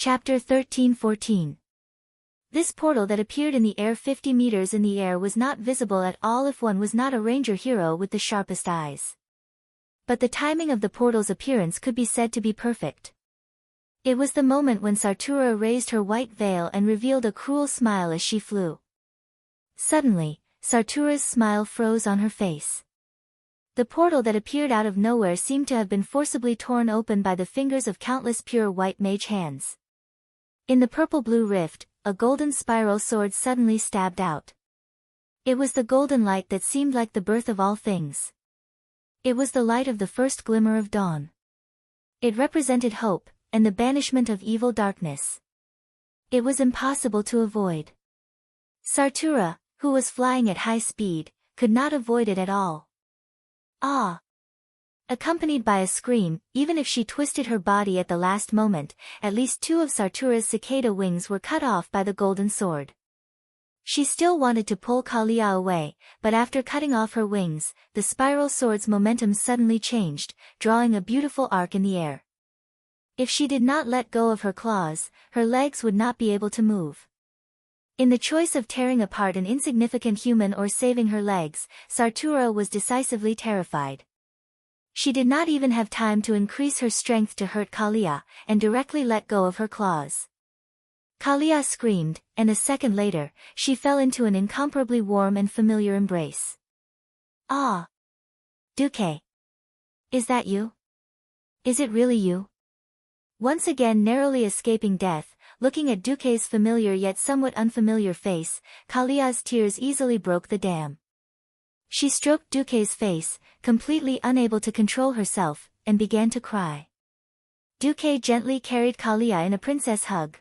Chapter 13-14. This portal that appeared in the air 50 meters in the air was not visible at all if one was not a ranger hero with the sharpest eyes. But the timing of the portal's appearance could be said to be perfect. It was the moment when Sartura raised her white veil and revealed a cruel smile as she flew. Suddenly, Sartura's smile froze on her face. The portal that appeared out of nowhere seemed to have been forcibly torn open by the fingers of countless pure white mage hands. In the purple-blue rift, a golden spiral sword suddenly stabbed out. It was the golden light that seemed like the birth of all things. It was the light of the first glimmer of dawn. It represented hope, and the banishment of evil darkness. It was impossible to avoid. Sartura, who was flying at high speed, could not avoid it at all. Ah! Accompanied by a scream, even if she twisted her body at the last moment, at least two of Sartura's cicada wings were cut off by the golden sword. She still wanted to pull Kalia away, but after cutting off her wings, the spiral sword's momentum suddenly changed, drawing a beautiful arc in the air. If she did not let go of her claws, her legs would not be able to move. In the choice of tearing apart an insignificant human or saving her legs, Sartura was decisively terrified. She did not even have time to increase her strength to hurt Kalia, and directly let go of her claws. Kalia screamed, and a second later, she fell into an incomparably warm and familiar embrace. Ah! Duque! Is that you? Is it really you? Once again narrowly escaping death, looking at Duque's familiar yet somewhat unfamiliar face, Kalia's tears easily broke the dam. She stroked Duque's face, completely unable to control herself, and began to cry. Duque gently carried Kalia in a princess hug.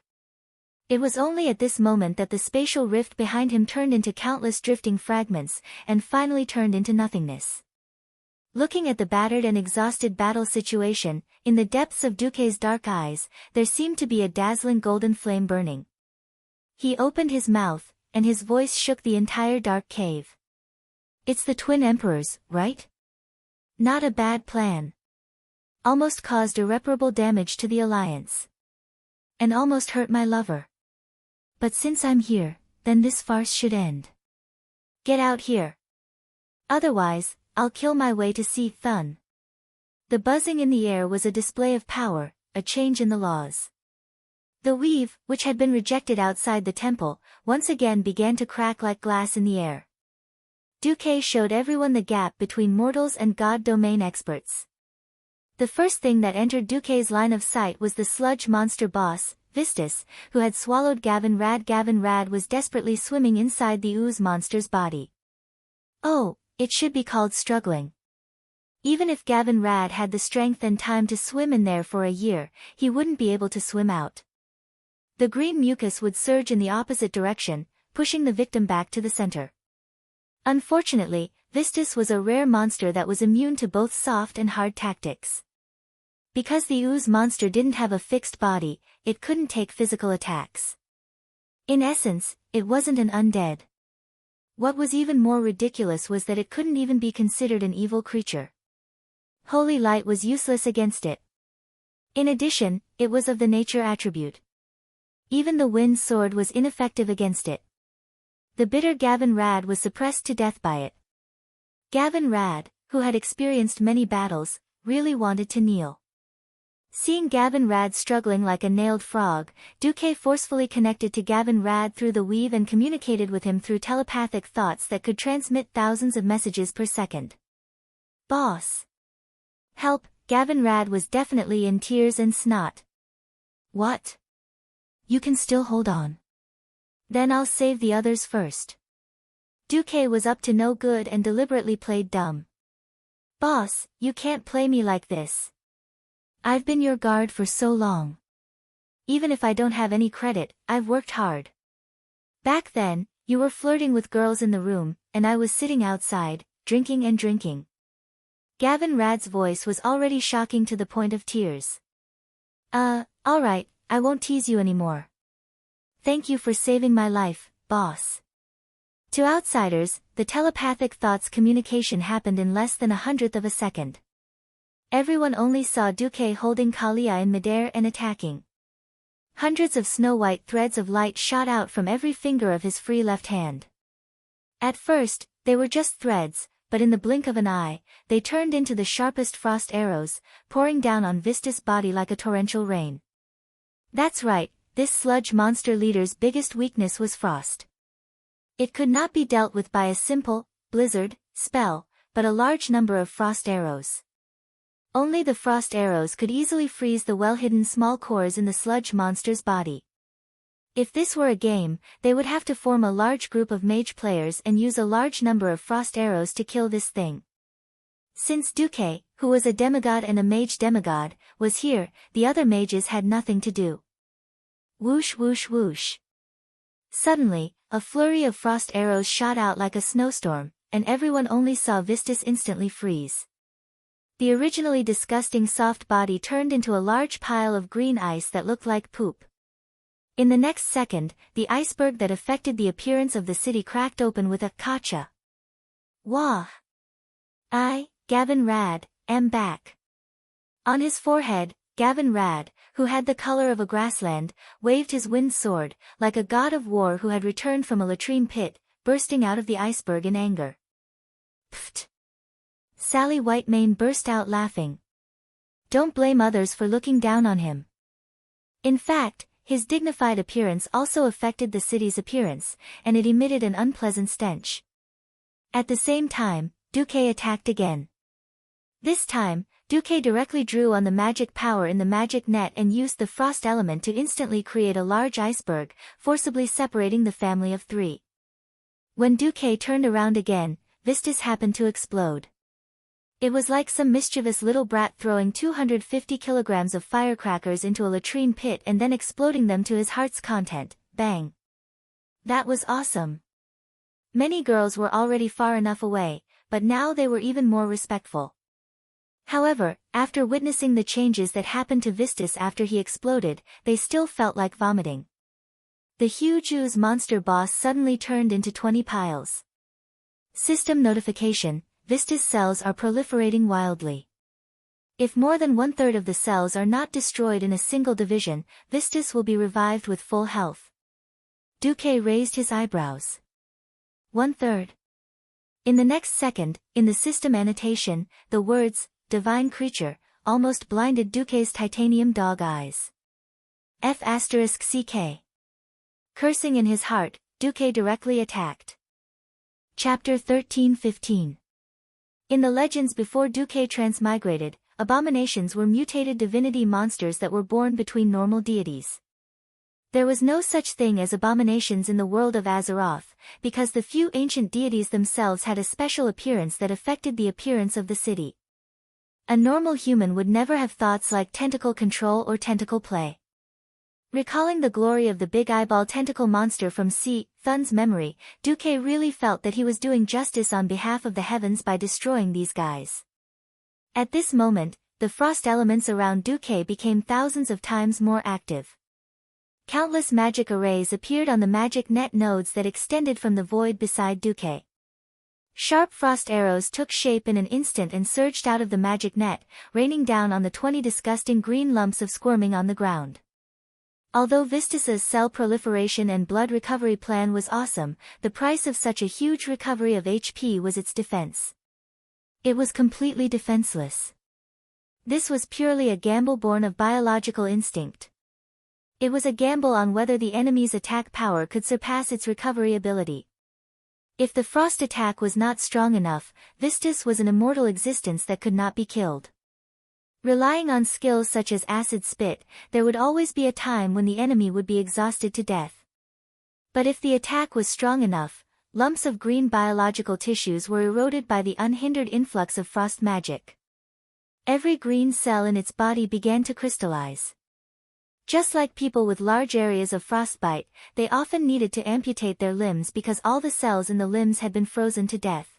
It was only at this moment that the spatial rift behind him turned into countless drifting fragments, and finally turned into nothingness. Looking at the battered and exhausted battle situation, in the depths of Duque's dark eyes, there seemed to be a dazzling golden flame burning. He opened his mouth, and his voice shook the entire dark cave. It's the twin emperors, right? Not a bad plan. Almost caused irreparable damage to the alliance. And almost hurt my lover. But since I'm here, then this farce should end. Get out here. Otherwise, I'll kill my way to see Thun. The buzzing in the air was a display of power, a change in the laws. The weave, which had been rejected outside the temple, once again began to crack like glass in the air. Duque showed everyone the gap between mortals and god domain experts. The first thing that entered Duque's line of sight was the sludge monster boss, Vistus, who had swallowed Gavin Rad. Gavin Rad was desperately swimming inside the ooze monster's body. Oh, it should be called struggling. Even if Gavin Rad had the strength and time to swim in there for a year, he wouldn't be able to swim out. The green mucus would surge in the opposite direction, pushing the victim back to the center. Unfortunately, Vistus was a rare monster that was immune to both soft and hard tactics. Because the ooze monster didn't have a fixed body, it couldn't take physical attacks. In essence, it wasn't an undead. What was even more ridiculous was that it couldn't even be considered an evil creature. Holy light was useless against it. In addition, it was of the nature attribute. Even the wind sword was ineffective against it. The bitter Gavin Rad was suppressed to death by it. Gavin Rad, who had experienced many battles, really wanted to kneel. Seeing Gavin Rad struggling like a nailed frog, Duque forcefully connected to Gavin Rad through the weave and communicated with him through telepathic thoughts that could transmit thousands of messages per second. Boss! Help! Gavin Rad was definitely in tears and snot. What? You can still hold on. Then I'll save the others first. Duque was up to no good and deliberately played dumb. Boss, you can't play me like this. I've been your guard for so long. Even if I don't have any credit, I've worked hard. Back then, you were flirting with girls in the room, and I was sitting outside, drinking and drinking. Gavin Rad's voice was already shocking to the point of tears. Alright, I won't tease you anymore. Thank you for saving my life, boss. To outsiders, the telepathic thoughts communication happened in less than 1/100th of a second. Everyone only saw Duque holding Kalia in midair and attacking. Hundreds of snow-white threads of light shot out from every finger of his free left hand. At first, they were just threads, but in the blink of an eye, they turned into the sharpest frost arrows, pouring down on Vistus' body like a torrential rain. That's right, this sludge monster leader's biggest weakness was frost. It could not be dealt with by a simple blizzard spell, but a large number of frost arrows. Only the frost arrows could easily freeze the well-hidden small cores in the sludge monster's body. If this were a game, they would have to form a large group of mage players and use a large number of frost arrows to kill this thing. Since Duque, who was a demigod and a mage demigod, was here, the other mages had nothing to do. Whoosh whoosh whoosh. Suddenly, a flurry of frost arrows shot out like a snowstorm, and everyone only saw Vistus instantly freeze. The originally disgusting soft body turned into a large pile of green ice that looked like poop. In the next second, the iceberg that affected the appearance of the city cracked open with a "Gotcha!" Wah! I, Gavin Rad, am back. On his forehead, Gavin Rad, who had the color of a grassland, waved his wind sword, like a god of war who had returned from a latrine pit, bursting out of the iceberg in anger. Pfft! Sally Whitemane burst out laughing. Don't blame others for looking down on him. In fact, his dignified appearance also affected the city's appearance, and it emitted an unpleasant stench. At the same time, Duque attacked again. This time, Duque directly drew on the magic power in the magic net and used the frost element to instantly create a large iceberg, forcibly separating the family of three. When Duque turned around again, Vistus happened to explode. It was like some mischievous little brat throwing 250 kilograms of firecrackers into a latrine pit and then exploding them to his heart's content. Bang! That was awesome. Many girls were already far enough away, but now they were even more respectful. However, after witnessing the changes that happened to Vistus after he exploded, they still felt like vomiting. The huge ooze monster boss suddenly turned into 20 piles. System notification: Vistus cells are proliferating wildly. If more than 1/3 of the cells are not destroyed in a single division, Vistus will be revived with full health. Duque raised his eyebrows. 1/3. In the next second, in the system annotation, the words, divine creature, almost blinded Duque's titanium dog eyes. F***CK. Cursing in his heart, Duque directly attacked. Chapter 13-15. In the legends before Duque transmigrated, abominations were mutated divinity monsters that were born between normal deities. There was no such thing as abominations in the world of Azeroth, because the few ancient deities themselves had a special appearance that affected the appearance of the city. A normal human would never have thoughts like tentacle control or tentacle play. Recalling the glory of the big eyeball tentacle monster from Thun's memory, Duque really felt that he was doing justice on behalf of the heavens by destroying these guys. At this moment, the frost elements around Duque became thousands of times more active. Countless magic arrays appeared on the magic net nodes that extended from the void beside Duque. Sharp frost arrows took shape in an instant and surged out of the magic net, raining down on the 20 disgusting green lumps of squirming on the ground. Although Vistus's cell proliferation and blood recovery plan was awesome, the price of such a huge recovery of HP was its defense. It was completely defenseless. This was purely a gamble born of biological instinct. It was a gamble on whether the enemy's attack power could surpass its recovery ability. If the frost attack was not strong enough, Vistus was an immortal existence that could not be killed. Relying on skills such as acid spit, there would always be a time when the enemy would be exhausted to death. But if the attack was strong enough, lumps of green biological tissues were eroded by the unhindered influx of frost magic. Every green cell in its body began to crystallize. Just like people with large areas of frostbite, they often needed to amputate their limbs because all the cells in the limbs had been frozen to death.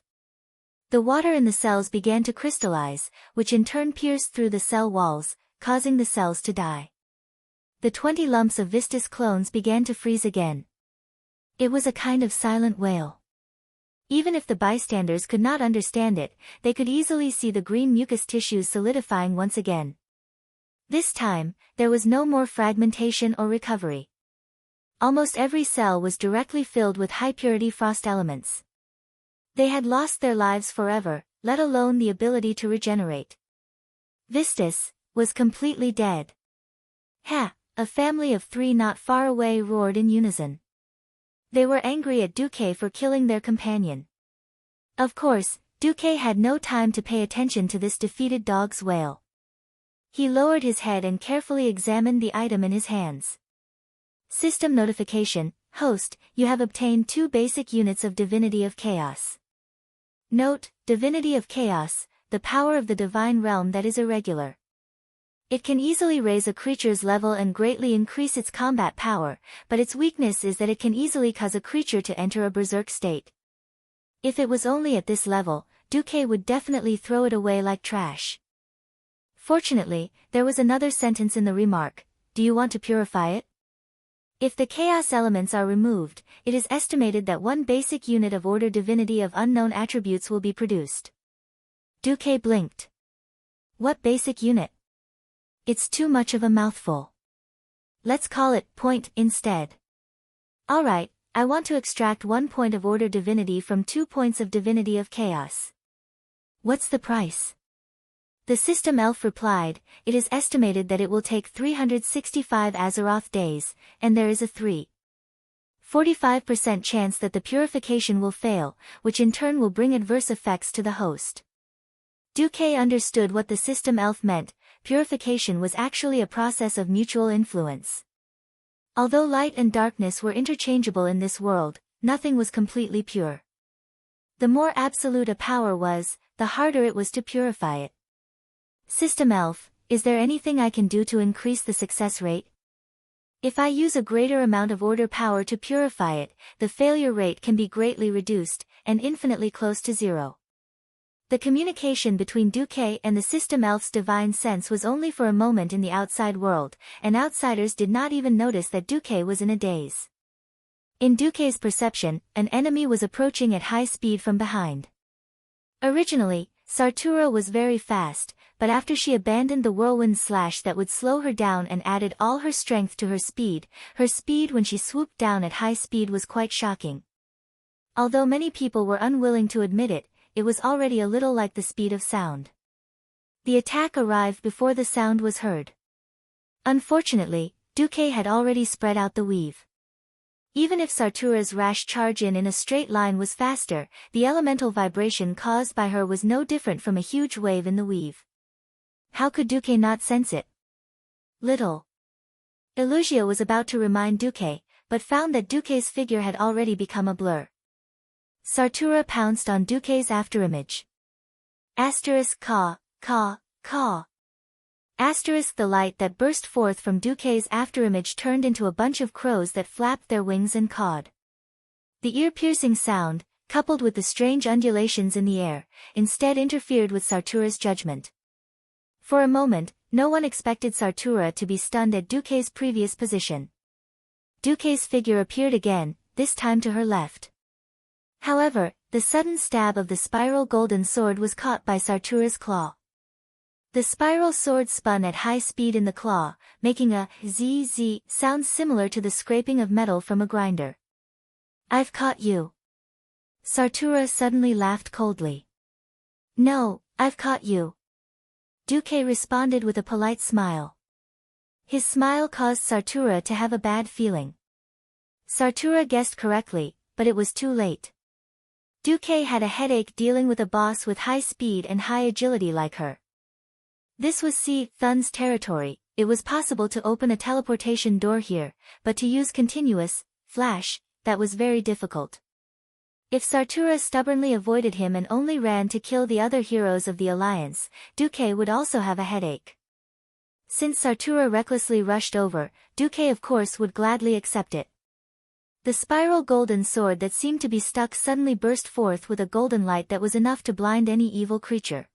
The water in the cells began to crystallize, which in turn pierced through the cell walls, causing the cells to die. The 20 lumps of Vistus clones began to freeze again. It was a kind of silent wail. Even if the bystanders could not understand it, they could easily see the green mucus tissues solidifying once again. This time, there was no more fragmentation or recovery. Almost every cell was directly filled with high-purity frost elements. They had lost their lives forever, let alone the ability to regenerate. Vistus was completely dead. Ha! A family of 3 not far away roared in unison. They were angry at Duque for killing their companion. Of course, Duque had no time to pay attention to this defeated dog's wail. He lowered his head and carefully examined the item in his hands. System notification, host, you have obtained 2 basic units of Divinity of Chaos. Note, Divinity of Chaos, the power of the divine realm that is irregular. It can easily raise a creature's level and greatly increase its combat power, but its weakness is that it can easily cause a creature to enter a berserk state. If it was only at this level, Duque would definitely throw it away like trash. Fortunately, there was another sentence in the remark, do you want to purify it? If the chaos elements are removed, it is estimated that 1 basic unit of order divinity of unknown attributes will be produced. Duque blinked. What basic unit? It's too much of a mouthful. Let's call it point instead. Alright, I want to extract 1 point of order divinity from 2 points of divinity of chaos. What's the price? The system elf replied, it is estimated that it will take 365 Azeroth days, and there is a 45% chance that the purification will fail, which in turn will bring adverse effects to the host. Duque understood what the system elf meant. Purification was actually a process of mutual influence. Although light and darkness were interchangeable in this world, nothing was completely pure. The more absolute a power was, the harder it was to purify it. System elf, is there anything I can do to increase the success rate? If I use a greater amount of order power to purify it, the failure rate can be greatly reduced, and infinitely close to 0. The communication between Duque and the system elf's divine sense was only for a moment in the outside world, and outsiders did not even notice that Duque was in a daze. In Duque's perception, an enemy was approaching at high speed from behind. Originally, Sartura was very fast, but after she abandoned the whirlwind slash that would slow her down and added all her strength to her speed when she swooped down at high speed was quite shocking. Although many people were unwilling to admit it, it was already a little like the speed of sound. The attack arrived before the sound was heard. Unfortunately, Duque had already spread out the weave. Even if Sartura's rash charge in a straight line was faster, the elemental vibration caused by her was no different from a huge wave in the weave. How could Duque not sense it? Little. Illusia was about to remind Duque, but found that Duque's figure had already become a blur. Sartura pounced on Duque's afterimage. Caw. The light that burst forth from Duque's afterimage turned into a bunch of crows that flapped their wings and cawed. The ear-piercing sound, coupled with the strange undulations in the air, instead interfered with Sartura's judgment. For a moment, no one expected Sartura to be stunned at Duque's previous position. Duque's figure appeared again, this time to her left. However, the sudden stab of the spiral golden sword was caught by Sartura's claw. The spiral sword spun at high speed in the claw, making a zzz sound similar to the scraping of metal from a grinder. I've caught you. Sartura suddenly laughed coldly. No, I've caught you. Duque responded with a polite smile. His smile caused Sartura to have a bad feeling. Sartura guessed correctly, but it was too late. Duque had a headache dealing with a boss with high speed and high agility like her. This was Thun's territory. It was possible to open a teleportation door here, but to use continuous flash, that was very difficult. If Sartura stubbornly avoided him and only ran to kill the other heroes of the Alliance, Duque would also have a headache. Since Sartura recklessly rushed over, Duque of course would gladly accept it. The spiral golden sword that seemed to be stuck suddenly burst forth with a golden light that was enough to blind any evil creature.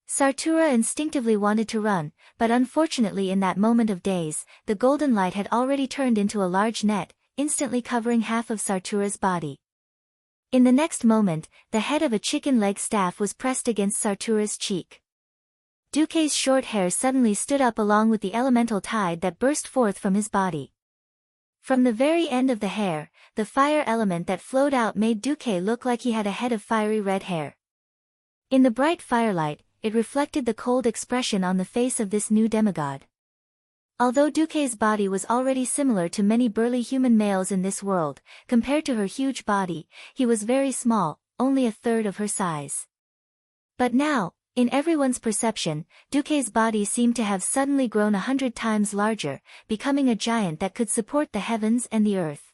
Sartura instinctively wanted to run, but unfortunately in that moment of daze, the golden light had already turned into a large net, instantly covering half of Sartura's body. In the next moment, the head of a chicken leg staff was pressed against Sartura's cheek. Duque's short hair suddenly stood up along with the elemental tide that burst forth from his body. From the very end of the hair, the fire element that flowed out made Duque look like he had a head of fiery red hair. In the bright firelight, it reflected the cold expression on the face of this new demigod. Although Duque's body was already similar to many burly human males in this world, compared to her huge body, he was very small, only a third of her size. But now, in everyone's perception, Duque's body seemed to have suddenly grown 100 times larger, becoming a giant that could support the heavens and the earth.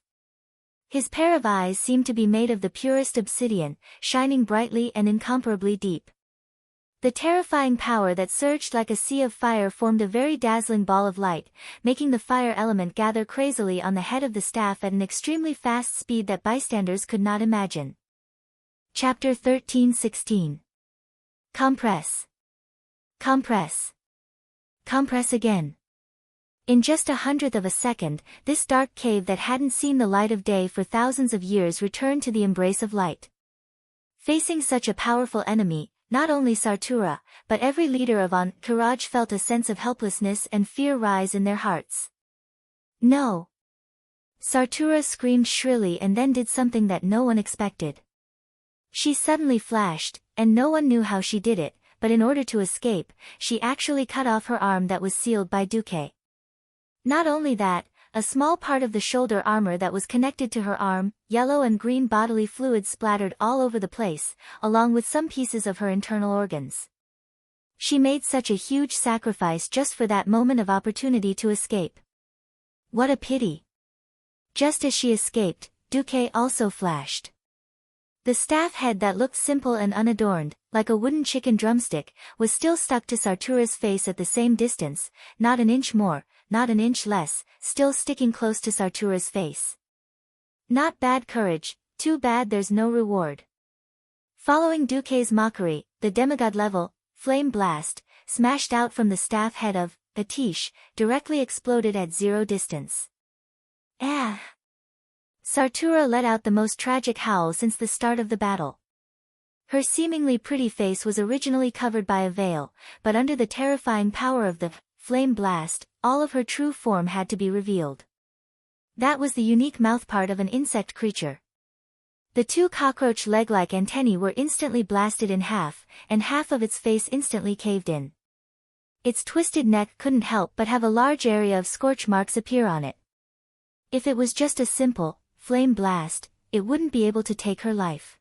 His pair of eyes seemed to be made of the purest obsidian, shining brightly and incomparably deep. The terrifying power that surged like a sea of fire formed a very dazzling ball of light, making the fire element gather crazily on the head of the staff at an extremely fast speed that bystanders could not imagine. Chapter 13:16. Compress. Compress. Compress again. In just 1/100th of a second, this dark cave that hadn't seen the light of day for thousands of years returned to the embrace of light. Facing such a powerful enemy, not only Sartura, but every leader of Entourage felt a sense of helplessness and fear rise in their hearts. No! Sartura screamed shrilly and then did something that no one expected. She suddenly flashed, and no one knew how she did it, but in order to escape, she actually cut off her arm that was sealed by Duque. Not only that, a small part of the shoulder armor that was connected to her arm, yellow and green bodily fluids splattered all over the place, along with some pieces of her internal organs. She made such a huge sacrifice just for that moment of opportunity to escape. What a pity! Just as she escaped, Duque also flashed. The staff head that looked simple and unadorned, like a wooden chicken drumstick, was still stuck to Sartura's face at the same distance, not an inch more, not an inch less, still sticking close to Sartura's face. Not bad courage, too bad there's no reward. Following Duque's mockery, the demigod level, flame blast, smashed out from the staff head of Atish, directly exploded at 0 distance. Ah! Sartura let out the most tragic howl since the start of the battle. Her seemingly pretty face was originally covered by a veil, but under the terrifying power of the flame blast, all of her true form had to be revealed. That was the unique mouthpart of an insect creature. The 2 cockroach leg-like antennae were instantly blasted in half, and half of its face instantly caved in. Its twisted neck couldn't help but have a large area of scorch marks appear on it. If it was just a simple flame blast, it wouldn't be able to take her life.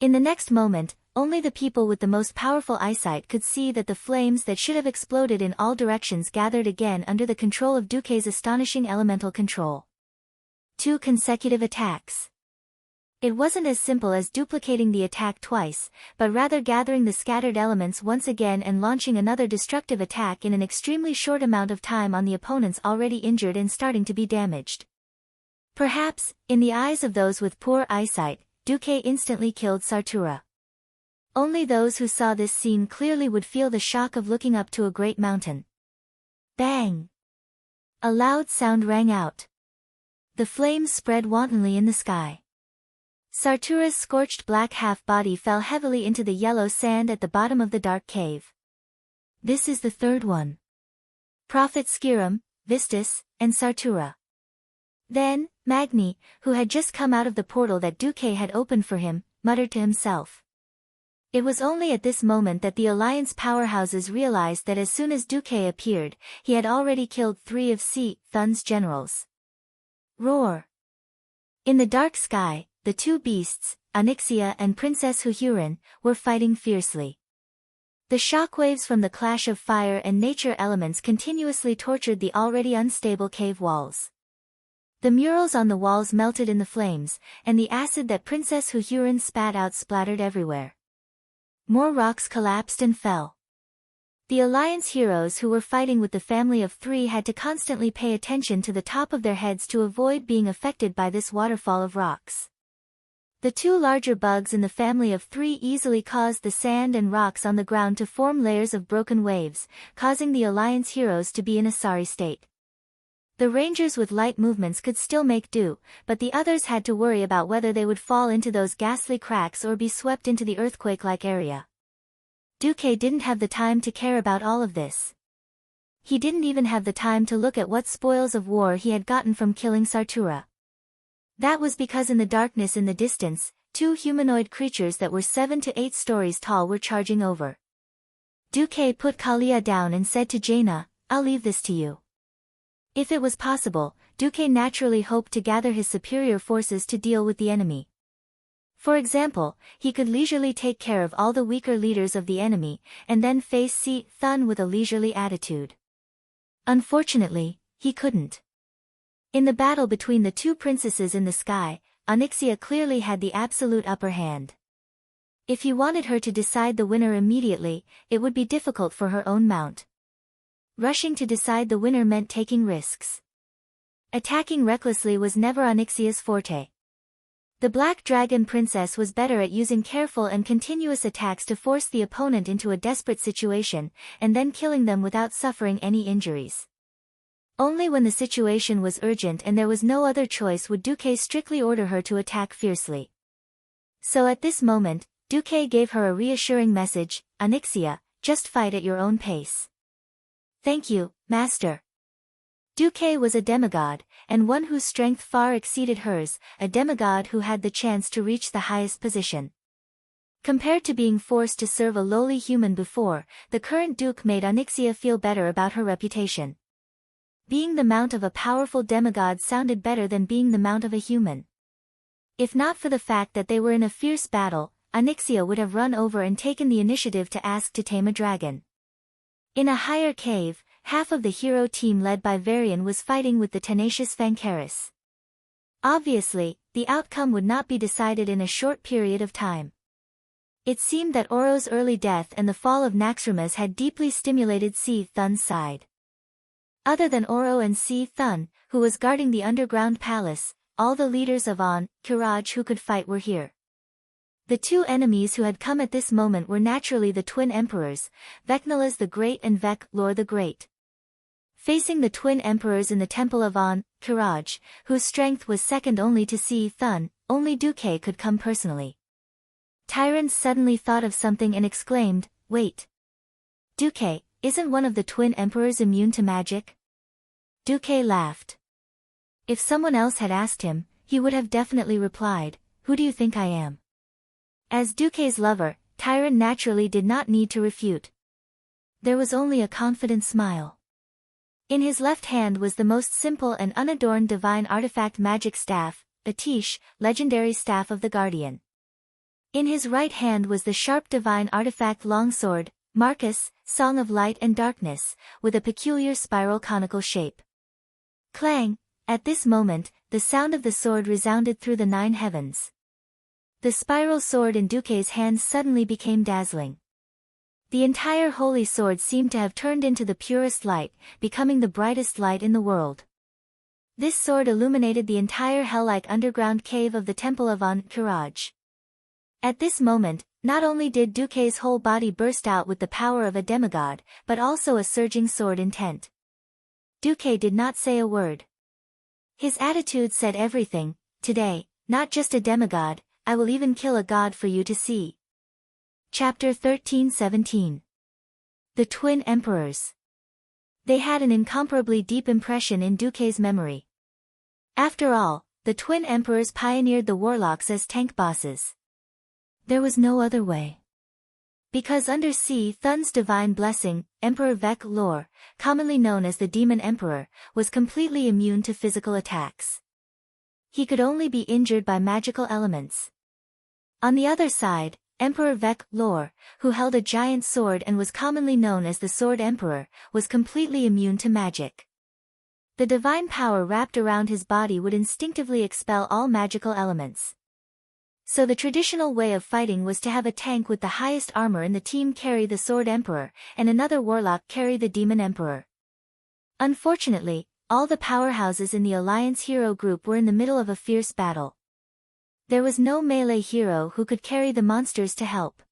In the next moment, only the people with the most powerful eyesight could see that the flames that should have exploded in all directions gathered again under the control of Duque's astonishing elemental control. 2 consecutive attacks. It wasn't as simple as duplicating the attack twice, but rather gathering the scattered elements once again and launching another destructive attack in an extremely short amount of time on the opponents already injured and starting to be damaged. Perhaps, in the eyes of those with poor eyesight, Duque instantly killed Sartura. Only those who saw this scene clearly would feel the shock of looking up to a great mountain. Bang! A loud sound rang out. The flames spread wantonly in the sky. Sartura's scorched black half-body fell heavily into the yellow sand at the bottom of the dark cave. This is the third one. Prophet Skirum, Vistus, and Sartura. Then, Magni, who had just come out of the portal that Duque had opened for him, muttered to himself. It was only at this moment that the Alliance powerhouses realized that as soon as Duque appeared, he had already killed 3 of Thun's generals. Roar! In the dark sky, the 2 beasts, Onyxia and Princess Huhurin, were fighting fiercely. The shockwaves from the clash of fire and nature elements continuously tortured the already unstable cave walls. The murals on the walls melted in the flames, and the acid that Princess Huhurin spat out splattered everywhere. More rocks collapsed and fell. The Alliance heroes who were fighting with the family of 3 had to constantly pay attention to the top of their heads to avoid being affected by this waterfall of rocks. The 2 larger bugs in the family of 3 easily caused the sand and rocks on the ground to form layers of broken waves, causing the Alliance heroes to be in a sorry state. The Rangers with light movements could still make do, but the others had to worry about whether they would fall into those ghastly cracks or be swept into the earthquake-like area. Duque didn't have the time to care about all of this. He didn't even have the time to look at what spoils of war he had gotten from killing Sartura. That was because in the darkness in the distance, two humanoid creatures that were 7 to 8 stories tall were charging over. Duque put Kalia down and said to Jaina, "I'll leave this to you." If it was possible, Duque naturally hoped to gather his superior forces to deal with the enemy. For example, he could leisurely take care of all the weaker leaders of the enemy, and then face Si Thun with a leisurely attitude. Unfortunately, he couldn't. In the battle between the two princesses in the sky, Onyxia clearly had the absolute upper hand. If he wanted her to decide the winner immediately, it would be difficult for her own mount. Rushing to decide the winner meant taking risks. Attacking recklessly was never Onyxia's forte. The Black Dragon Princess was better at using careful and continuous attacks to force the opponent into a desperate situation, and then killing them without suffering any injuries. Only when the situation was urgent and there was no other choice would Duque strictly order her to attack fiercely. So at this moment, Duque gave her a reassuring message, "Onyxia, just fight at your own pace." "Thank you, Master." Duque was a demigod, and one whose strength far exceeded hers, a demigod who had the chance to reach the highest position. Compared to being forced to serve a lowly human before, the current Duke made Onyxia feel better about her reputation. Being the mount of a powerful demigod sounded better than being the mount of a human. If not for the fact that they were in a fierce battle, Onyxia would have run over and taken the initiative to ask to tame a dragon. In a higher cave, half of the hero team led by Varian was fighting with the tenacious Fancaris. Obviously, the outcome would not be decided in a short period of time. It seemed that Oro's early death and the fall of Naxxramas had deeply stimulated Si Thun's side. Other than Oro and Si Thun, who was guarding the underground palace, all the leaders of Kiraj who could fight were here. The two enemies who had come at this moment were naturally the twin emperors, Vecnalas the Great and Vec Lor the Great. Facing the twin emperors in the temple of Kiraj, whose strength was second only to Si Thun, only Duque could come personally. Tyrant suddenly thought of something and exclaimed, "Wait. Duque, isn't one of the twin emperors immune to magic?" Duque laughed. If someone else had asked him, he would have definitely replied, "Who do you think I am?" As Duque's lover, Tyrant naturally did not need to refute. There was only a confident smile. In his left hand was the most simple and unadorned divine artifact magic staff, Atish, legendary staff of the Guardian. In his right hand was the sharp divine artifact longsword, Marcus, Song of Light and Darkness, with a peculiar spiral conical shape. Clang! At this moment, the sound of the sword resounded through the 9 heavens. The spiral sword in Duque's hands suddenly became dazzling. The entire holy sword seemed to have turned into the purest light, becoming the brightest light in the world. This sword illuminated the entire hell-like underground cave of the temple of Kiraj. At this moment, not only did Duque's whole body burst out with the power of a demigod, but also a surging sword intent. Duque did not say a word. His attitude said everything. Today, not just a demigod, I will even kill a god for you to see. Chapter 13-17. The Twin Emperors. They had an incomparably deep impression in Duque's memory. After all, the Twin Emperors pioneered the warlocks as tank bosses. There was no other way. Because under Si Thun's divine blessing, Emperor Vec Lor, commonly known as the Demon Emperor, was completely immune to physical attacks. He could only be injured by magical elements. On the other side, Emperor Vec Lor, who held a giant sword and was commonly known as the Sword Emperor, was completely immune to magic. The divine power wrapped around his body would instinctively expel all magical elements. So the traditional way of fighting was to have a tank with the highest armor in the team carry the Sword Emperor, and another warlock carry the Demon Emperor. Unfortunately, all the powerhouses in the Alliance hero group were in the middle of a fierce battle. There was no melee hero who could carry the monsters to help.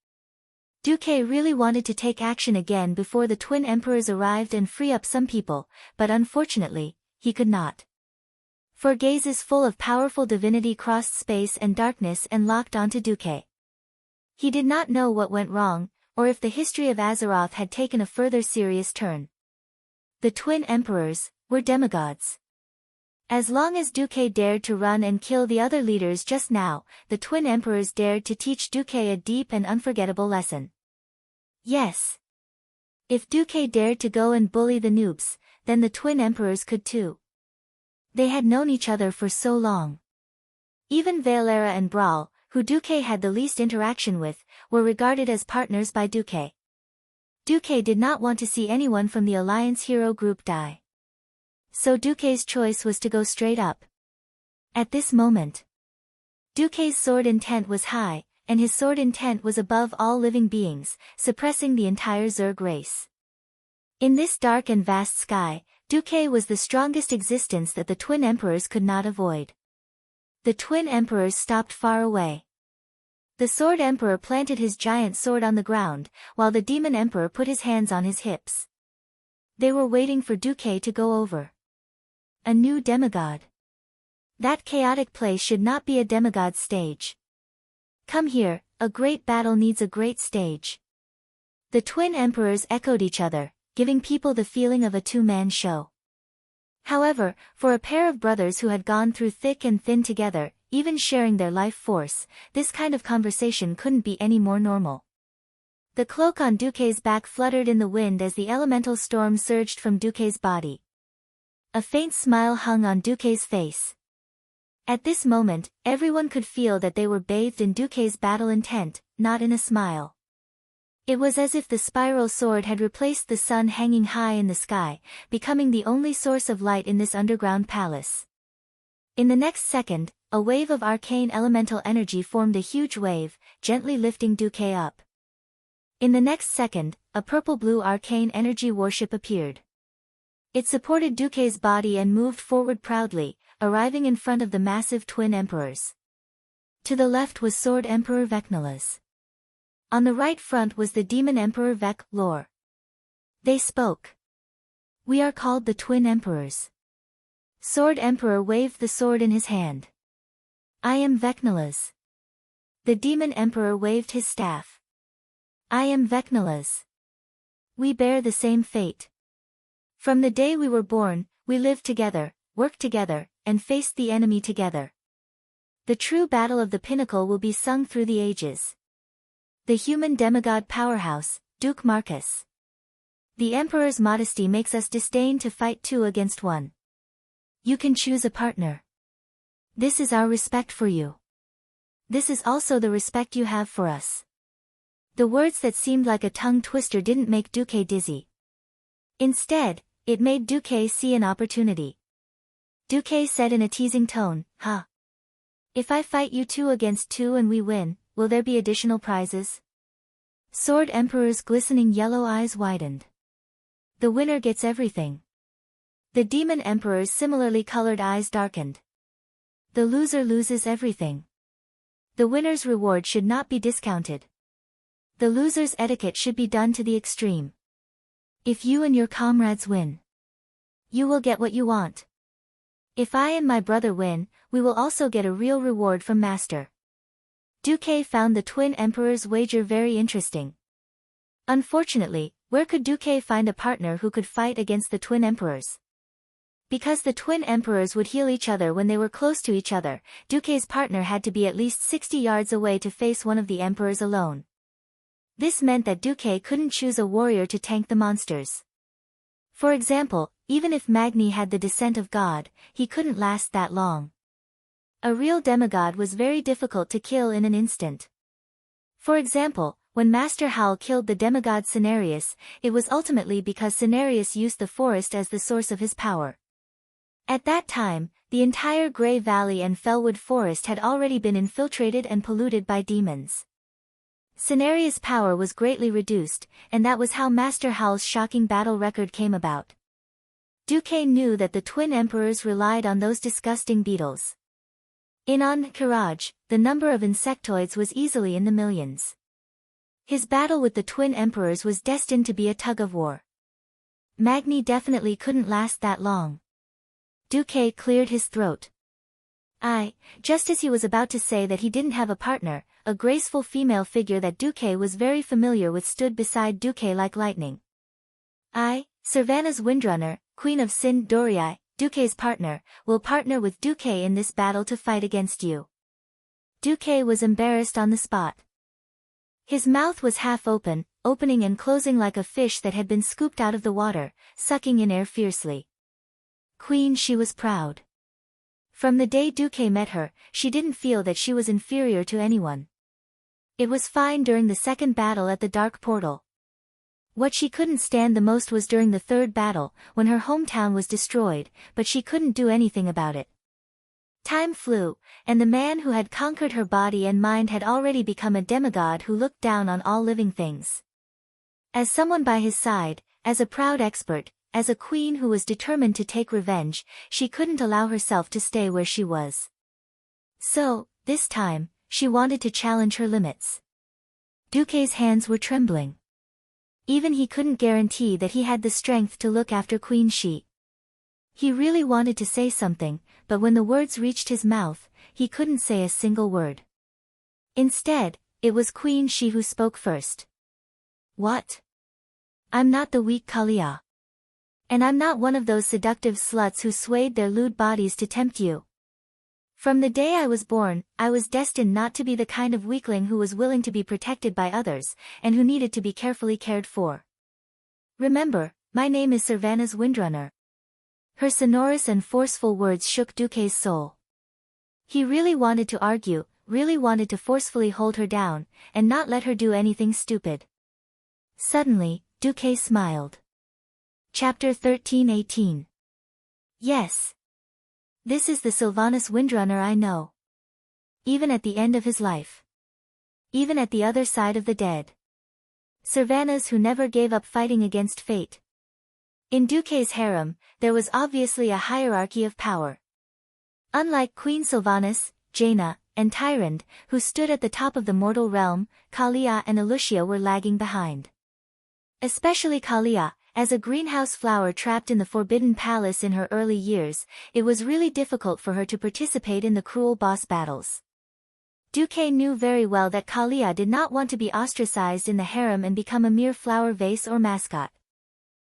Duque really wanted to take action again before the Twin Emperors arrived and free up some people, but unfortunately, he could not. For gazes full of powerful divinity crossed space and darkness and locked onto Duque. He did not know what went wrong, or if the history of Azeroth had taken a further serious turn. The twin emperors were demigods. As long as Duque dared to run and kill the other leaders just now, the twin emperors dared to teach Duque a deep and unforgettable lesson. Yes. If Duque dared to go and bully the noobs, then the twin emperors could too. They had known each other for so long. Even Valera and Brawl, who Duque had the least interaction with, were regarded as partners by Duque. Duque did not want to see anyone from the Alliance hero group die. So Duque's choice was to go straight up. At this moment, Duque's sword intent was high, and his sword intent was above all living beings, suppressing the entire Zerg race. In this dark and vast sky, Duque was the strongest existence that the twin emperors could not avoid. The twin emperors stopped far away. The sword emperor planted his giant sword on the ground, while the demon emperor put his hands on his hips. They were waiting for Duque to go over. A new demigod. That chaotic place should not be a demigod stage. Come here, a great battle needs a great stage. The twin emperors echoed each other, giving people the feeling of a two-man show. However, for a pair of brothers who had gone through thick and thin together, even sharing their life force, this kind of conversation couldn't be any more normal. The cloak on Duque's back fluttered in the wind as the elemental storm surged from Duque's body. A faint smile hung on Duque's face. At this moment, everyone could feel that they were bathed in Duque's battle intent, not in a smile. It was as if the spiral sword had replaced the sun hanging high in the sky, becoming the only source of light in this underground palace. In the next second, a wave of arcane elemental energy formed a huge wave, gently lifting Duque up. In the next second, a purple-blue arcane energy warship appeared. It supported Duque's body and moved forward proudly, arriving in front of the massive twin emperors. To the left was Sword Emperor Vecnalas. On the right front was the Demon Emperor Vec Lore. They spoke. We are called the Twin Emperors. Sword Emperor waved the sword in his hand. I am Vecnalas. The Demon Emperor waved his staff. I am Vecnalas. We bear the same fate. From the day we were born, we lived together, worked together, and faced the enemy together. The true battle of the pinnacle will be sung through the ages. The human demigod powerhouse, Duke Marcus. The Emperor's modesty makes us disdain to fight two against one. You can choose a partner. This is our respect for you. This is also the respect you have for us. The words that seemed like a tongue twister didn't make Duque dizzy. Instead, it made Duque see an opportunity. Duque said in a teasing tone, "Huh. If I fight you 2 against 2 and we win, will there be additional prizes?" Sword Emperor's glistening yellow eyes widened. The winner gets everything. The Demon Emperor's similarly colored eyes darkened. The loser loses everything. The winner's reward should not be discounted. The loser's etiquette should be done to the extreme. If you and your comrades win, you will get what you want. If I and my brother win, we will also get a real reward from Master. Duque found the Twin Emperor's wager very interesting. Unfortunately, where could Duque find a partner who could fight against the Twin Emperors? Because the Twin Emperors would heal each other when they were close to each other, Duque's partner had to be at least 60 yards away to face one of the Emperors alone. This meant that Duque couldn't choose a warrior to tank the monsters. For example, even if Magni had the descent of God, he couldn't last that long. A real demigod was very difficult to kill in an instant. For example, when Master Howl killed the demigod Cenarius, it was ultimately because Cenarius used the forest as the source of his power. At that time, the entire Grey Valley and Fellwood Forest had already been infiltrated and polluted by demons. Cenarius' power was greatly reduced, and that was how Master Howl's shocking battle record came about. Duque knew that the Twin Emperors relied on those disgusting beetles. In Kiraj, the number of insectoids was easily in the millions. His battle with the Twin Emperors was destined to be a tug-of-war. Magni definitely couldn't last that long. Duque cleared his throat. Just as he was about to say that he didn't have a partner, a graceful female figure that Duque was very familiar with stood beside Duque like lightning. I, Servana's Windrunner, Queen of Sin Dorii, Duque's partner, will partner with Duque in this battle to fight against you. Duque was embarrassed on the spot. His mouth was half open, opening and closing like a fish that had been scooped out of the water, sucking in air fiercely. Queen, she was proud. From the day Duque met her, she didn't feel that she was inferior to anyone. It was fine during the second battle at the Dark Portal. What she couldn't stand the most was during the third battle, when her hometown was destroyed, but she couldn't do anything about it. Time flew, and the man who had conquered her body and mind had already become a demigod who looked down on all living things. As someone by his side, as a proud expert, as a queen who was determined to take revenge, she couldn't allow herself to stay where she was. So, this time, she wanted to challenge her limits. Duque's hands were trembling. Even he couldn't guarantee that he had the strength to look after Queen She. He really wanted to say something, but when the words reached his mouth, he couldn't say a single word. Instead, it was Queen She who spoke first. What? I'm not the weak Kalia. And I'm not one of those seductive sluts who swayed their lewd bodies to tempt you. From the day I was born, I was destined not to be the kind of weakling who was willing to be protected by others, and who needed to be carefully cared for. Remember, my name is Servana's Windrunner. Her sonorous and forceful words shook Duque's soul. He really wanted to argue, really wanted to forcefully hold her down, and not let her do anything stupid. Suddenly, Duque smiled. Chapter 13:18. Yes. This is the Sylvanus Windrunner I know. Even at the end of his life. Even at the other side of the dead. Servanas who never gave up fighting against fate. In Duque's harem, there was obviously a hierarchy of power. Unlike Queen Sylvanas, Jaina, and Tyrande, who stood at the top of the mortal realm, Kalia and Alucia were lagging behind. Especially Kalia. As a greenhouse flower trapped in the Forbidden Palace in her early years, it was really difficult for her to participate in the cruel boss battles. Duque knew very well that Kalia did not want to be ostracized in the harem and become a mere flower vase or mascot.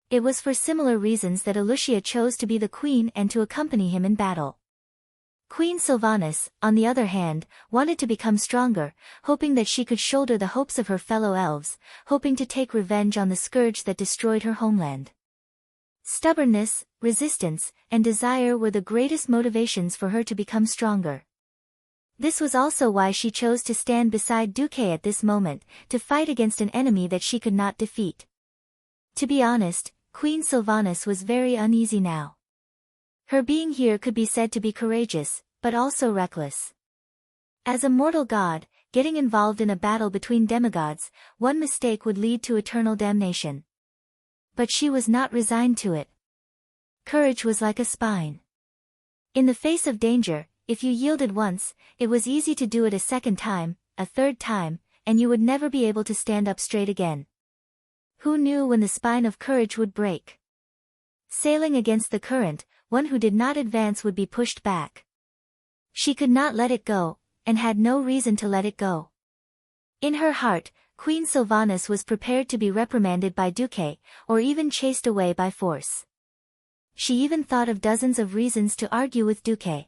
It was for similar reasons that Alucia chose to be the queen and to accompany him in battle. Queen Sylvanas, on the other hand, wanted to become stronger, hoping that she could shoulder the hopes of her fellow elves, hoping to take revenge on the scourge that destroyed her homeland. Stubbornness, resistance, and desire were the greatest motivations for her to become stronger. This was also why she chose to stand beside Duque at this moment, to fight against an enemy that she could not defeat. To be honest, Queen Sylvanas was very uneasy now. Her being here could be said to be courageous, but also reckless. As a mortal god, getting involved in a battle between demigods, one mistake would lead to eternal damnation. But she was not resigned to it. Courage was like a spine. In the face of danger, if you yielded once, it was easy to do it a second time, a third time, and you would never be able to stand up straight again. Who knew when the spine of courage would break? Sailing against the current, one who did not advance would be pushed back. She could not let it go, and had no reason to let it go. In her heart, Queen Sylvanas was prepared to be reprimanded by Duque, or even chased away by force. She even thought of dozens of reasons to argue with Duque.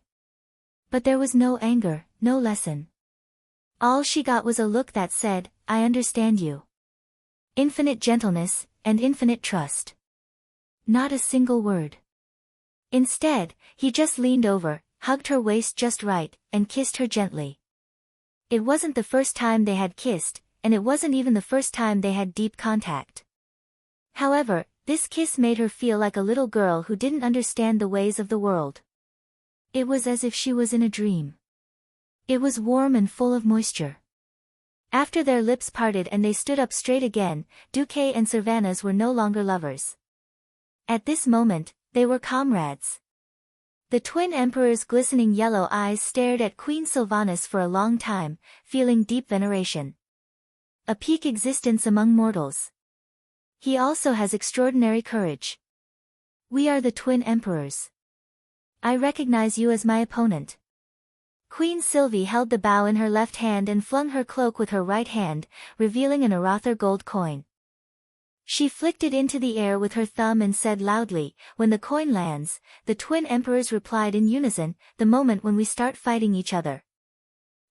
But there was no anger, no lesson. All she got was a look that said, "I understand you." Infinite gentleness, and infinite trust. Not a single word. Instead, he just leaned over, hugged her waist just right, and kissed her gently. It wasn't the first time they had kissed, and it wasn't even the first time they had deep contact. However, this kiss made her feel like a little girl who didn't understand the ways of the world. It was as if she was in a dream. It was warm and full of moisture. After their lips parted and they stood up straight again, Duque and Servanas were no longer lovers. At this moment, they were comrades. The twin emperor's glistening yellow eyes stared at Queen Sylvanas for a long time, feeling deep veneration. A peak existence among mortals. He also has extraordinary courage. We are the twin emperors. I recognize you as my opponent. Queen Sylvie held the bow in her left hand and flung her cloak with her right hand, revealing an Arather gold coin. She flicked it into the air with her thumb and said loudly, "When the coin lands," the twin emperors replied in unison, "The moment when we start fighting each other."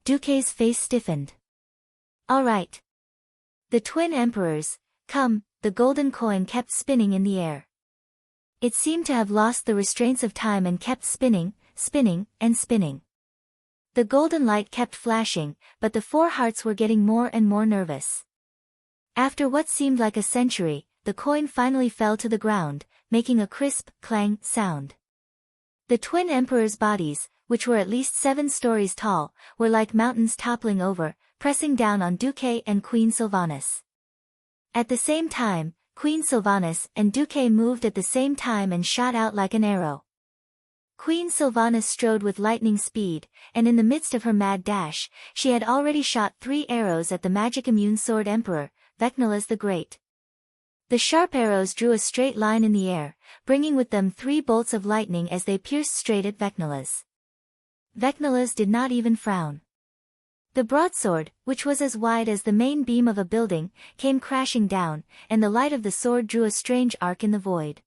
Duque's face stiffened. "All right. The twin emperors, come." The golden coin kept spinning in the air. It seemed to have lost the restraints of time and kept spinning, spinning, and spinning. The golden light kept flashing, but the four hearts were getting more and more nervous. After what seemed like a century, the coin finally fell to the ground, making a crisp, clang sound. The twin emperors' bodies, which were at least 7 stories tall, were like mountains toppling over, pressing down on Duque and Queen Sylvanas. At the same time, Queen Sylvanas and Duque moved at the same time and shot out like an arrow. Queen Sylvanas strode with lightning speed, and in the midst of her mad dash, she had already shot 3 arrows at the magic immune sword emperor, Vecnillus the Great. The sharp arrows drew a straight line in the air, bringing with them 3 bolts of lightning as they pierced straight at Vecnillus. Vecnillus did not even frown. The broadsword, which was as wide as the main beam of a building, came crashing down, and the light of the sword drew a strange arc in the void.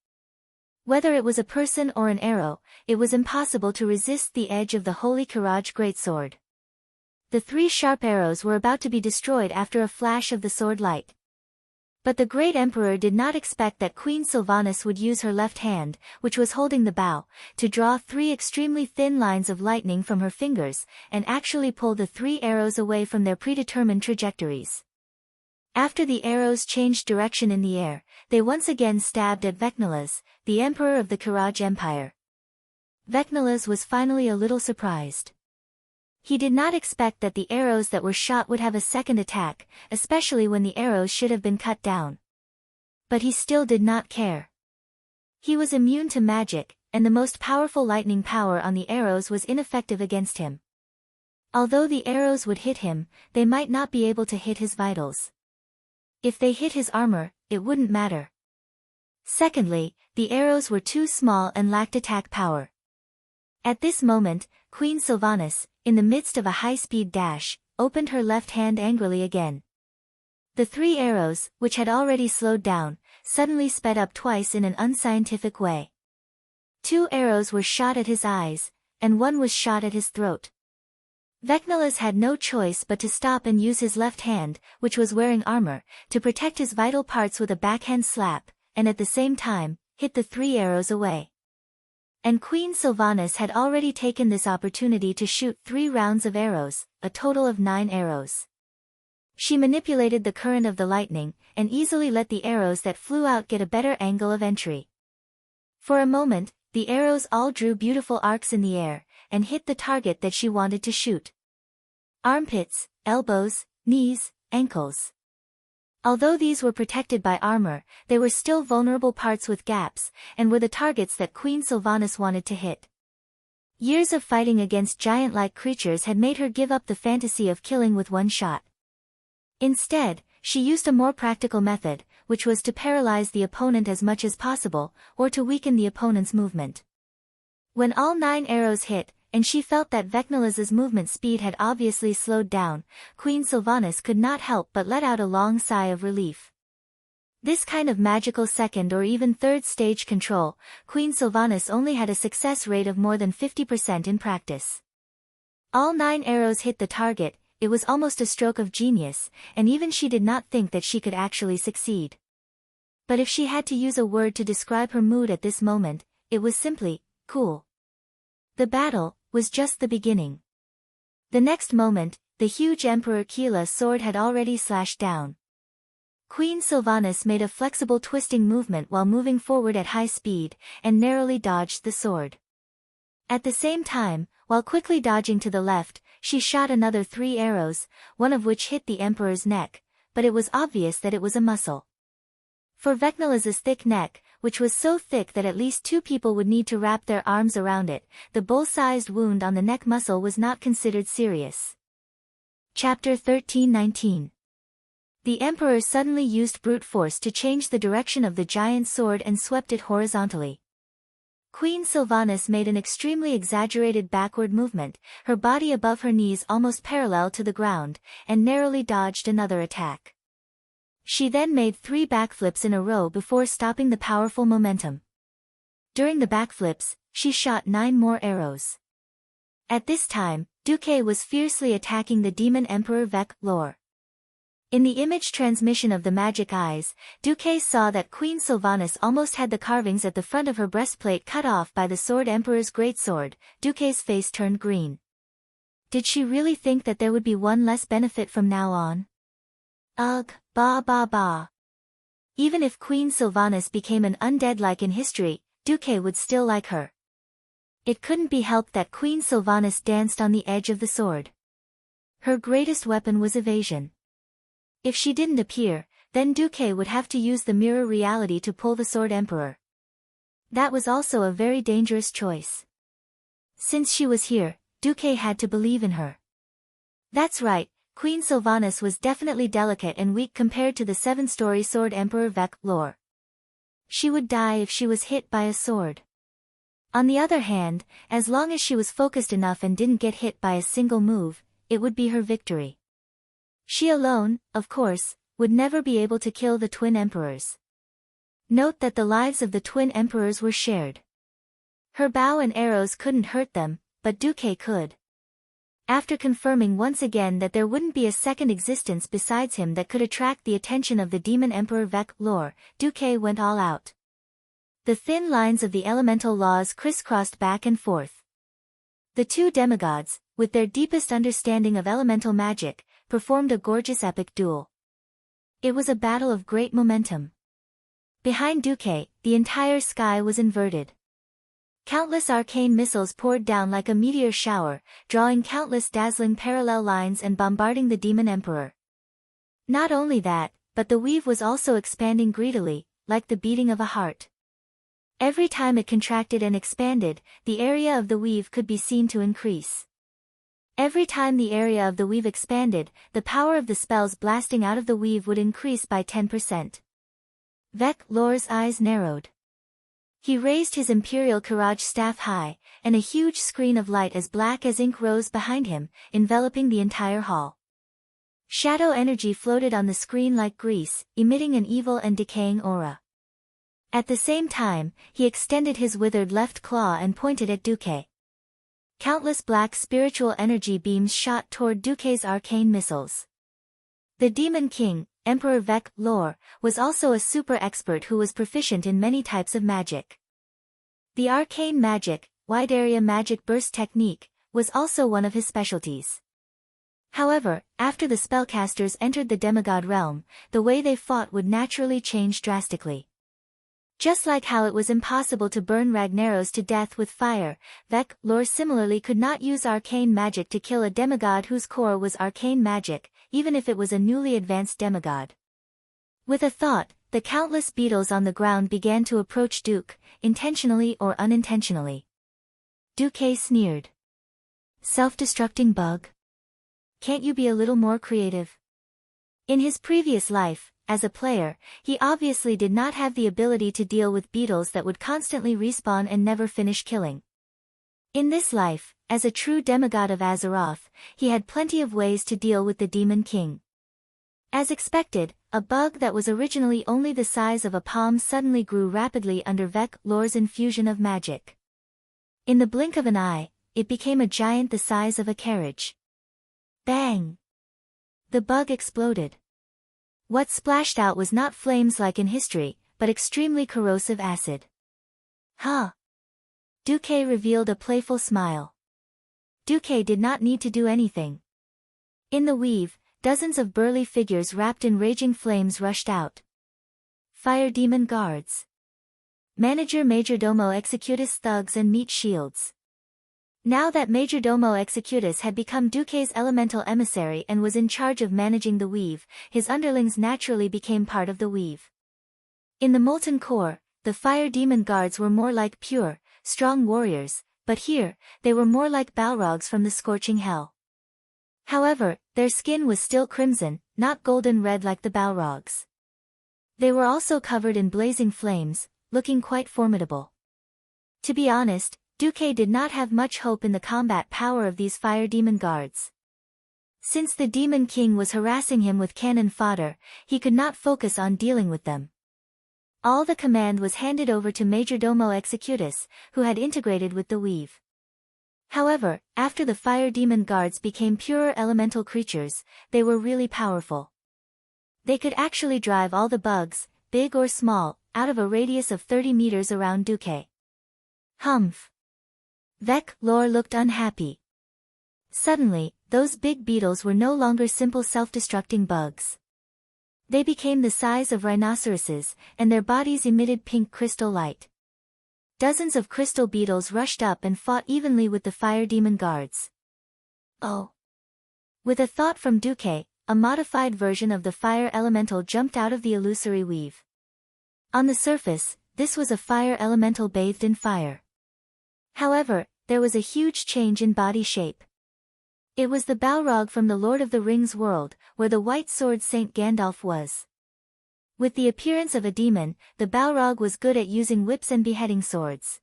Whether it was a person or an arrow, it was impossible to resist the edge of the Holy Courage greatsword. The 3 sharp arrows were about to be destroyed after a flash of the sword light. But the great emperor did not expect that Queen Sylvanas would use her left hand, which was holding the bow, to draw 3 extremely thin lines of lightning from her fingers, and actually pull the 3 arrows away from their predetermined trajectories. After the arrows changed direction in the air, they once again stabbed at Vecnillus, the emperor of the Courage Empire. Vecnillus was finally a little surprised. He did not expect that the arrows that were shot would have a second attack, especially when the arrows should have been cut down. But he still did not care. He was immune to magic, and the most powerful lightning power on the arrows was ineffective against him. Although the arrows would hit him, they might not be able to hit his vitals. If they hit his armor, it wouldn't matter. Secondly, the arrows were too small and lacked attack power. At this moment, Queen Sylvanas, in the midst of a high-speed dash, opened her left hand angrily again. The 3 arrows, which had already slowed down, suddenly sped up twice in an unscientific way. 2 arrows were shot at his eyes, and 1 was shot at his throat. Vecnillus had no choice but to stop and use his left hand, which was wearing armor, to protect his vital parts with a backhand slap, and at the same time, hit the 3 arrows away. And Queen Sylvanas had already taken this opportunity to shoot 3 rounds of arrows, a total of 9 arrows. She manipulated the current of the lightning, and easily let the arrows that flew out get a better angle of entry. For a moment, the arrows all drew beautiful arcs in the air, and hit the target that she wanted to shoot. Armpits, elbows, knees, ankles. Although these were protected by armor, they were still vulnerable parts with gaps, and were the targets that Queen Sylvanas wanted to hit. Years of fighting against giant-like creatures had made her give up the fantasy of killing with 1 shot. Instead, she used a more practical method, which was to paralyze the opponent as much as possible, or to weaken the opponent's movement. When all 9 arrows hit, and she felt that Vecnillus's movement speed had obviously slowed down, Queen Sylvanas could not help but let out a long sigh of relief. This kind of magical second or even third stage control, Queen Sylvanas only had a success rate of more than 50% in practice. All 9 arrows hit the target. It was almost a stroke of genius, and even she did not think that she could actually succeed. But if she had to use a word to describe her mood at this moment, it was simply, cool. The battle was just the beginning. The next moment, the huge Emperor Keela's sword had already slashed down. Queen Sylvanas made a flexible twisting movement while moving forward at high speed, and narrowly dodged the sword. At the same time, while quickly dodging to the left, she shot another 3 arrows, one of which hit the Emperor's neck, but it was obvious that it was a muscle. For Vecnillus's thick neck, which was so thick that at least 2 people would need to wrap their arms around it, the bull-sized wound on the neck muscle was not considered serious. Chapter 1319. The Emperor suddenly used brute force to change the direction of the giant sword and swept it horizontally. Queen Sylvanas made an extremely exaggerated backward movement, her body above her knees almost parallel to the ground, and narrowly dodged another attack. She then made 3 backflips in a row before stopping the powerful momentum. During the backflips, she shot 9 more arrows. At this time, Duque was fiercely attacking the demon emperor Vec Lor. In the image transmission of the magic eyes, Duque saw that Queen Sylvanas almost had the carvings at the front of her breastplate cut off by the Sword Emperor's greatsword. Duque's face turned green. Did she really think that there would be one less benefit from now on? Ugh, bah bah bah. Even if Queen Sylvanas became an undead like in history, Duque would still like her. It couldn't be helped that Queen Sylvanas danced on the edge of the sword. Her greatest weapon was evasion. If she didn't appear, then Duque would have to use the mirror reality to pull the Sword Emperor. That was also a very dangerous choice. Since she was here, Duque had to believe in her. That's right, Queen Sylvanas was definitely delicate and weak compared to the 7-story Sword Emperor Vec Lor. She would die if she was hit by a sword. On the other hand, as long as she was focused enough and didn't get hit by a single move, it would be her victory. She alone, of course, would never be able to kill the twin emperors. Note that the lives of the twin emperors were shared. Her bow and arrows couldn't hurt them, but Duque could. After confirming once again that there wouldn't be a second existence besides him that could attract the attention of the demon emperor Vec Lor, Duque went all out. The thin lines of the elemental laws crisscrossed back and forth. The 2 demigods, with their deepest understanding of elemental magic, performed a gorgeous epic duel. It was a battle of great momentum. Behind Duque, the entire sky was inverted. Countless arcane missiles poured down like a meteor shower, drawing countless dazzling parallel lines and bombarding the demon emperor. Not only that, but the weave was also expanding greedily, like the beating of a heart. Every time it contracted and expanded, the area of the weave could be seen to increase. Every time the area of the weave expanded, the power of the spells blasting out of the weave would increase by 10%. Vec Lor's eyes narrowed. He raised his imperial courage staff high, and a huge screen of light as black as ink rose behind him, enveloping the entire hall. Shadow energy floated on the screen like grease, emitting an evil and decaying aura. At the same time, he extended his withered left claw and pointed at Duque. Countless black spiritual energy beams shot toward Duque's arcane missiles. The Demon King, Emperor Vec Lor, was also a super expert who was proficient in many types of magic. The arcane magic, wide area magic burst technique, was also one of his specialties. However, after the spellcasters entered the demigod realm, the way they fought would naturally change drastically. Just like how it was impossible to burn Ragnaros to death with fire, Vec Lor similarly could not use arcane magic to kill a demigod whose core was arcane magic, even if it was a newly advanced demigod. With a thought, the countless beetles on the ground began to approach Duque, intentionally or unintentionally. Duque sneered. Self-destructing bug? Can't you be a little more creative? In his previous life, as a player, he obviously did not have the ability to deal with beetles that would constantly respawn and never finish killing. In this life, as a true demigod of Azeroth, he had plenty of ways to deal with the Demon King. As expected, a bug that was originally only the size of a palm suddenly grew rapidly under Vec Lor's infusion of magic. In the blink of an eye, it became a giant the size of a carriage. Bang! The bug exploded. What splashed out was not flames like in history, but extremely corrosive acid. Huh? Duque revealed a playful smile. Duque did not need to do anything. In the weave, dozens of burly figures wrapped in raging flames rushed out. Fire demon guards. Manager Majordomo Executus thugs and meat shields. Now that Majordomo Executus had become Duque's elemental emissary and was in charge of managing the weave, his underlings naturally became part of the weave. In the molten core, the fire demon guards were more like pure, strong warriors, but here, they were more like Balrogs from the scorching hell. However, their skin was still crimson, not golden red like the Balrogs. They were also covered in blazing flames, looking quite formidable. To be honest, Duque did not have much hope in the combat power of these fire demon guards. Since the Demon King was harassing him with cannon fodder, he could not focus on dealing with them. All the command was handed over to Majordomo Executus, who had integrated with the weave. However, after the fire demon guards became purer elemental creatures, they were really powerful. They could actually drive all the bugs, big or small, out of a radius of 30 meters around Duque. Humph. Vec-Lore looked unhappy. Suddenly, those big beetles were no longer simple self-destructing bugs. They became the size of rhinoceroses, and their bodies emitted pink crystal light. Dozens of crystal beetles rushed up and fought evenly with the fire demon guards. Oh! With a thought from Duque, a modified version of the fire elemental jumped out of the illusory weave. On the surface, this was a fire elemental bathed in fire. However, there was a huge change in body shape. It was the Balrog from the Lord of the Rings world, where the white sword Saint Gandalf was. With the appearance of a demon, the Balrog was good at using whips and beheading swords.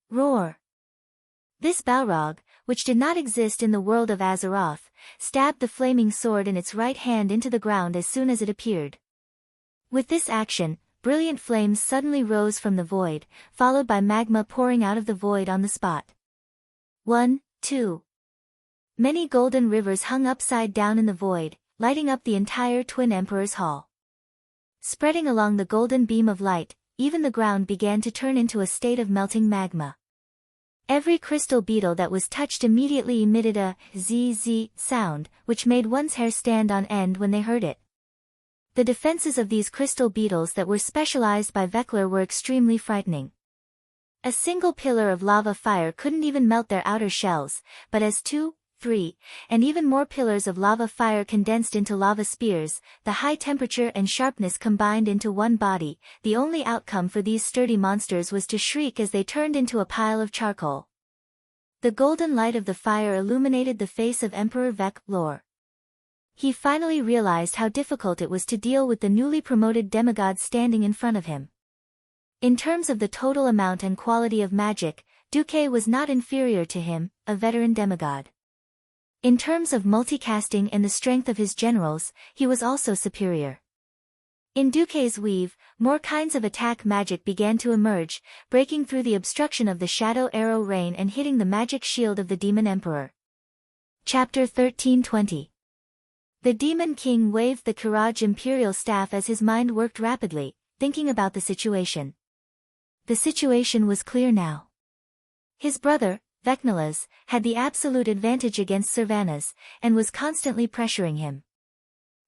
Roar! This Balrog, which did not exist in the world of Azeroth, stabbed the flaming sword in its right hand into the ground as soon as it appeared. With this action, brilliant flames suddenly rose from the void, followed by magma pouring out of the void on the spot. 1, 2. Many golden rivers hung upside down in the void, lighting up the entire Twin Emperor's Hall. Spreading along the golden beam of light, even the ground began to turn into a state of melting magma. Every crystal beetle that was touched immediately emitted a zzz sound, which made one's hair stand on end when they heard it. The defenses of these crystal beetles that were specialized by Vec-Lore were extremely frightening. A single pillar of lava fire couldn't even melt their outer shells, but as 2, 3, and even more pillars of lava fire condensed into lava spears, the high temperature and sharpness combined into one body, the only outcome for these sturdy monsters was to shriek as they turned into a pile of charcoal. The golden light of the fire illuminated the face of Emperor Vec-Lore. He finally realized how difficult it was to deal with the newly promoted demigod standing in front of him. In terms of the total amount and quality of magic, Duque was not inferior to him, a veteran demigod. In terms of multicasting and the strength of his generals, he was also superior. In Duque's weave, more kinds of attack magic began to emerge, breaking through the obstruction of the Shadow Arrow Rain and hitting the magic shield of the Demon Emperor. Chapter 1320. The Demon King waved the Courage Imperial Staff as his mind worked rapidly, thinking about the situation. The situation was clear now. His brother, Vecnalas, had the absolute advantage against Servanas, and was constantly pressuring him.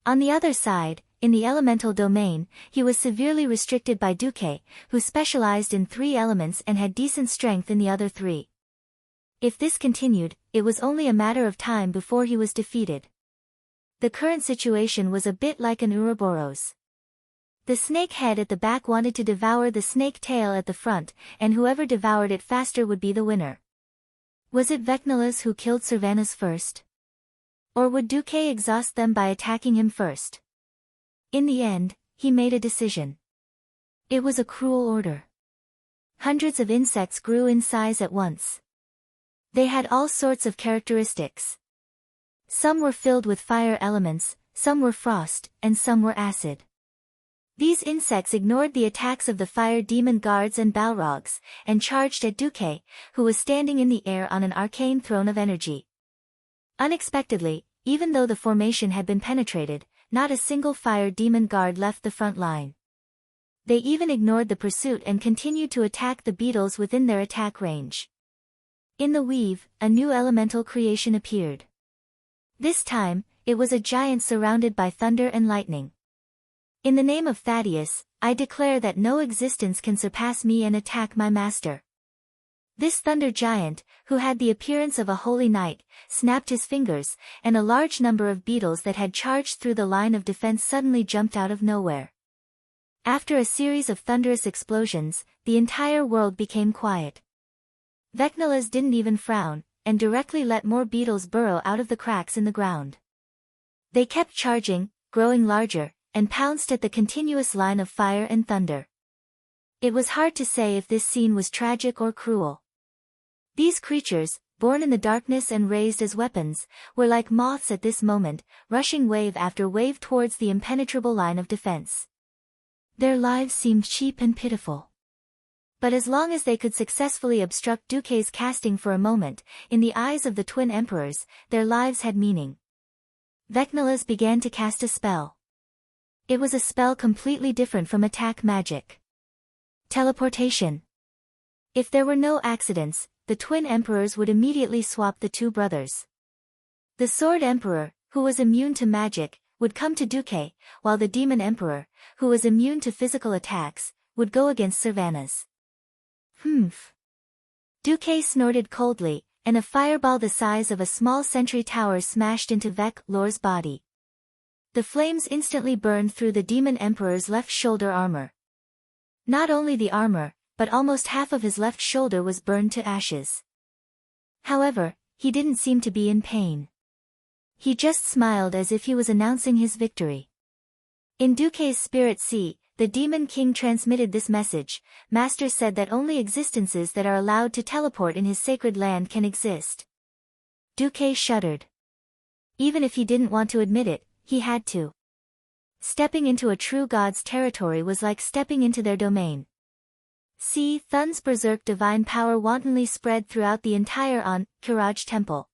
On the other side, in the elemental domain, he was severely restricted by Duque, who specialized in 3 elements and had decent strength in the other 3. If this continued, it was only a matter of time before he was defeated. The current situation was a bit like an Ouroboros. The snake head at the back wanted to devour the snake tail at the front, and whoever devoured it faster would be the winner. Was it Vecnalas who killed Servanas first? Or would Duque exhaust them by attacking him first? In the end, he made a decision. It was a cruel order. Hundreds of insects grew in size at once. They had all sorts of characteristics. Some were filled with fire elements, some were frost, and some were acid. These insects ignored the attacks of the fire demon guards and Balrogs, and charged at Duque, who was standing in the air on an arcane throne of energy. Unexpectedly, even though the formation had been penetrated, not a single fire demon guard left the front line. They even ignored the pursuit and continued to attack the beetles within their attack range. In the weave, a new elemental creation appeared. This time, it was a giant surrounded by thunder and lightning. In the name of Thaddeus, I declare that no existence can surpass me and attack my master. This thunder giant, who had the appearance of a holy knight, snapped his fingers, and a large number of beetles that had charged through the line of defense suddenly jumped out of nowhere. After a series of thunderous explosions, the entire world became quiet. Vecnalas didn't even frown, and directly let more beetles burrow out of the cracks in the ground. They kept charging, growing larger, and pounced at the continuous line of fire and thunder. It was hard to say if this scene was tragic or cruel. These creatures, born in the darkness and raised as weapons, were like moths at this moment, rushing wave after wave towards the impenetrable line of defense. Their lives seemed cheap and pitiful. But as long as they could successfully obstruct Duque's casting for a moment, in the eyes of the twin emperors, their lives had meaning. Vecnalas began to cast a spell. It was a spell completely different from attack magic. Teleportation. If there were no accidents, the twin emperors would immediately swap the two brothers. The Sword Emperor, who was immune to magic, would come to Duque, while the Demon Emperor, who was immune to physical attacks, would go against Servanas. Humph. Duque snorted coldly, and a fireball the size of a small sentry tower smashed into Vec-Lor's body. The flames instantly burned through the Demon Emperor's left shoulder armor. Not only the armor, but almost half of his left shoulder was burned to ashes. However, he didn't seem to be in pain. He just smiled as if he was announcing his victory. In Duque's spirit sea, the Demon King transmitted this message. Master said that only existences that are allowed to teleport in his sacred land can exist. Duque shuddered. Even if he didn't want to admit it, he had to. Stepping into a true god's territory was like stepping into their domain. See, Thun's berserk divine power wantonly spread throughout the entire Kiraj temple.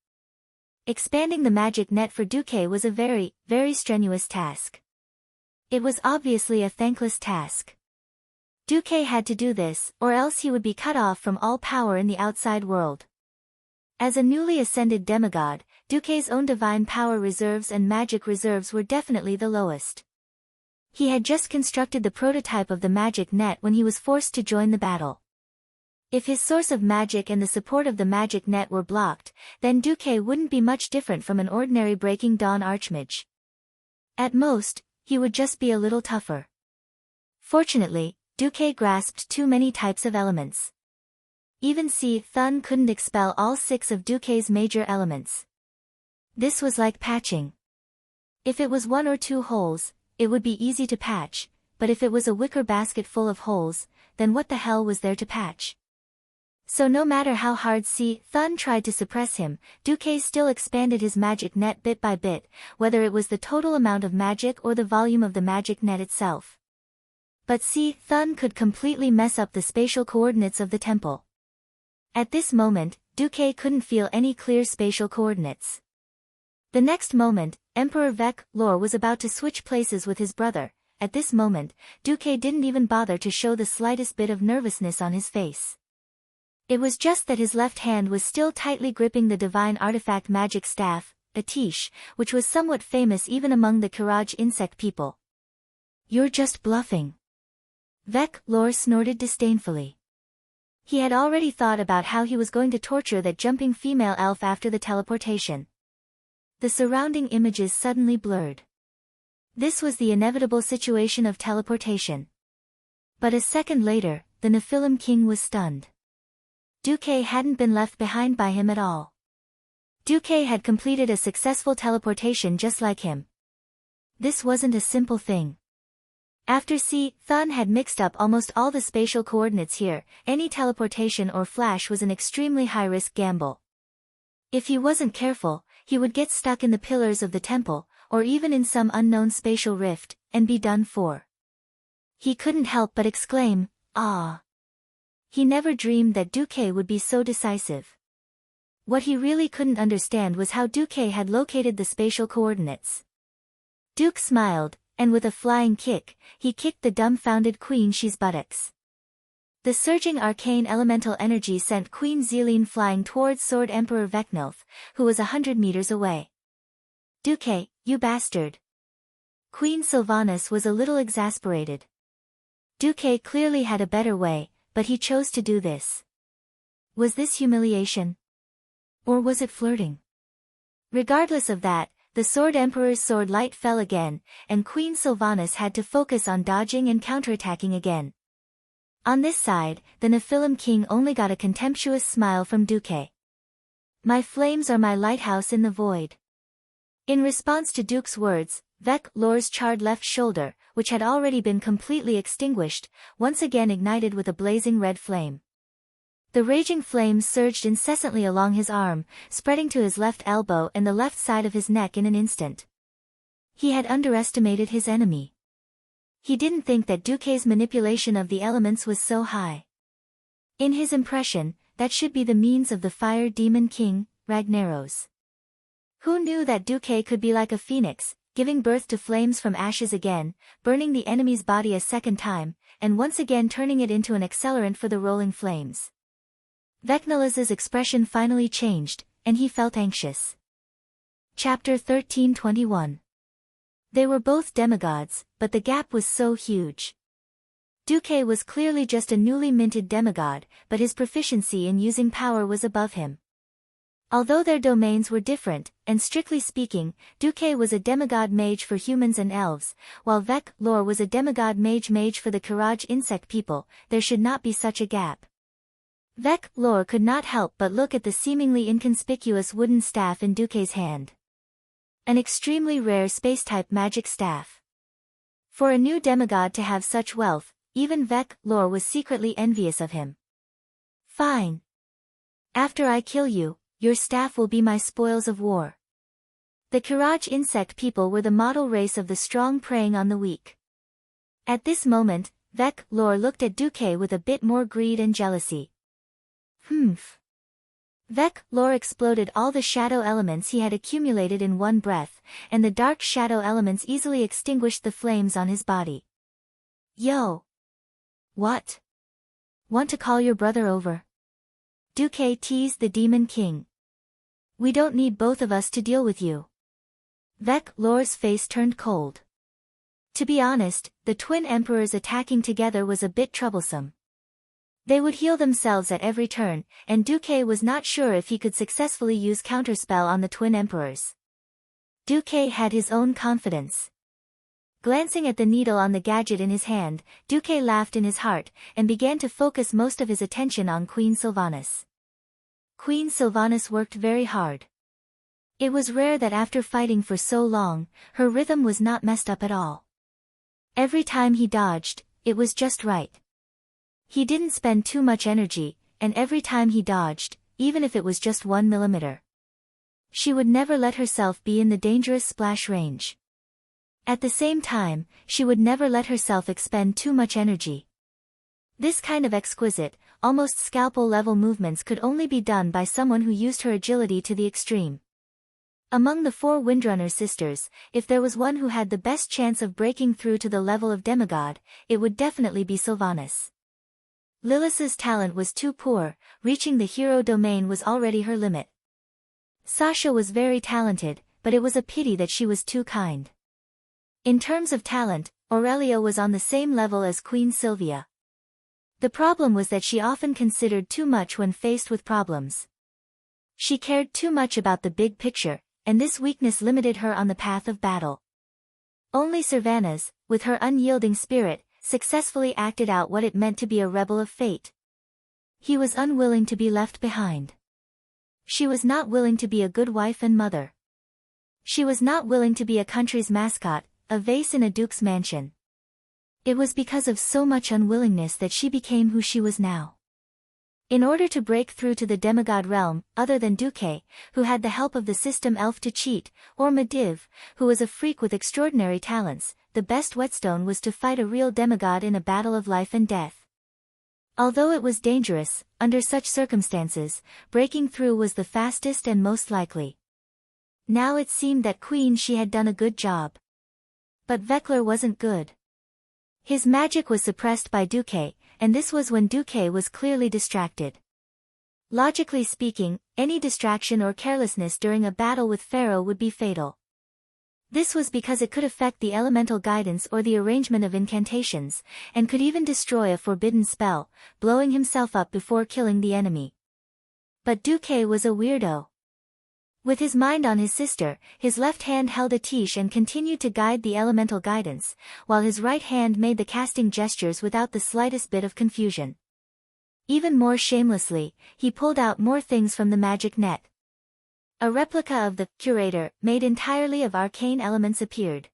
Expanding the magic net for Duque was a very, very strenuous task. It was obviously a thankless task. Duque had to do this, or else he would be cut off from all power in the outside world. As a newly ascended demigod, Duque's own divine power reserves and magic reserves were definitely the lowest. He had just constructed the prototype of the magic net when he was forced to join the battle. If his source of magic and the support of the magic net were blocked, then Duque wouldn't be much different from an ordinary Breaking Dawn archmage. At most, he would just be a little tougher. Fortunately, Duque grasped too many types of elements. Even Thun couldn't expel all 6 of Duque's major elements. This was like patching. If it was 1 or 2 holes, it would be easy to patch, but if it was a wicker basket full of holes, then what the hell was there to patch? So no matter how hard Thun tried to suppress him, Duque still expanded his magic net bit by bit, whether it was the total amount of magic or the volume of the magic net itself. But Thun could completely mess up the spatial coordinates of the temple. At this moment, Duque couldn't feel any clear spatial coordinates. The next moment, Emperor Vec-Lor was about to switch places with his brother. At this moment, Duque didn't even bother to show the slightest bit of nervousness on his face. It was just that his left hand was still tightly gripping the divine artifact magic staff, Atish, which was somewhat famous even among the Kiraj insect people. "You're just bluffing." Vec-Lor snorted disdainfully. He had already thought about how he was going to torture that jumping female elf after the teleportation. The surrounding images suddenly blurred. This was the inevitable situation of teleportation. But a second later, the Nephilim King was stunned. Duque hadn't been left behind by him at all. Duque had completed a successful teleportation just like him. This wasn't a simple thing. After Thun had mixed up almost all the spatial coordinates here, any teleportation or flash was an extremely high-risk gamble. If he wasn't careful, he would get stuck in the pillars of the temple, or even in some unknown spatial rift, and be done for. He couldn't help but exclaim, "Ah!" He never dreamed that Duque would be so decisive. What he really couldn't understand was how Duque had located the spatial coordinates. Duke smiled, and with a flying kick, he kicked the dumbfounded Queen Shi's buttocks. The surging arcane elemental energy sent Queen Zeline flying towards Sword Emperor Vecnilf, who was 100 meters away. "Duque, you bastard!" Queen Sylvanas was a little exasperated. Duque clearly had a better way, but he chose to do this. Was this humiliation? Or was it flirting? Regardless of that, the Sword Emperor's sword light fell again, and Queen Sylvanas had to focus on dodging and counterattacking again. On this side, the Nephilim King only got a contemptuous smile from Duque. "My flames are my lighthouse in the void." In response to Duke's words, Vec-Lor's charred left shoulder, which had already been completely extinguished, once again ignited with a blazing red flame. The raging flames surged incessantly along his arm, spreading to his left elbow and the left side of his neck in an instant. He had underestimated his enemy. He didn't think that Duque's manipulation of the elements was so high. In his impression, that should be the means of the fire demon king, Ragnaros. Who knew that Duque could be like a phoenix, giving birth to flames from ashes again, burning the enemy's body a second time, and once again turning it into an accelerant for the rolling flames. Vecnalis's expression finally changed, and he felt anxious. Chapter 13:21. They were both demigods, but the gap was so huge. Duque was clearly just a newly minted demigod, but his proficiency in using power was above him. Although their domains were different, and strictly speaking, Duque was a demigod mage for humans and elves, while Vec-Lor was a demigod mage for the Karaj insect people, there should not be such a gap. Vec-Lor could not help but look at the seemingly inconspicuous wooden staff in Duque's hand. An extremely rare space-type magic staff. For a new demigod to have such wealth, even Vec-Lor was secretly envious of him. Fine. After I kill you, your staff will be my spoils of war. The Karaj insect people were the model race of the strong preying on the weak. At this moment, Vec-Lor looked at Duque with a bit more greed and jealousy. Humph. Vec-Lor exploded all the shadow elements he had accumulated in one breath, and the dark shadow elements easily extinguished the flames on his body. Yo! What? Want to call your brother over? Duque teased the demon king. We don't need both of us to deal with you. Vec-Lor's face turned cold. To be honest, the twin emperors attacking together was a bit troublesome. They would heal themselves at every turn, and Duque was not sure if he could successfully use counterspell on the twin emperors. Duque had his own confidence. Glancing at the needle on the gadget in his hand, Duque laughed in his heart, and began to focus most of his attention on Queen Sylvanas. Queen Sylvanas worked very hard. It was rare that after fighting for so long, her rhythm was not messed up at all. Every time he dodged, it was just right. He didn't spend too much energy, and every time he dodged, even if it was just 1 millimeter. She would never let herself be in the dangerous splash range. At the same time, she would never let herself expend too much energy. This kind of exquisite, almost scalpel-level movements could only be done by someone who used her agility to the extreme. Among the 4 Windrunner sisters, if there was one who had the best chance of breaking through to the level of demigod, it would definitely be Sylvanas. Lilith's talent was too poor, reaching the hero domain was already her limit. Sasha was very talented, but it was a pity that she was too kind. In terms of talent, Aurelia was on the same level as Queen Sylvia. The problem was that she often considered too much when faced with problems. She cared too much about the big picture, and this weakness limited her on the path of battle. Only Sylvanas, with her unyielding spirit, successfully acted out what it meant to be a rebel of fate. He was unwilling to be left behind. She was not willing to be a good wife and mother. She was not willing to be a country's mascot, a vase in a duke's mansion. It was because of so much unwillingness that she became who she was now. In order to break through to the demigod realm, other than Duque, who had the help of the system elf to cheat, or Medivh, who was a freak with extraordinary talents, the best whetstone was to fight a real demigod in a battle of life and death. Although it was dangerous, under such circumstances, breaking through was the fastest and most likely. Now it seemed that Queen She had done a good job. But Vec-Lor wasn't good. His magic was suppressed by Duque, and this was when Duque was clearly distracted. Logically speaking, any distraction or carelessness during a battle with Pharaoh would be fatal. This was because it could affect the elemental guidance or the arrangement of incantations, and could even destroy a forbidden spell, blowing himself up before killing the enemy. But Duque was a weirdo. With his mind on his sister, his left hand held a tish and continued to guide the elemental guidance, while his right hand made the casting gestures without the slightest bit of confusion. Even more shamelessly, he pulled out more things from the magic net. A replica of the curator, made entirely of arcane elements appeared.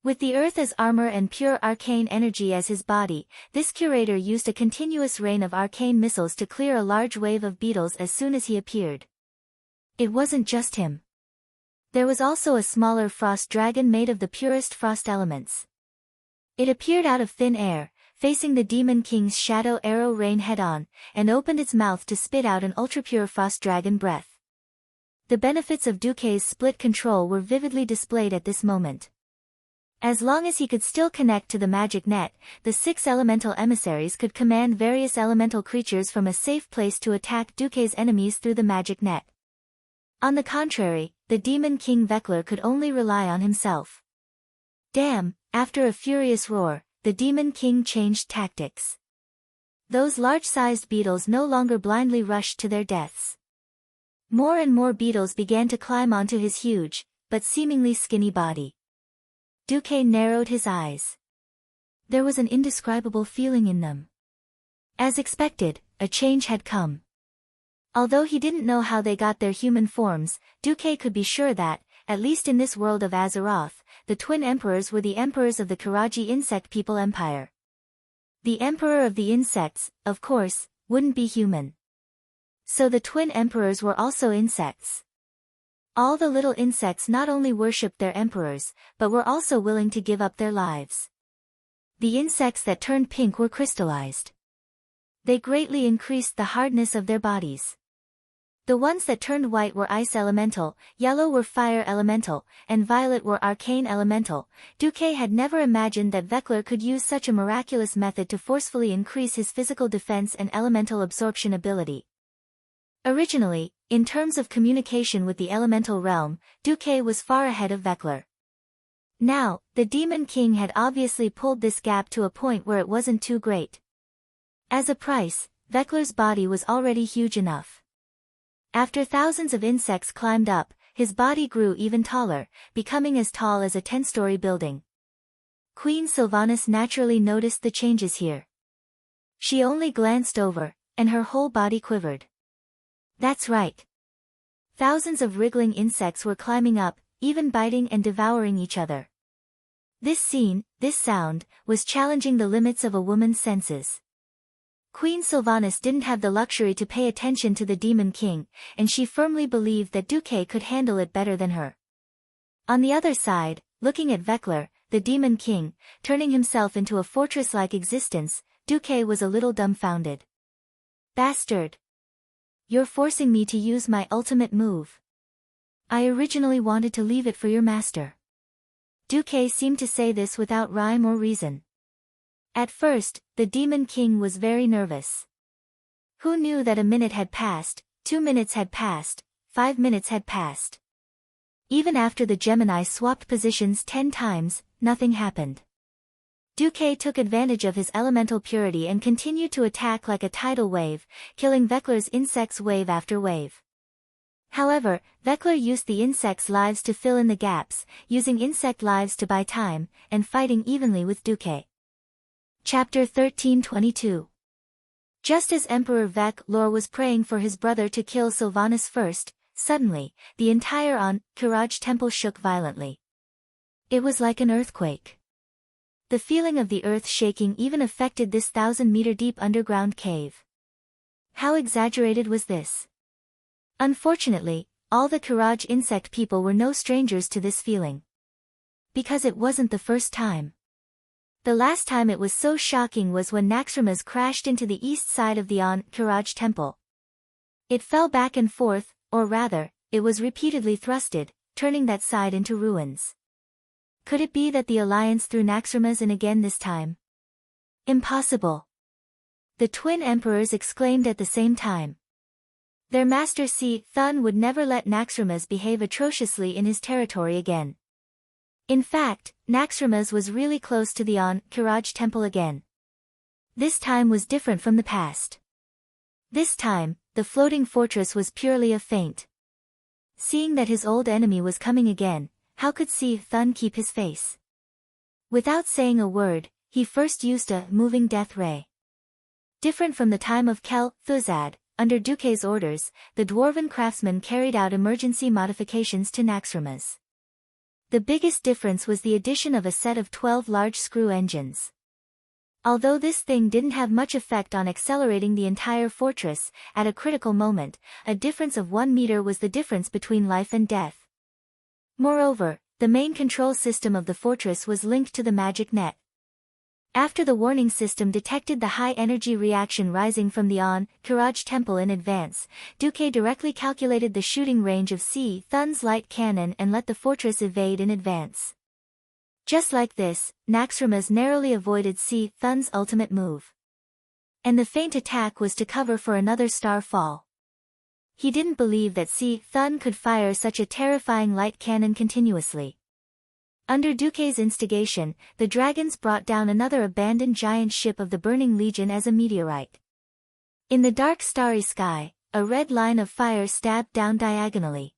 With the earth as armor and pure arcane energy as his body, this curator used a continuous rain of arcane missiles to clear a large wave of beetles as soon as he appeared. It wasn't just him. There was also a smaller frost dragon made of the purest frost elements. It appeared out of thin air, facing the Demon King's shadow arrow rain head-on, and opened its mouth to spit out an ultra-pure frost dragon breath. The benefits of Duque's split control were vividly displayed at this moment. As long as he could still connect to the magic net, the 6 elemental emissaries could command various elemental creatures from a safe place to attack Duque's enemies through the magic net. On the contrary, the Demon King Vekler could only rely on himself. Damn! After a furious roar, the Demon King changed tactics. Those large-sized beetles no longer blindly rushed to their deaths. More and more beetles began to climb onto his huge, but seemingly skinny body. Duque narrowed his eyes. There was an indescribable feeling in them. As expected, a change had come. Although he didn't know how they got their human forms, Duque could be sure that, at least in this world of Azeroth, the twin emperors were the emperors of the Karaji insect people empire. The emperor of the insects, of course, wouldn't be human. So the twin emperors were also insects. All the little insects not only worshipped their emperors, but were also willing to give up their lives. The insects that turned pink were crystallized. They greatly increased the hardness of their bodies. The ones that turned white were ice elemental, yellow were fire elemental, and violet were arcane elemental. Duque had never imagined that Vekler could use such a miraculous method to forcefully increase his physical defense and elemental absorption ability. Originally, in terms of communication with the elemental realm, Duque was far ahead of Vekler. Now, the Demon King had obviously pulled this gap to a point where it wasn't too great. As a price, Vekler's body was already huge enough. After thousands of insects climbed up, his body grew even taller, becoming as tall as a 10-story building. Queen Sylvanas naturally noticed the changes here. She only glanced over, and her whole body quivered. That's right. Thousands of wriggling insects were climbing up, even biting and devouring each other. This scene, this sound, was challenging the limits of a woman's senses. Queen Sylvanas didn't have the luxury to pay attention to the Demon King, and she firmly believed that Duque could handle it better than her. On the other side, looking at Vekler, the Demon King, turning himself into a fortress-like existence, Duque was a little dumbfounded. Bastard! You're forcing me to use my ultimate move. I originally wanted to leave it for your master. Duque seemed to say this without rhyme or reason. At first, the Demon King was very nervous. Who knew that a minute had passed, 2 minutes had passed, 5 minutes had passed. Even after the Gemini swapped positions 10 times, nothing happened. Duque took advantage of his elemental purity and continued to attack like a tidal wave, killing Vekler's insects wave after wave. However, Vekler used the insects' lives to fill in the gaps, using insect lives to buy time, and fighting evenly with Duque. Chapter 1322. Just as Emperor Vekler was praying for his brother to kill Sylvanas first, suddenly, the entire Kiraj temple shook violently. It was like an earthquake. The feeling of the earth shaking even affected this 1,000-meter-deep underground cave. How exaggerated was this? Unfortunately, all the Kiraj insect people were no strangers to this feeling. Because it wasn't the first time. The last time it was so shocking was when Naxxramas crashed into the east side of the Kiraj temple. It fell back and forth, or rather, it was repeatedly thrusted, turning that side into ruins. Could it be that the Alliance threw Naxxramas in again this time? Impossible! The twin emperors exclaimed at the same time. Their master Thun would never let Naxxramas behave atrociously in his territory again. In fact, Naxxramas was really close to the Kiraj temple again. This time was different from the past. This time, the floating fortress was purely a feint. Seeing that his old enemy was coming again, how could Thun keep his face? Without saying a word, he first used a moving death ray. Different from the time of Kel Thuzad, under Duque's orders, the dwarven craftsman carried out emergency modifications to Naxxramas. The biggest difference was the addition of a set of 12 large screw engines. Although this thing didn't have much effect on accelerating the entire fortress, at a critical moment, a difference of 1 meter was the difference between life and death. Moreover, the main control system of the fortress was linked to the magic net. After the warning system detected the high-energy reaction rising from the Kiraj temple in advance, Duque directly calculated the shooting range of Thun's light cannon and let the fortress evade in advance. Just like this, Naxxramas narrowly avoided Thun's ultimate move. And the feint attack was to cover for another star fall. He didn't believe that Thun could fire such a terrifying light cannon continuously. Under Duque's instigation, the dragons brought down another abandoned giant ship of the Burning Legion as a meteorite. In the dark starry sky, a red line of fire stabbed down diagonally.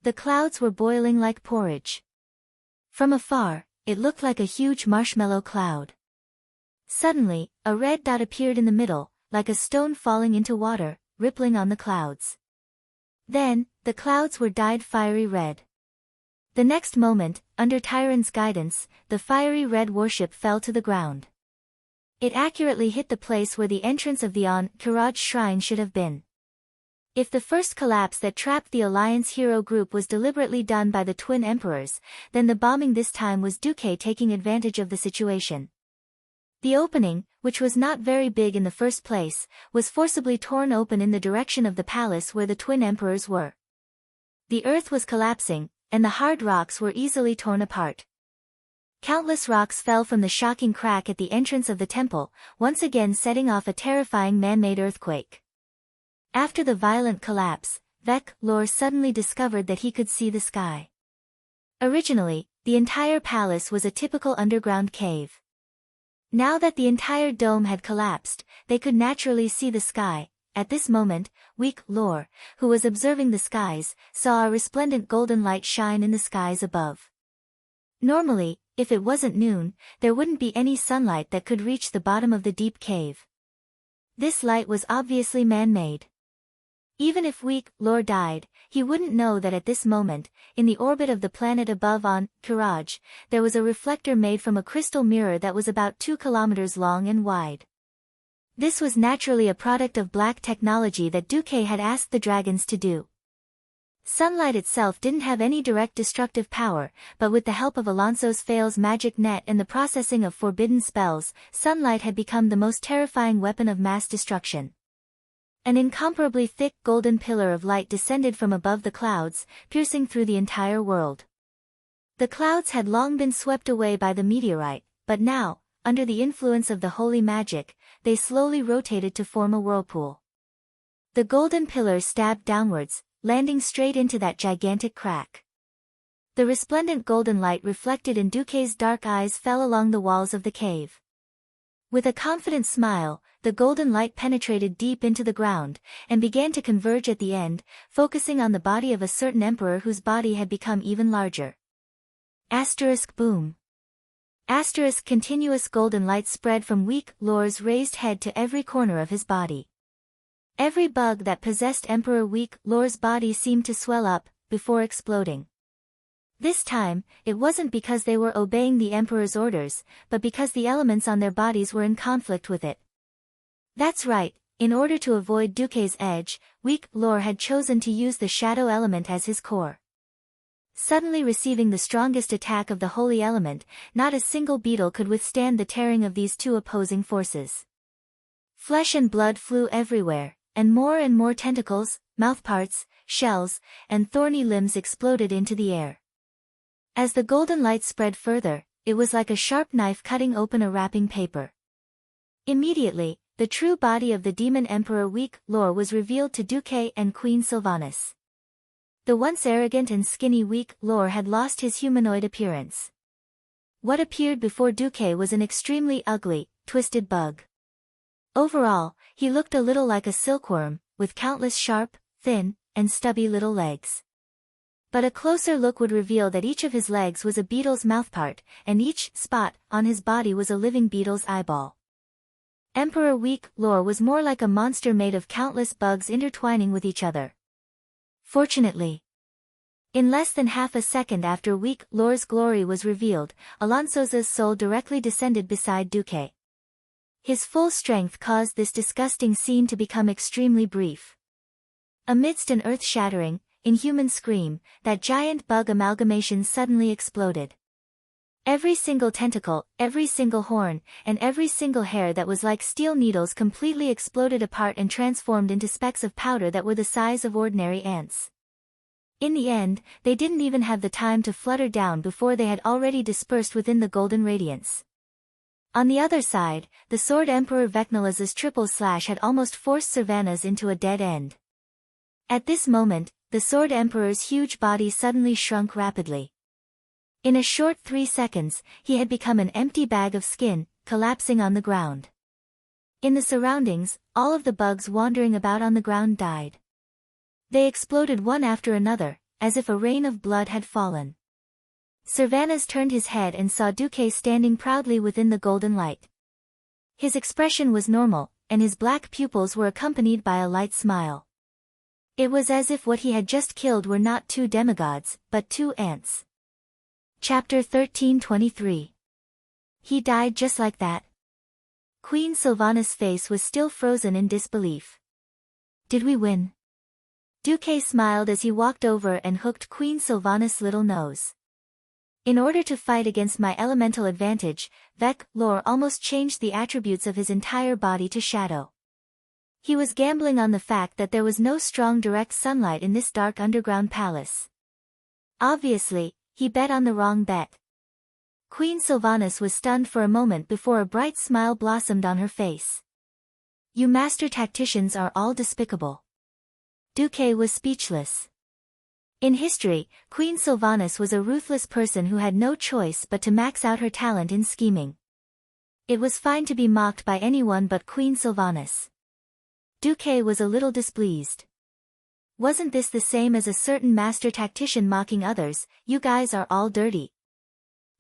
The clouds were boiling like porridge. From afar, it looked like a huge marshmallow cloud. Suddenly, a red dot appeared in the middle, like a stone falling into water, rippling on the clouds. Then, the clouds were dyed fiery red. The next moment, under Tyron's guidance, the fiery red warship fell to the ground. It accurately hit the place where the entrance of the Kiraj shrine should have been. If the first collapse that trapped the Alliance hero group was deliberately done by the twin emperors, then the bombing this time was Duque taking advantage of the situation. The opening, which was not very big in the first place, was forcibly torn open in the direction of the palace where the twin emperors were. The earth was collapsing, and the hard rocks were easily torn apart. Countless rocks fell from the shocking crack at the entrance of the temple, once again setting off a terrifying man-made earthquake. After the violent collapse, Lor suddenly discovered that he could see the sky. Originally, the entire palace was a typical underground cave. Now that the entire dome had collapsed, they could naturally see the sky. At this moment, Lor, who was observing the skies, saw a resplendent golden light shine in the skies above. Normally, if it wasn't noon, there wouldn't be any sunlight that could reach the bottom of the deep cave. This light was obviously man-made. Even if Lor died, he wouldn't know that at this moment, in the orbit of the planet above Kiraj, there was a reflector made from a crystal mirror that was about 2 kilometers long and wide. This was naturally a product of black technology that Duque had asked the dragons to do. Sunlight itself didn't have any direct destructive power, but with the help of Alonso's Fail's magic net and the processing of forbidden spells, sunlight had become the most terrifying weapon of mass destruction. An incomparably thick golden pillar of light descended from above the clouds, piercing through the entire world. The clouds had long been swept away by the meteorite, but now, under the influence of the holy magic, they slowly rotated to form a whirlpool. The golden pillar stabbed downwards, landing straight into that gigantic crack. The resplendent golden light reflected in Duque's dark eyes fell along the walls of the cave. With a confident smile, the golden light penetrated deep into the ground, and began to converge at the end, focusing on the body of a certain emperor whose body had become even larger. Boom. Continuous golden light spread from Lor's raised head to every corner of his body. Every bug that possessed Emperor Lor's body seemed to swell up, before exploding. This time, it wasn't because they were obeying the Emperor's orders, but because the elements on their bodies were in conflict with it. That's right, in order to avoid Duque's edge, Lor had chosen to use the shadow element as his core. Suddenly receiving the strongest attack of the holy element, not a single beetle could withstand the tearing of these two opposing forces. Flesh and blood flew everywhere, and more tentacles, mouthparts, shells, and thorny limbs exploded into the air. As the golden light spread further, it was like a sharp knife cutting open a wrapping paper. Immediately, the true body of the demon emperor Lor was revealed to Duque and Queen Sylvanas. The once arrogant and skinny Lor had lost his humanoid appearance. What appeared before Duque was an extremely ugly, twisted bug. Overall, he looked a little like a silkworm, with countless sharp, thin, and stubby little legs. But a closer look would reveal that each of his legs was a beetle's mouthpart, and each spot on his body was a living beetle's eyeball. Emperor Lor was more like a monster made of countless bugs intertwining with each other. Fortunately, In less than half a second after weak Lore's glory was revealed, Alonso's soul directly descended beside Duque. His full strength caused this disgusting scene to become extremely brief. Amidst an earth-shattering, inhuman scream, that giant bug amalgamation suddenly exploded. Every single tentacle, every single horn, and every single hair that was like steel needles completely exploded apart and transformed into specks of powder that were the size of ordinary ants. In the end, they didn't even have the time to flutter down before they had already dispersed within the golden radiance. On the other side, the Sword Emperor Vecnala's triple slash had almost forced Sylvanas into a dead end. At this moment, the Sword Emperor's huge body suddenly shrunk rapidly. In a short 3 seconds, he had become an empty bag of skin, collapsing on the ground. In the surroundings, all of the bugs wandering about on the ground died. They exploded one after another, as if a rain of blood had fallen. Sylvanas turned his head and saw Duque standing proudly within the golden light. His expression was normal, and his black pupils were accompanied by a light smile. It was as if what he had just killed were not 2 demigods, but 2 ants. Chapter 13:23. He died just like that. Queen Sylvanas' face was still frozen in disbelief. Did we win? Duque smiled as he walked over and hooked Queen Sylvanas' little nose. In order to fight against my elemental advantage, Lore almost changed the attributes of his entire body to shadow. He was gambling on the fact that there was no strong direct sunlight in this dark underground palace. Obviously, he bet on the wrong bet. Queen Sylvanas was stunned for a moment before a bright smile blossomed on her face. You master tacticians are all despicable. Duque was speechless. In history, Queen Sylvanas was a ruthless person who had no choice but to max out her talent in scheming. It was fine to be mocked by anyone but Queen Sylvanas. Duque was a little displeased. Wasn't this the same as a certain master tactician mocking others? You guys are all dirty.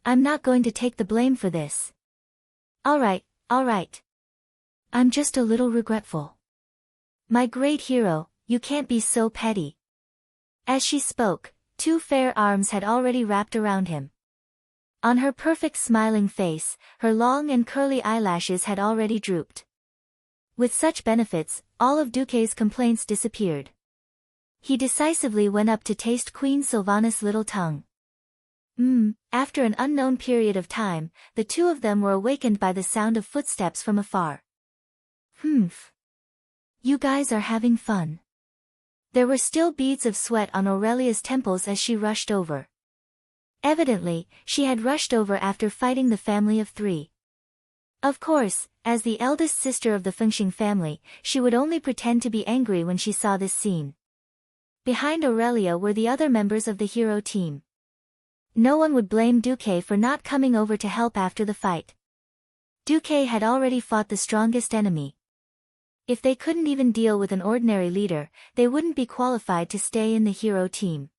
I'm not going to take the blame for this. Alright. I'm just a little regretful. My great hero, you can't be so petty. As she spoke, 2 fair arms had already wrapped around him. On her perfect smiling face, her long and curly eyelashes had already drooped. With such benefits, all of Duque's complaints disappeared. He decisively went up to taste Queen Sylvanas' little tongue. After an unknown period of time, the 2 of them were awakened by the sound of footsteps from afar. You guys are having fun. There were still beads of sweat on Aurelia's temples as she rushed over. Evidently, she had rushed over after fighting the family of 3. Of course, as the eldest sister of the Fengxing family, she would only pretend to be angry when she saw this scene. Behind Aurelia were the other members of the hero team. No one would blame Duque for not coming over to help after the fight. Duque had already fought the strongest enemy. If they couldn't even deal with an ordinary leader, they wouldn't be qualified to stay in the hero team.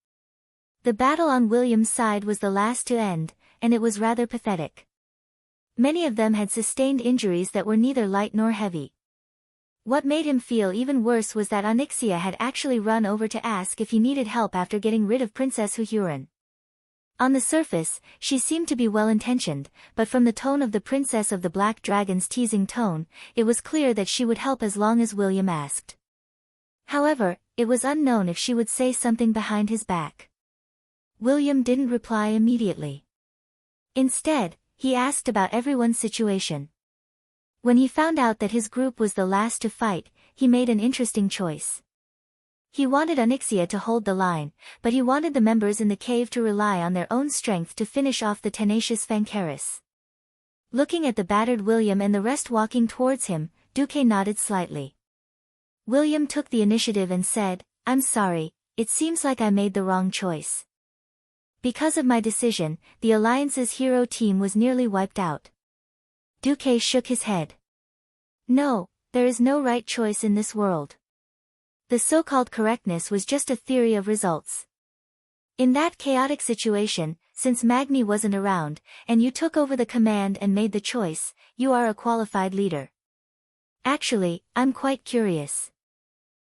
The battle on William's side was the last to end, and it was rather pathetic. Many of them had sustained injuries that were neither light nor heavy. What made him feel even worse was that Onyxia had actually run over to ask if he needed help after getting rid of Princess Huhuran. On the surface, she seemed to be well-intentioned, but from the tone of the Princess of the Black Dragon's teasing tone, it was clear that she would help as long as William asked. However, it was unknown if she would say something behind his back. William didn't reply immediately. Instead, he asked about everyone's situation. When he found out that his group was the last to fight, he made an interesting choice. He wanted Onyxia to hold the line, but he wanted the members in the cave to rely on their own strength to finish off the tenacious Fancaris. Looking at the battered William and the rest walking towards him, Duque nodded slightly. William took the initiative and said, I'm sorry, it seems like I made the wrong choice. Because of my decision, the Alliance's hero team was nearly wiped out. Duque shook his head. No, there is no right choice in this world. The so-called correctness was just a theory of results. In that chaotic situation, since Magni wasn't around, and you took over the command and made the choice, you are a qualified leader. Actually, I'm quite curious.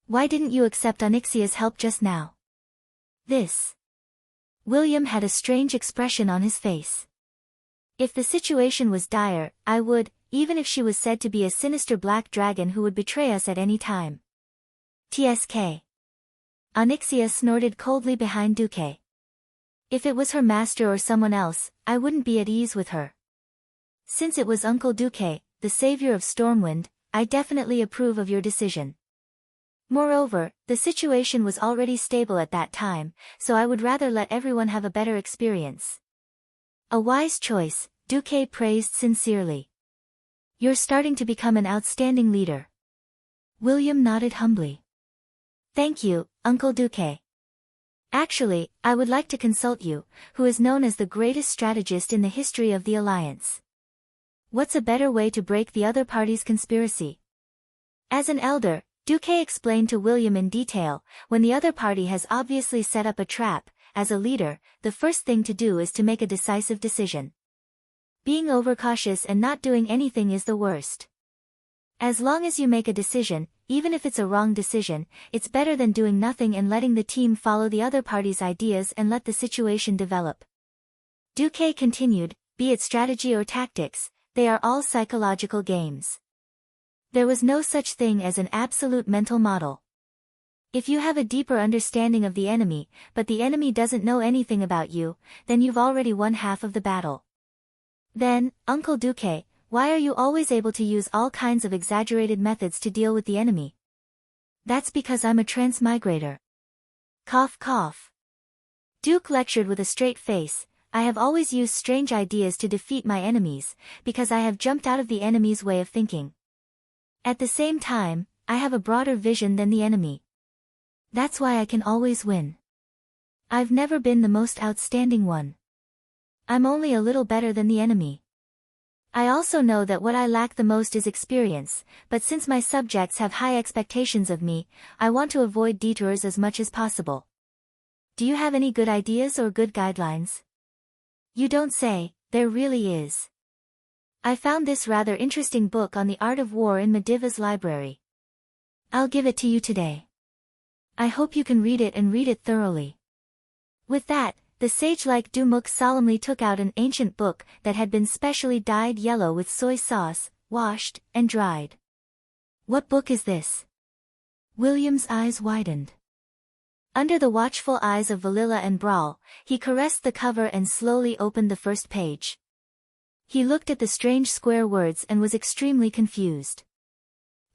Why didn't you accept Onyxia's help just now? This William had a strange expression on his face. If the situation was dire, I would, even if she was said to be a sinister black dragon who would betray us at any time. TSK. Onyxia snorted coldly behind Duque. If it was her master or someone else, I wouldn't be at ease with her. Since it was Uncle Duque, the savior of Stormwind, I definitely approve of your decision. Moreover, the situation was already stable at that time, so I would rather let everyone have a better experience. A wise choice, Duque praised sincerely. You're starting to become an outstanding leader. William nodded humbly. Thank you, Uncle Duque. Actually, I would like to consult you, who is known as the greatest strategist in the history of the Alliance. What's a better way to break the other party's conspiracy? As an elder, Duque explained to William in detail, when the other party has obviously set up a trap, as a leader, the first thing to do is to make a decisive decision. Being overcautious and not doing anything is the worst. As long as you make a decision, even if it's a wrong decision, it's better than doing nothing and letting the team follow the other party's ideas and let the situation develop. Duque continued, be it strategy or tactics, they are all psychological games. There was no such thing as an absolute mental model. If you have a deeper understanding of the enemy, but the enemy doesn't know anything about you, then you've already won half of the battle. Then, Uncle Duque, why are you always able to use all kinds of exaggerated methods to deal with the enemy? That's because I'm a transmigrator. Cough cough. Duke lectured with a straight face, I have always used strange ideas to defeat my enemies, because I have jumped out of the enemy's way of thinking. At the same time, I have a broader vision than the enemy. That's why I can always win. I've never been the most outstanding one. I'm only a little better than the enemy. I also know that what I lack the most is experience, but since my subjects have high expectations of me, I want to avoid detours as much as possible. Do you have any good ideas or good guidelines? You don't say, there really is. I found this rather interesting book on the art of war in Mediva's library. I'll give it to you today. I hope you can read it and read it thoroughly. With that, the sage-like Dumuk solemnly took out an ancient book that had been specially dyed yellow with soy sauce, washed, and dried. What book is this? William's eyes widened. Under the watchful eyes of Valilla and Brawl, he caressed the cover and slowly opened the first page. He looked at the strange square words and was extremely confused.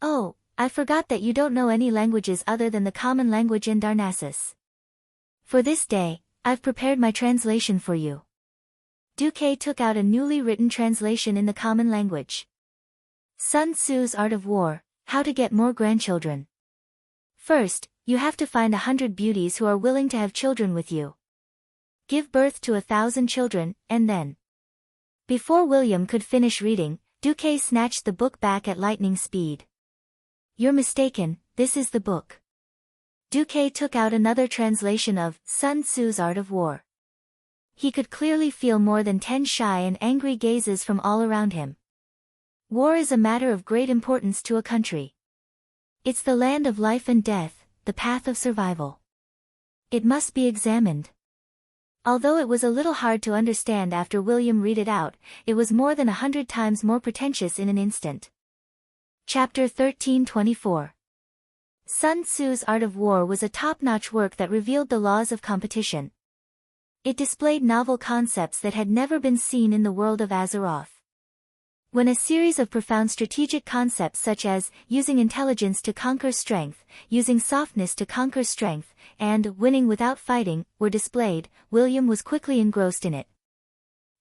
Oh, I forgot that you don't know any languages other than the common language in Darnassus. For this day, I've prepared my translation for you. Duque took out a newly written translation in the common language. Sun Tzu's Art of War, How to Get More Grandchildren. First, you have to find 100 beauties who are willing to have children with you. Give birth to 1,000 children, and then. Before William could finish reading, Duque snatched the book back at lightning speed. You're mistaken, this is the book. Duque took out another translation of Sun Tzu's Art of War. He could clearly feel more than 10 shy and angry gazes from all around him. War is a matter of great importance to a country. It's the land of life and death, the path of survival. It must be examined. Although it was a little hard to understand after William read it out, it was more than 100 times more pretentious in an instant. Chapter 1324. Sun Tzu's Art of War was a top-notch work that revealed the laws of competition. It displayed novel concepts that had never been seen in the world of Azeroth. When a series of profound strategic concepts such as using intelligence to conquer strength, using softness to conquer strength, and winning without fighting were displayed, William was quickly engrossed in it.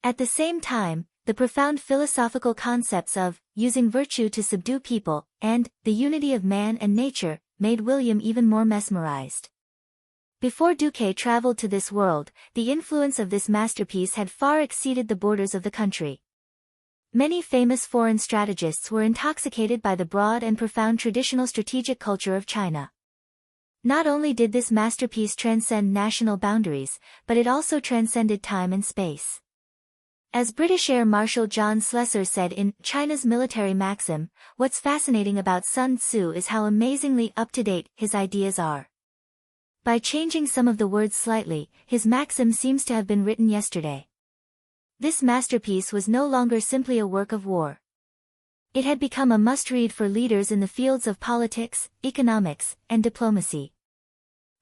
At the same time, the profound philosophical concepts of using virtue to subdue people and the unity of man and nature made William even more mesmerized. Before Duque traveled to this world, the influence of this masterpiece had far exceeded the borders of the country. Many famous foreign strategists were intoxicated by the broad and profound traditional strategic culture of China. Not only did this masterpiece transcend national boundaries, but it also transcended time and space. As British Air Marshal John Slessor said in China's Military Maxim, what's fascinating about Sun Tzu is how amazingly up-to-date his ideas are. By changing some of the words slightly, his maxim seems to have been written yesterday. This masterpiece was no longer simply a work of war. It had become a must-read for leaders in the fields of politics, economics, and diplomacy.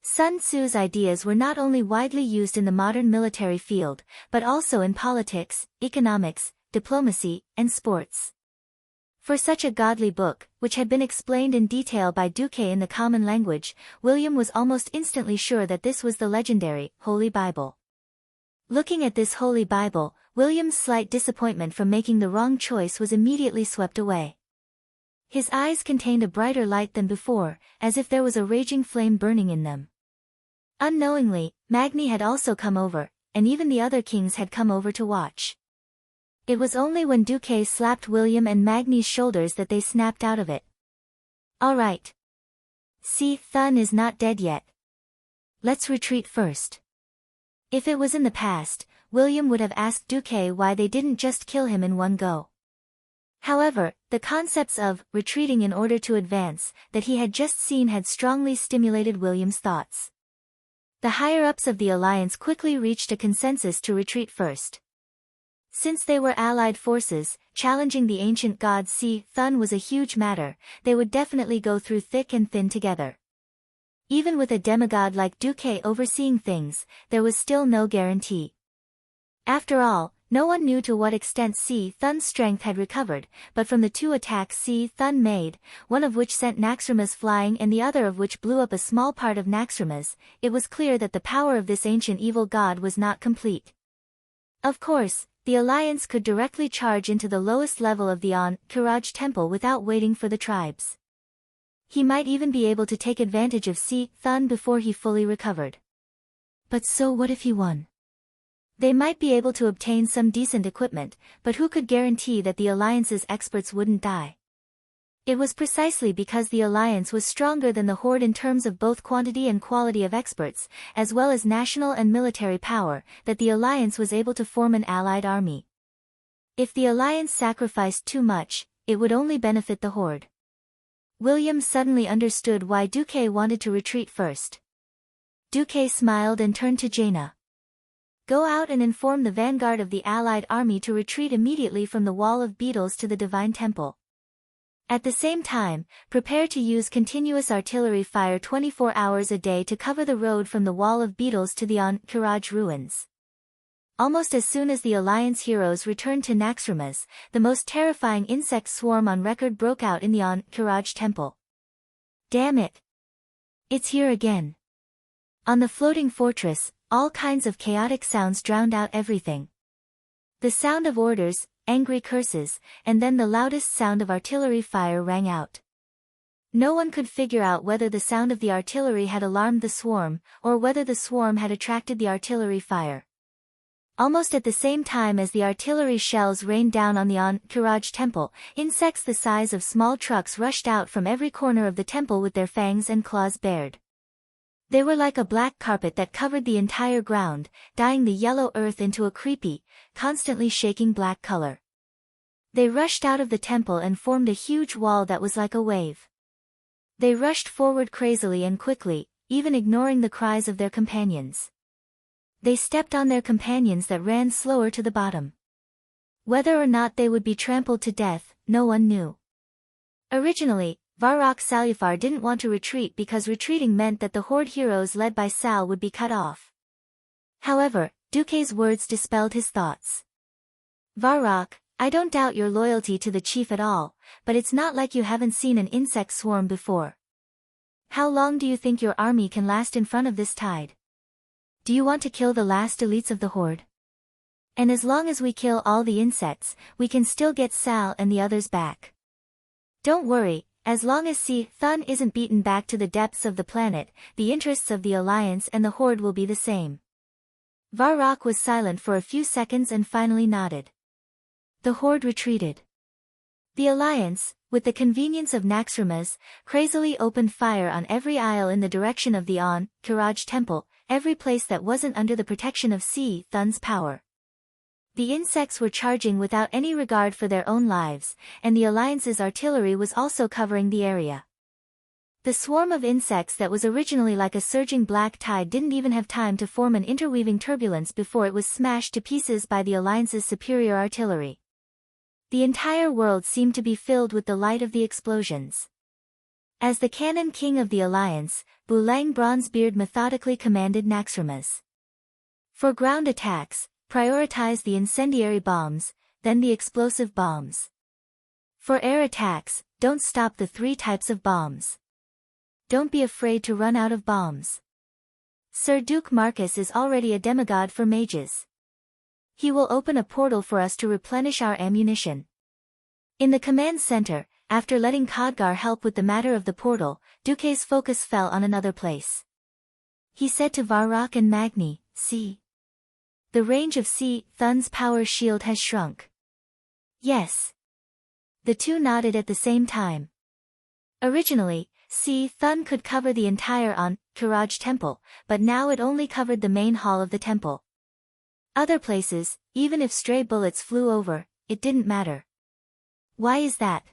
Sun Tzu's ideas were not only widely used in the modern military field, but also in politics, economics, diplomacy, and sports. For such a godly book, which had been explained in detail by Duque in the common language, William was almost instantly sure that this was the legendary Holy Bible. Looking at this Holy Bible, William's slight disappointment from making the wrong choice was immediately swept away. His eyes contained a brighter light than before, as if there was a raging flame burning in them. Unknowingly, Magni had also come over, and even the other kings had come over to watch. It was only when Duque slapped William and Magni's shoulders that they snapped out of it. All right. See, Thun is not dead yet. Let's retreat first. If it was in the past, William would have asked Duque why they didn't just kill him in one go. However, the concepts of retreating in order to advance that he had just seen had strongly stimulated William's thoughts. The higher-ups of the alliance quickly reached a consensus to retreat first. Since they were allied forces, challenging the ancient god Thun was a huge matter. They would definitely go through thick and thin together. Even with a demigod like Duque overseeing things, there was still no guarantee. After all, no one knew to what extent Thun's strength had recovered, but from the two attacks Thun made, one of which sent Naxxramas flying and the other of which blew up a small part of Naxxramas, it was clear that the power of this ancient evil god was not complete. Of course, the alliance could directly charge into the lowest level of the Kiraj temple without waiting for the tribes. He might even be able to take advantage of Thun before he fully recovered. But so what if he won? They might be able to obtain some decent equipment, but who could guarantee that the alliance's experts wouldn't die? It was precisely because the alliance was stronger than the Horde in terms of both quantity and quality of experts, as well as national and military power, that the alliance was able to form an allied army. If the alliance sacrificed too much, it would only benefit the Horde. William suddenly understood why Duque wanted to retreat first. Duque smiled and turned to Jaina. Go out and inform the vanguard of the allied army to retreat immediately from the wall of beetles to the divine temple. At the same time, prepare to use continuous artillery fire 24 hours a day to cover the road from the wall of beetles to the Kiraj ruins. Almost as soon as the alliance heroes returned to Naxxramas, the most terrifying insect swarm on record broke out in the Kiraj temple. Damn it! It's here again. On the floating fortress, all kinds of chaotic sounds drowned out everything. The sound of orders, angry curses, and then the loudest sound of artillery fire rang out. No one could figure out whether the sound of the artillery had alarmed the swarm, or whether the swarm had attracted the artillery fire. Almost at the same time as the artillery shells rained down on the Kiraj temple, insects the size of small trucks rushed out from every corner of the temple with their fangs and claws bared. They were like a black carpet that covered the entire ground, dyeing the yellow earth into a creepy, constantly shaking black color. They rushed out of the temple and formed a huge wall that was like a wave. They rushed forward crazily and quickly, even ignoring the cries of their companions. They stepped on their companions that ran slower to the bottom. Whether or not they would be trampled to death, no one knew. Originally, Varrock Salufar didn't want to retreat because retreating meant that the Horde heroes led by Sal would be cut off. However, Duque's words dispelled his thoughts. Varrock, I don't doubt your loyalty to the chief at all, but it's not like you haven't seen an insect swarm before. How long do you think your army can last in front of this tide? Do you want to kill the last elites of the Horde? And as long as we kill all the insects, we can still get Sal and the others back. Don't worry. As long as Thun isn't beaten back to the depths of the planet, the interests of the Alliance and the Horde will be the same. Varrock was silent for a few seconds and finally nodded. The Horde retreated. The Alliance, with the convenience of Naxxramas, crazily opened fire on every isle in the direction of the Kiraj temple, every place that wasn't under the protection of Thun's power. The insects were charging without any regard for their own lives, and the Alliance's artillery was also covering the area. The swarm of insects that was originally like a surging black tide didn't even have time to form an interweaving turbulence before it was smashed to pieces by the Alliance's superior artillery. The entire world seemed to be filled with the light of the explosions. As the cannon king of the Alliance, Bulang Bronzebeard methodically commanded Naxxramas. For ground attacks, prioritize the incendiary bombs, then the explosive bombs. For air attacks, don't stop the 3 types of bombs. Don't be afraid to run out of bombs. Sir Duke Marcus is already a demigod for mages. He will open a portal for us to replenish our ammunition. In the command center, after letting Khadgar help with the matter of the portal, Duke's focus fell on another place. He said to Varrock and Magni, "See. The range of See Thun's power shield has shrunk." Yes. The two nodded at the same time. Originally, See Thun could cover the entire Kiraj temple, but now it only covered the main hall of the temple. Other places, even if stray bullets flew over, it didn't matter. Why is that?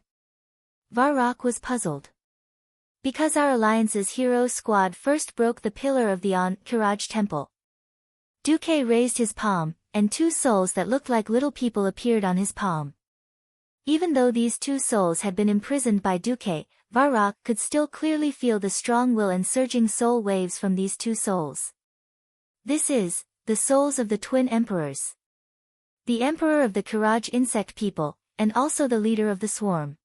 Varrock was puzzled. Because our Alliance's hero squad first broke the pillar of the Kiraj temple. Duke raised his palm, and 2 souls that looked like little people appeared on his palm. Even though these 2 souls had been imprisoned by Duke, Varrock could still clearly feel the strong will and surging soul waves from these 2 souls. This is the souls of the twin emperors. The emperor of the Kiraj insect people, and also the leader of the swarm.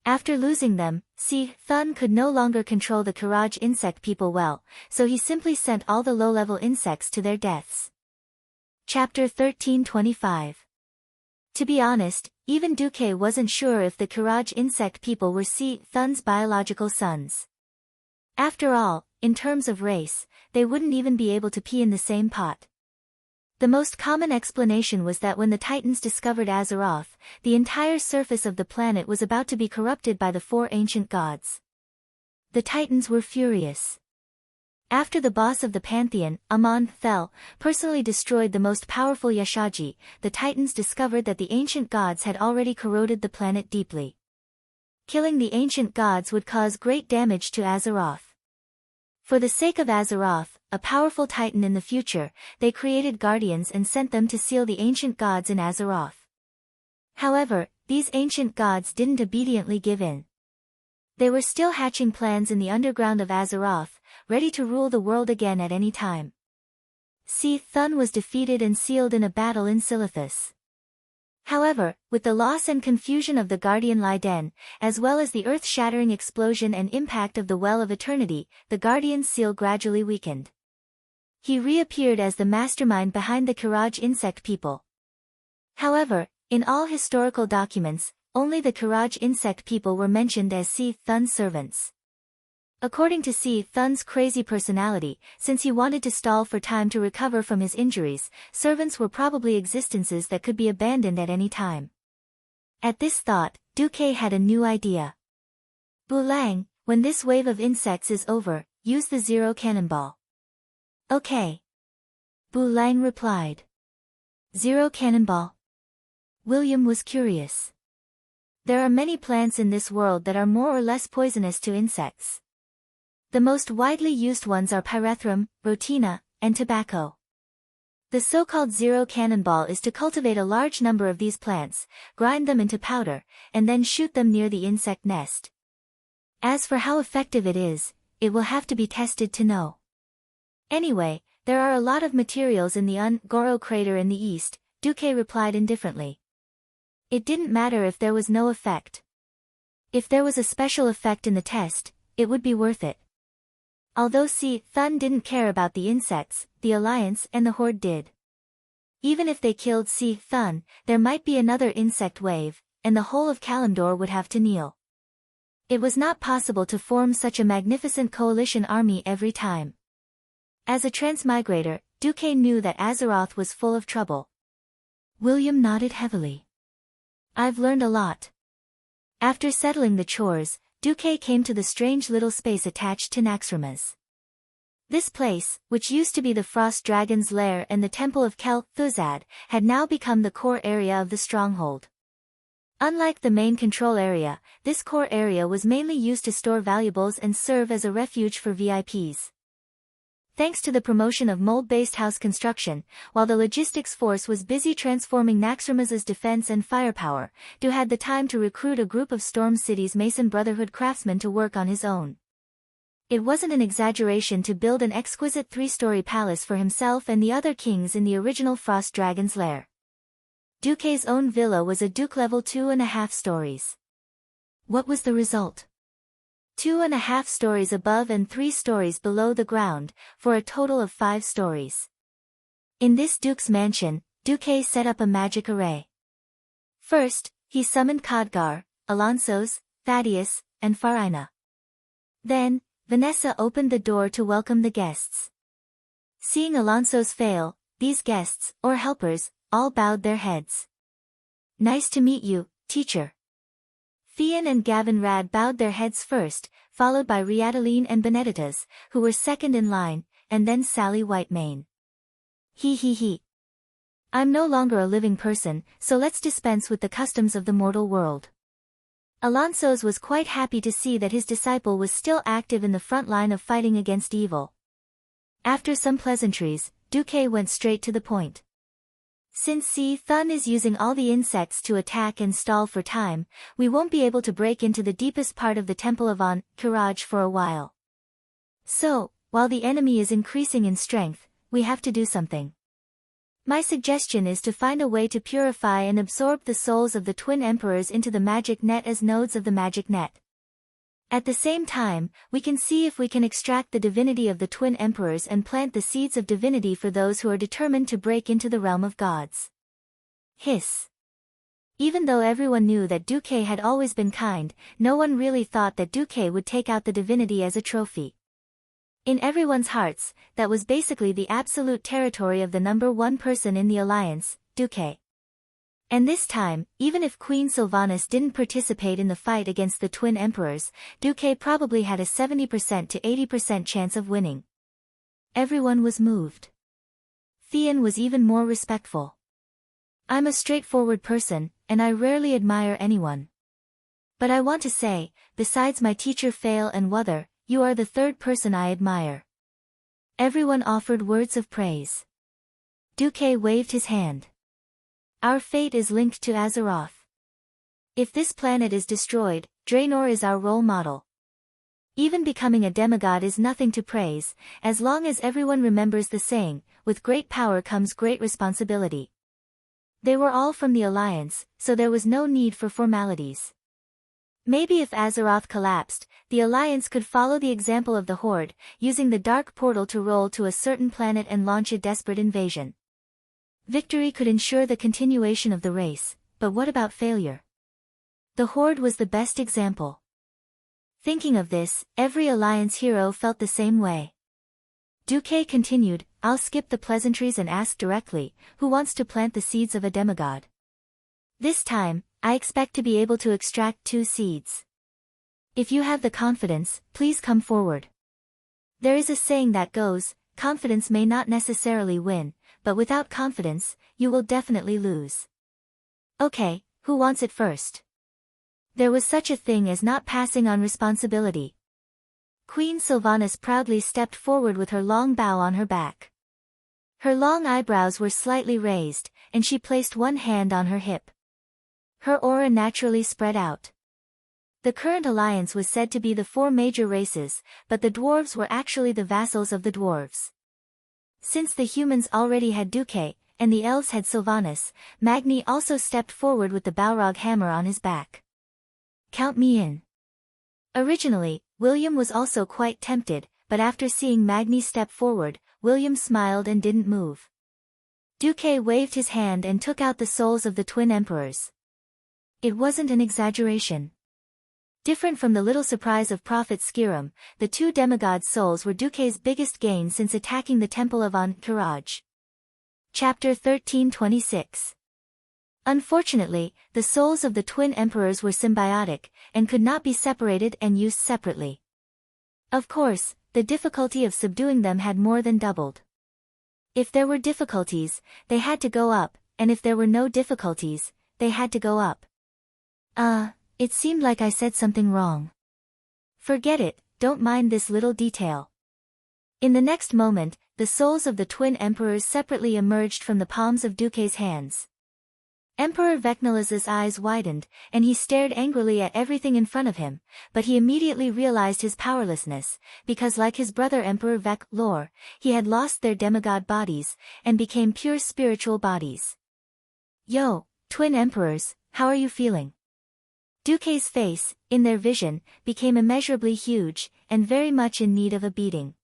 After losing them, See Thun could no longer control the Kiraj insect people well, so he simply sent all the low-level insects to their deaths. Chapter 1325. To be honest, even Duke wasn't sure if the Kiraj insect people were See Thun's biological sons. After all, in terms of race, they wouldn't even be able to pee in the same pot. The most common explanation was that when the Titans discovered Azeroth, the entire surface of the planet was about to be corrupted by the 4 ancient gods. The Titans were furious. After the boss of the Pantheon, Amon-Thel, personally destroyed the most powerful Yashaji, the Titans discovered that the ancient gods had already corroded the planet deeply. Killing the ancient gods would cause great damage to Azeroth. For the sake of Azeroth, a powerful titan in the future, they created guardians and sent them to seal the ancient gods in Azeroth. However, these ancient gods didn't obediently give in. They were still hatching plans in the underground of Azeroth, ready to rule the world again at any time. See Thun was defeated and sealed in a battle in Silithus. However, with the loss and confusion of the Guardian Liden, as well as the earth-shattering explosion and impact of the Well of Eternity, the Guardian's seal gradually weakened. He reappeared as the mastermind behind the Kiraj insect people. However, in all historical documents, only the Kiraj insect people were mentioned as See Thun's servants. According to See Thun's crazy personality, since he wanted to stall for time to recover from his injuries, servants were probably existences that could be abandoned at any time. At this thought, Duque had a new idea. Bulang, when this wave of insects is over, use the 0 cannonball. Okay. Bulang replied. 0 cannonball. William was curious. There are many plants in this world that are more or less poisonous to insects. The most widely used ones are pyrethrum, rotina, and tobacco. The so-called 0 cannonball is to cultivate a large number of these plants, grind them into powder, and then shoot them near the insect nest. As for how effective it is, it will have to be tested to know. Anyway, there are a lot of materials in the Goro crater in the east, Duque replied indifferently. It didn't matter if there was no effect. If there was a special effect in the test, it would be worth it. Although See Thun didn't care about the insects, the Alliance and the Horde did. Even if they killed See Thun, there might be another insect wave, and the whole of Kalimdor would have to kneel. It was not possible to form such a magnificent coalition army every time. As a transmigrator, Duque knew that Azeroth was full of trouble. William nodded heavily. I've learned a lot. After settling the chores, Duque came to the strange little space attached to Naxxramas. This place, which used to be the Frost Dragon's lair and the Temple of Kel Thuzad, had now become the core area of the stronghold. Unlike the main control area, this core area was mainly used to store valuables and serve as a refuge for VIPs. Thanks to the promotion of mold-based house construction, while the logistics force was busy transforming Naxxrama's defense and firepower, Du had the time to recruit a group of Storm City's Mason Brotherhood craftsmen to work on his own. It wasn't an exaggeration to build an exquisite 3-story palace for himself and the other kings in the original Frost Dragon's lair. Duke's own villa was a Duke level 2.5 stories. What was the result? 2.5 stories above and 3 stories below the ground, for a total of 5 stories. In this Duke's mansion, Duke set up a magic array. First, he summoned Khadgar, Alonso's, Thaddeus, and Farina. Then, Vanessa opened the door to welcome the guests. Seeing Alonso's fail, these guests, or helpers, all bowed their heads. "Nice to meet you, teacher." Theon and Gavin Rad bowed their heads first, followed by Riadaline and Benedicta's, who were second in line, and then Sally Whitemane. He. I'm no longer a living person, so let's dispense with the customs of the mortal world. Alonso's was quite happy to see that his disciple was still active in the front line of fighting against evil. After some pleasantries, Duke went straight to the point. Since Thun is using all the insects to attack and stall for time, we won't be able to break into the deepest part of the Temple of Kiraj for a while. So, while the enemy is increasing in strength, we have to do something. My suggestion is to find a way to purify and absorb the souls of the twin emperors into the magic net as nodes of the magic net. At the same time, we can see if we can extract the divinity of the twin emperors and plant the seeds of divinity for those who are determined to break into the realm of gods. Hiss. Even though everyone knew that Duke had always been kind, no one really thought that Duke would take out the divinity as a trophy. In everyone's hearts, that was basically the absolute territory of the number one person in the alliance, Duke. And this time, even if Queen Sylvanas didn't participate in the fight against the twin emperors, Duke probably had a 70% to 80% chance of winning. Everyone was moved. Theon was even more respectful. I'm a straightforward person, and I rarely admire anyone. But I want to say, besides my teacher Fail and Wother, you are the third person I admire. Everyone offered words of praise. Duke waved his hand. Our fate is linked to Azeroth. If this planet is destroyed, Draenor is our role model. Even becoming a demigod is nothing to praise, as long as everyone remembers the saying, with great power comes great responsibility. They were all from the Alliance, so there was no need for formalities. Maybe if Azeroth collapsed, the Alliance could follow the example of the Horde, using the dark portal to roll to a certain planet and launch a desperate invasion. Victory could ensure the continuation of the race, but what about failure? The Horde was the best example. Thinking of this, every Alliance hero felt the same way. Duque continued, I'll skip the pleasantries and ask directly, who wants to plant the seeds of a demigod? This time, I expect to be able to extract 2 seeds. If you have the confidence, please come forward. There is a saying that goes, confidence may not necessarily win, but without confidence, you will definitely lose. Okay, who wants it first? There was such a thing as not passing on responsibility. Queen Sylvanas proudly stepped forward with her long bow on her back. Her long eyebrows were slightly raised, and she placed one hand on her hip. Her aura naturally spread out. The current alliance was said to be the 4 major races, but the dwarves were actually the vassals of the dwarves. Since the humans already had Duque, and the elves had Sylvanas, Magni also stepped forward with the Balrog hammer on his back. Count me in. Originally, William was also quite tempted, but after seeing Magni step forward, William smiled and didn't move. Duque waved his hand and took out the souls of the twin emperors. It wasn't an exaggeration. Different from the little surprise of Prophet Skirim, the 2 demigod souls were Duque's biggest gain since attacking the Temple of Kiraj. Chapter 1326. Unfortunately, the souls of the twin emperors were symbiotic, and could not be separated and used separately. Of course, the difficulty of subduing them had more than doubled. If there were difficulties, they had to go up, and if there were no difficulties, they had to go up. It seemed like I said something wrong. Forget it, don't mind this little detail. In the next moment, the souls of the twin emperors separately emerged from the palms of Duque's hands. Emperor Vecnala's eyes widened, and he stared angrily at everything in front of him, but he immediately realized his powerlessness, because like his brother Emperor Vec-Lor, he had lost their demigod bodies, and became pure spiritual bodies. Yo, twin emperors, how are you feeling? Duque's face, in their vision, became immeasurably huge, and very much in need of a beating.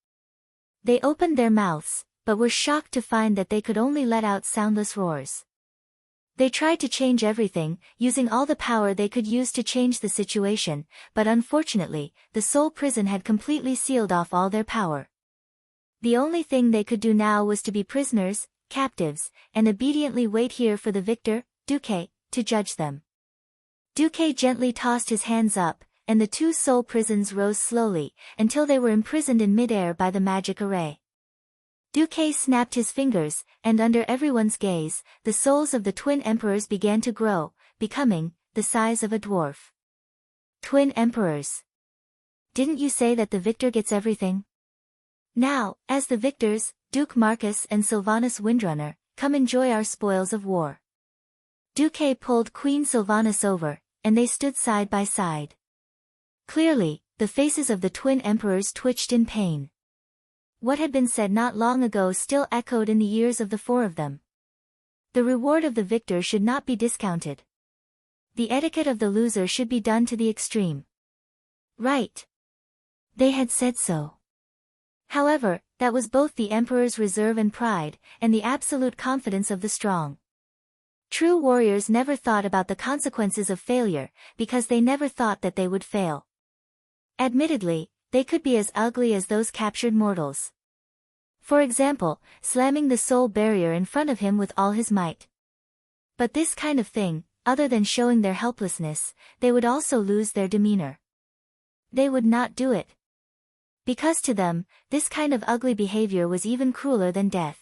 They opened their mouths, but were shocked to find that they could only let out soundless roars. They tried to change everything, using all the power they could use to change the situation, but unfortunately, the soul prison had completely sealed off all their power. The only thing they could do now was to be prisoners, captives, and obediently wait here for the victor, Duque, to judge them. Duque gently tossed his hands up, and the two soul prisons rose slowly, until they were imprisoned in midair by the magic array. Duque snapped his fingers, and under everyone's gaze, the souls of the twin emperors began to grow, becoming the size of a dwarf. Twin emperors. Didn't you say that the victor gets everything? Now, as the victors, Duke Marcus and Sylvanus Windrunner, come enjoy our spoils of war. Duque pulled Queen Sylvanus over, and they stood side by side. Clearly, the faces of the twin emperors twitched in pain. What had been said not long ago still echoed in the ears of the four of them. The reward of the victor should not be discounted. The etiquette of the loser should be done to the extreme. Right. They had said so. However, that was both the emperor's reserve and pride, and the absolute confidence of the strong. True warriors never thought about the consequences of failure, because they never thought that they would fail. Admittedly, they could be as ugly as those captured mortals. For example, slamming the soul barrier in front of him with all his might. But this kind of thing, other than showing their helplessness, they would also lose their demeanor. They would not do it. Because to them, this kind of ugly behavior was even crueler than death.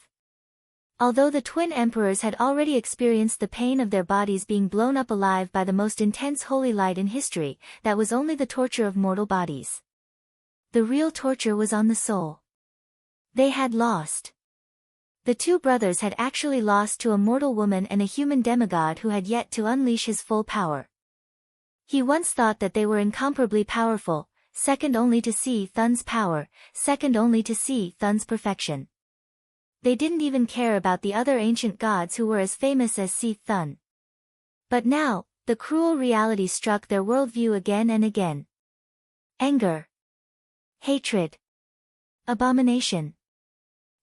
Although the twin emperors had already experienced the pain of their bodies being blown up alive by the most intense holy light in history, that was only the torture of mortal bodies. The real torture was on the soul. They had lost. The two brothers had actually lost to a mortal woman and a human demigod who had yet to unleash his full power. He once thought that they were incomparably powerful, second only to Si Thun's power, second only to Si Thun's perfection. They didn't even care about the other ancient gods who were as famous as Si Thun. But now, the cruel reality struck their worldview again and again. Anger. Hatred. Abomination.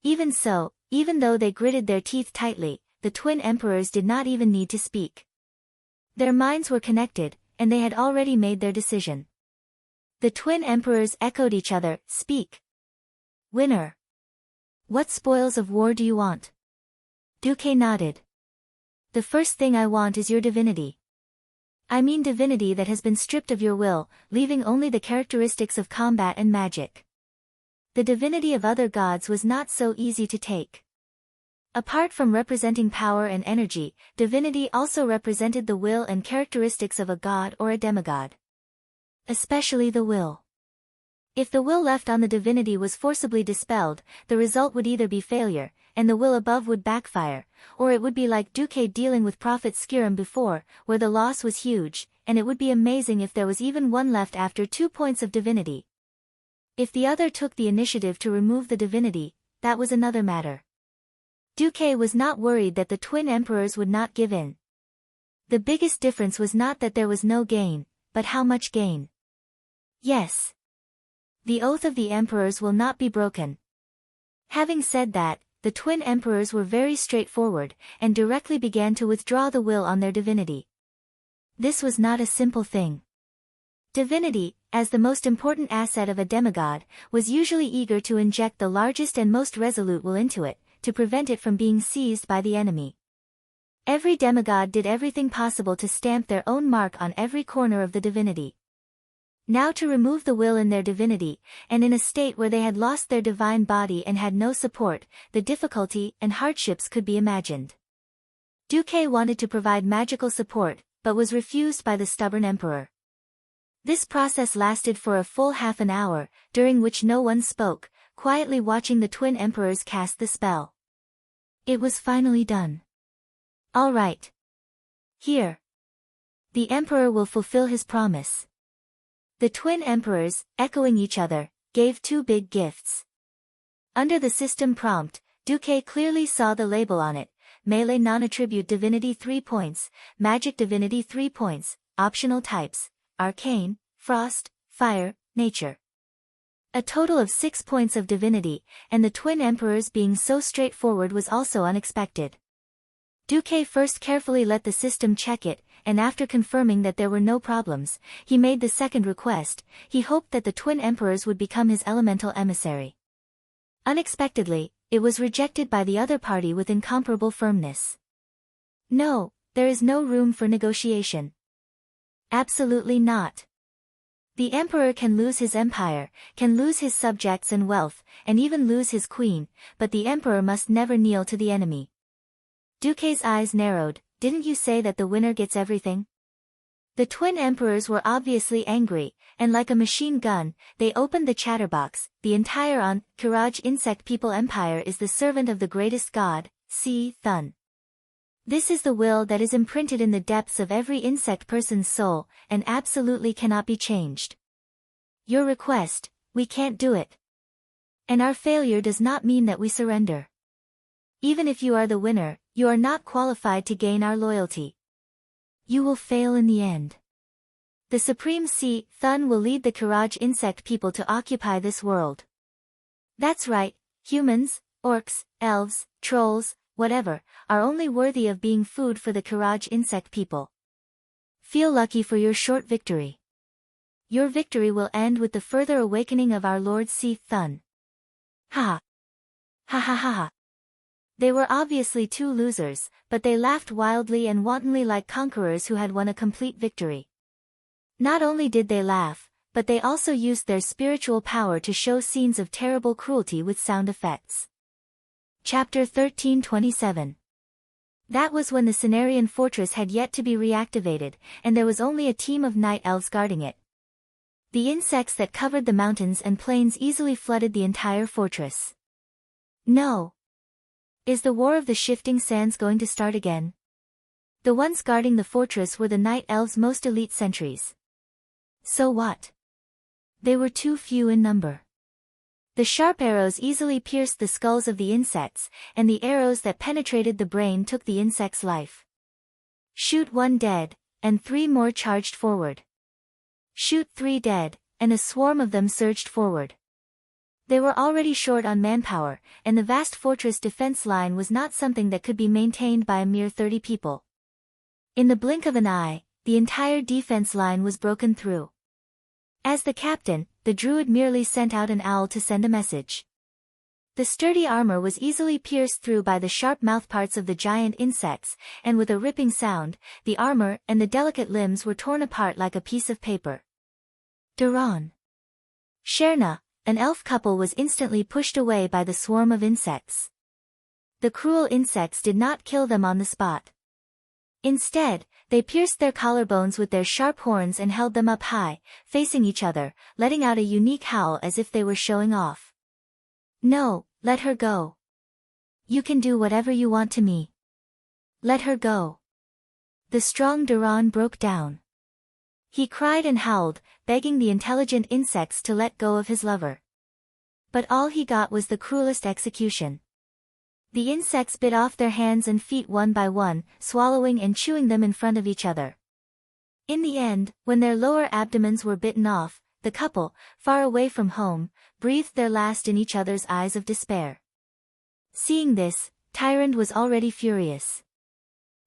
Even so, even though they gritted their teeth tightly, the twin emperors did not even need to speak. Their minds were connected, and they had already made their decision. The twin emperors echoed each other, speak. Winner. What spoils of war do you want? Duque nodded. The first thing I want is your divinity. I mean divinity that has been stripped of your will, leaving only the characteristics of combat and magic. The divinity of other gods was not so easy to take. Apart from representing power and energy, divinity also represented the will and characteristics of a god or a demigod. Especially the will. If the will left on the divinity was forcibly dispelled, the result would either be failure, and the will above would backfire, or it would be like Duque dealing with Prophet Skirim before, where the loss was huge, and it would be amazing if there was even one left after 2 points of divinity. If the other took the initiative to remove the divinity, that was another matter. Duque was not worried that the twin emperors would not give in. The biggest difference was not that there was no gain, but how much gain. Yes. The oath of the emperors will not be broken. Having said that, the twin emperors were very straightforward, and directly began to withdraw the will on their divinity. This was not a simple thing. Divinity, as the most important asset of a demigod, was usually eager to inject the largest and most resolute will into it, to prevent it from being seized by the enemy. Every demigod did everything possible to stamp their own mark on every corner of the divinity. Now to remove the will in their divinity, and in a state where they had lost their divine body and had no support, the difficulty and hardships could be imagined. Duque wanted to provide magical support, but was refused by the stubborn emperor. This process lasted for a full half an hour, during which no one spoke, quietly watching the twin emperors cast the spell. It was finally done. All right. Here. The emperor will fulfill his promise. The twin emperors, echoing each other, gave two big gifts. Under the system prompt, Duque clearly saw the label on it: melee non-attribute divinity 3 points, magic divinity 3 points, optional types, arcane, frost, fire, nature. A total of 6 points of divinity, and the twin emperors being so straightforward was also unexpected. Duque first carefully let the system check it, and after confirming that there were no problems, he made the second request. He hoped that the twin emperors would become his elemental emissary. Unexpectedly, it was rejected by the other party with incomparable firmness. No, there is no room for negotiation. Absolutely not. The emperor can lose his empire, can lose his subjects and wealth, and even lose his queen, but the emperor must never kneel to the enemy. Duque's eyes narrowed. Didn't you say that the winner gets everything? The twin emperors were obviously angry, and like a machine gun, they opened the chatterbox. The entire Courage insect people empire is the servant of the greatest god, Thun. This is the will that is imprinted in the depths of every insect person's soul, and absolutely cannot be changed. Your request, we can't do it. And our failure does not mean that we surrender. Even if you are the winner, you are not qualified to gain our loyalty. You will fail in the end. The Supreme Thun will lead the Courage insect people to occupy this world. That's right, humans, orcs, elves, trolls, whatever, are only worthy of being food for the Courage insect people. Feel lucky for your short victory. Your victory will end with the further awakening of our Lord Thun. Ha! Ha ha ha ha! They were obviously two losers, but they laughed wildly and wantonly like conquerors who had won a complete victory. Not only did they laugh, but they also used their spiritual power to show scenes of terrible cruelty with sound effects. Chapter 1327. That was when the Cenarian fortress had yet to be reactivated, and there was only a team of night elves guarding it. The insects that covered the mountains and plains easily flooded the entire fortress. No. Is the War of the Shifting Sands going to start again? The ones guarding the fortress were the night elves' most elite sentries. So what? They were too few in number. The sharp arrows easily pierced the skulls of the insects, and the arrows that penetrated the brain took the insect's life. Shoot 1 dead, and 3 more charged forward. Shoot 3 dead, and a swarm of them surged forward. They were already short on manpower, and the vast fortress defense line was not something that could be maintained by a mere 30 people. In the blink of an eye, the entire defense line was broken through. As the captain, the druid merely sent out an owl to send a message. The sturdy armor was easily pierced through by the sharp mouthparts of the giant insects, and with a ripping sound, the armor and the delicate limbs were torn apart like a piece of paper. Duran. Sherna, an elf couple, was instantly pushed away by the swarm of insects. The cruel insects did not kill them on the spot. Instead, they pierced their collarbones with their sharp horns and held them up high, facing each other, letting out a unique howl as if they were showing off. No, let her go. You can do whatever you want to me. Let her go. The strong Duran broke down. He cried and howled, begging the intelligent insects to let go of his lover. But all he got was the cruelest execution. The insects bit off their hands and feet one by one, swallowing and chewing them in front of each other. In the end, when their lower abdomens were bitten off, the couple, far away from home, breathed their last in each other's eyes of despair. Seeing this, Tyrande was already furious.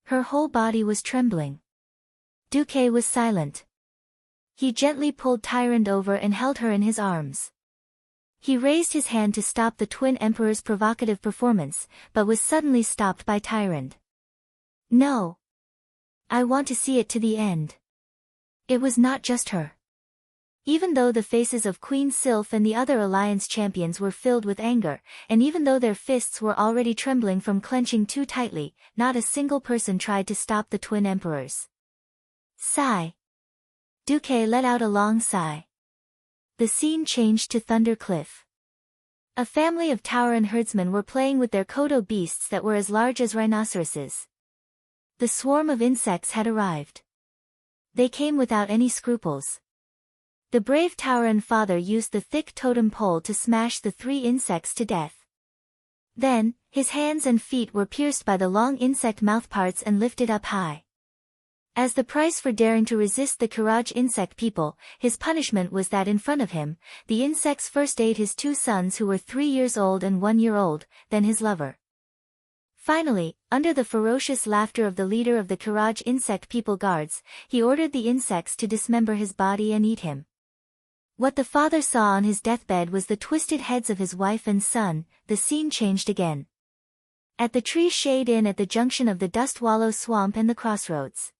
Her whole body was trembling. Duque was silent. He gently pulled Tyrande over and held her in his arms. He raised his hand to stop the twin emperor's provocative performance, but was suddenly stopped by Tyrande. No. I want to see it to the end. It was not just her. Even though the faces of Queen Sylph and the other alliance champions were filled with anger, and even though their fists were already trembling from clenching too tightly, not a single person tried to stop the twin emperors. Sigh. Duque let out a long sigh. The scene changed to Thunder Cliff. A family of Tauran herdsmen were playing with their kodo beasts that were as large as rhinoceroses. The swarm of insects had arrived. They came without any scruples. The brave Tauran father used the thick totem pole to smash the 3 insects to death. Then, his hands and feet were pierced by the long insect mouthparts and lifted up high. As the price for daring to resist the Kiraj insect people, his punishment was that in front of him, the insects first ate his 2 sons who were 3 years old and 1 year old, then his lover. Finally, under the ferocious laughter of the leader of the Kiraj insect people guards, he ordered the insects to dismember his body and eat him. What the father saw on his deathbed was the twisted heads of his wife and son. The scene changed again. At the Tree Shade Inn at the junction of the Dust Wallow Swamp and the crossroads.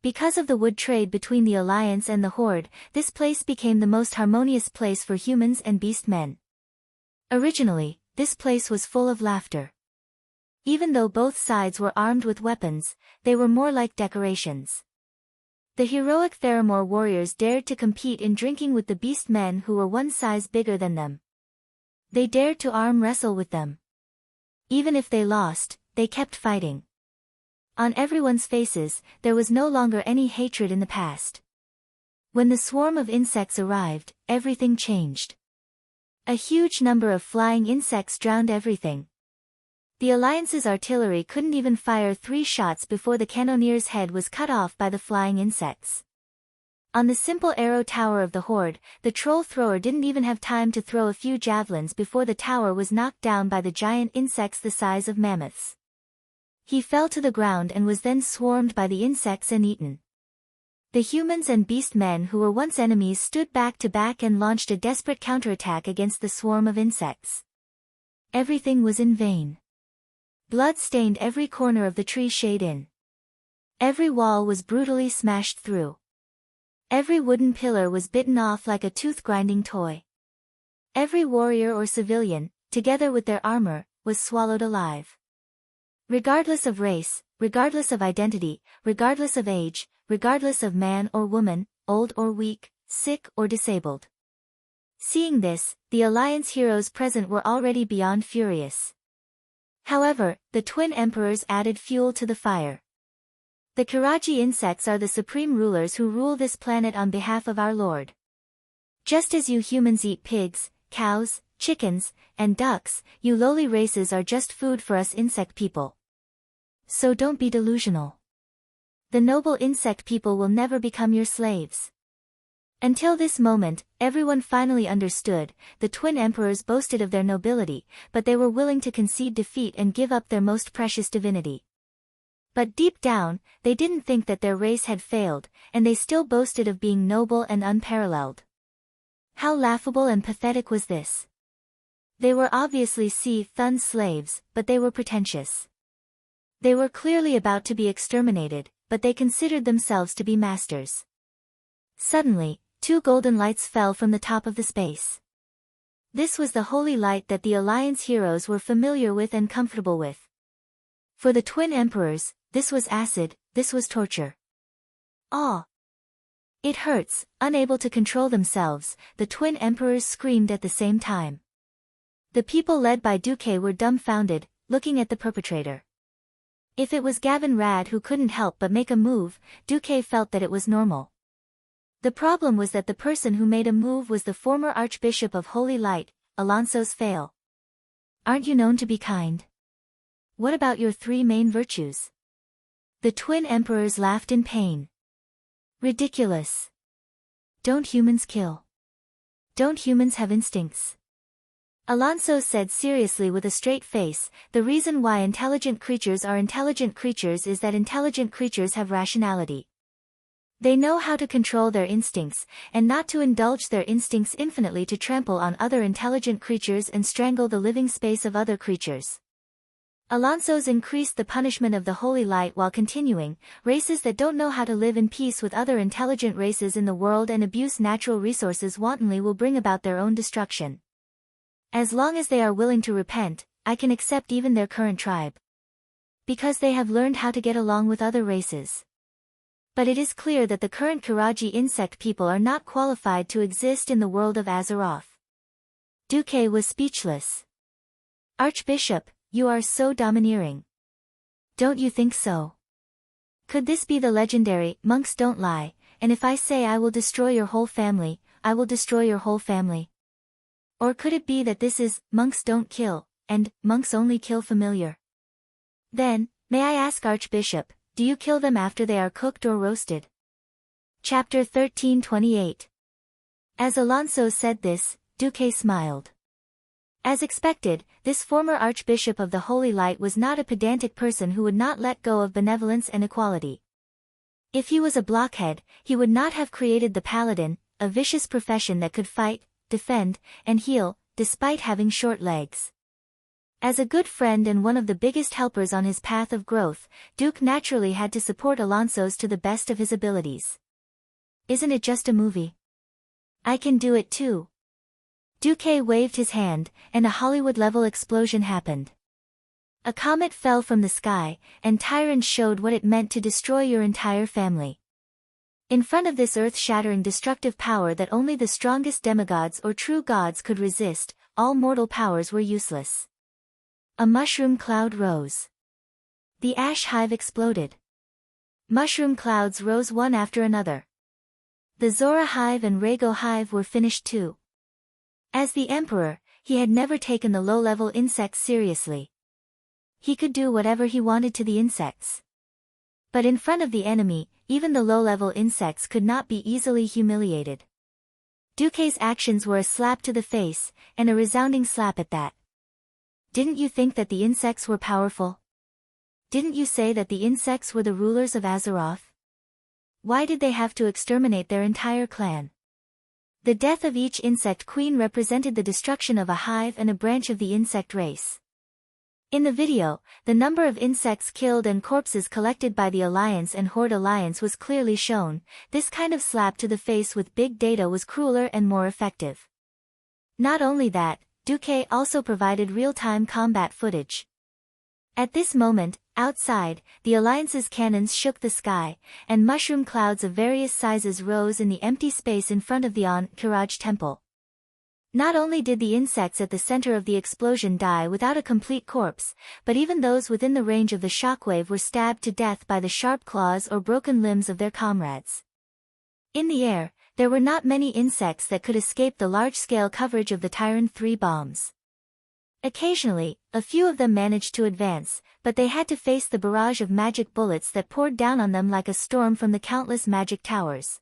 Because of the wood trade between the Alliance and the Horde, this place became the most harmonious place for humans and beast men. Originally, this place was full of laughter. Even though both sides were armed with weapons, they were more like decorations. The heroic Theramore warriors dared to compete in drinking with the beast men who were 1 size bigger than them. They dared to arm wrestle with them. Even if they lost, they kept fighting. On everyone's faces, there was no longer any hatred in the past. When the swarm of insects arrived, everything changed. A huge number of flying insects drowned everything. The Alliance's artillery couldn't even fire 3 shots before the cannoneer's head was cut off by the flying insects. On the simple arrow tower of the Horde, the troll thrower didn't even have time to throw a few javelins before the tower was knocked down by the giant insects the size of mammoths. He fell to the ground and was then swarmed by the insects and eaten. The humans and beast men who were once enemies stood back to back and launched a desperate counterattack against the swarm of insects. Everything was in vain. Blood stained every corner of the Tree Shade Inn. Every wall was brutally smashed through. Every wooden pillar was bitten off like a tooth-grinding toy. Every warrior or civilian, together with their armor, was swallowed alive. Regardless of race, regardless of identity, regardless of age, regardless of man or woman, old or weak, sick or disabled. Seeing this, the Alliance heroes present were already beyond furious. However, the twin emperors added fuel to the fire. The Kiraji insects are the supreme rulers who rule this planet on behalf of our Lord. Just as you humans eat pigs, cows, chickens, and ducks, you lowly races are just food for us insect people. So don't be delusional. The noble insect people will never become your slaves. Until this moment, everyone finally understood. The twin emperors boasted of their nobility, but they were willing to concede defeat and give up their most precious divinity. But deep down, they didn't think that their race had failed, and they still boasted of being noble and unparalleled. How laughable and pathetic was this? They were obviously Thun slaves, but they were pretentious. They were clearly about to be exterminated, but they considered themselves to be masters. Suddenly, 2 golden lights fell from the top of the space. This was the holy light that the Alliance heroes were familiar with and comfortable with. For the twin emperors, this was acid, this was torture. Ah! It hurts. Unable to control themselves, the twin emperors screamed at the same time. The people led by Duque were dumbfounded, looking at the perpetrator. If it was Gavin Rad who couldn't help but make a move, Duque felt that it was normal. The problem was that the person who made a move was the former Archbishop of Holy Light, Alonso's Fail. Aren't you known to be kind? What about your 3 main virtues? The twin emperors laughed in pain. Ridiculous. Don't humans kill? Don't humans have instincts? Alonso said seriously with a straight face, the reason why intelligent creatures are intelligent creatures is that intelligent creatures have rationality. They know how to control their instincts, and not to indulge their instincts infinitely to trample on other intelligent creatures and strangle the living space of other creatures. Alonso's increased the punishment of the holy light while continuing, races that don't know how to live in peace with other intelligent races in the world and abuse natural resources wantonly will bring about their own destruction. As long as they are willing to repent, I can accept even their current tribe. Because they have learned how to get along with other races. But it is clear that the current Kiraji insect people are not qualified to exist in the world of Azeroth. Duque was speechless. Archbishop, you are so domineering. Don't you think so? Could this be the legendary, monks don't lie, and if I say I will destroy your whole family, I will destroy your whole family? Or could it be that this is, monks don't kill, and, monks only kill familiar? Then, may I ask Archbishop, do you kill them after they are cooked or roasted? Chapter 1328. As Alonso said this, Duque smiled. As expected, this former Archbishop of the Holy Light was not a pedantic person who would not let go of benevolence and equality. If he was a blockhead, he would not have created the Paladin, a vicious profession that could fight, defend, and heal, despite having short legs. As a good friend and one of the biggest helpers on his path of growth, Duke naturally had to support Alonso's to the best of his abilities. Isn't it just a movie? I can do it too. Duque waved his hand, and a Hollywood-level explosion happened. A comet fell from the sky, and Tyrant showed what it meant to destroy your entire family. In front of this earth-shattering destructive power that only the strongest demigods or true gods could resist, all mortal powers were useless. A mushroom cloud rose. The ash hive exploded. Mushroom clouds rose one after another. The Zora hive and Rhaego hive were finished too. As the Emperor, he had never taken the low-level insects seriously. He could do whatever he wanted to the insects. But in front of the enemy, even the low-level insects could not be easily humiliated. Duque's actions were a slap to the face, and a resounding slap at that. Didn't you think that the insects were powerful? Didn't you say that the insects were the rulers of Azeroth? Why did they have to exterminate their entire clan? The death of each insect queen represented the destruction of a hive and a branch of the insect race. In the video, the number of insects killed and corpses collected by the Alliance and Horde Alliance was clearly shown. This kind of slap to the face with big data was crueler and more effective. Not only that, Duque also provided real-time combat footage. At this moment, outside, the Alliance's cannons shook the sky, and mushroom clouds of various sizes rose in the empty space in front of the Kiraj temple. Not only did the insects at the center of the explosion die without a complete corpse, but even those within the range of the shockwave were stabbed to death by the sharp claws or broken limbs of their comrades. In the air, there were not many insects that could escape the large-scale coverage of the Tyran 3 bombs. Occasionally, a few of them managed to advance, but they had to face the barrage of magic bullets that poured down on them like a storm from the countless magic towers.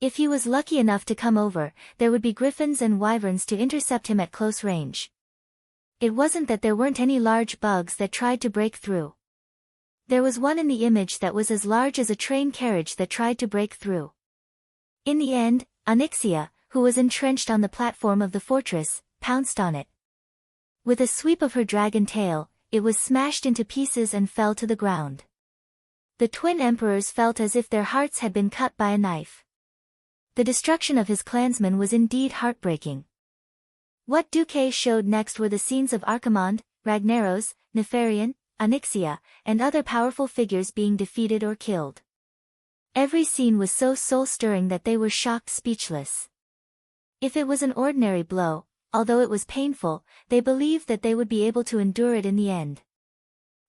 If he was lucky enough to come over, there would be griffins and wyverns to intercept him at close range. It wasn't that there weren't any large bugs that tried to break through. There was one in the image that was as large as a train carriage that tried to break through. In the end, Onyxia, who was entrenched on the platform of the fortress, pounced on it. With a sweep of her dragon tail, it was smashed into pieces and fell to the ground. The twin emperors felt as if their hearts had been cut by a knife. The destruction of his clansmen was indeed heartbreaking. What Duque showed next were the scenes of Archimonde, Ragnaros, Nefarian, Onyxia, and other powerful figures being defeated or killed. Every scene was so soul-stirring that they were shocked speechless. If it was an ordinary blow, although it was painful, they believed that they would be able to endure it in the end.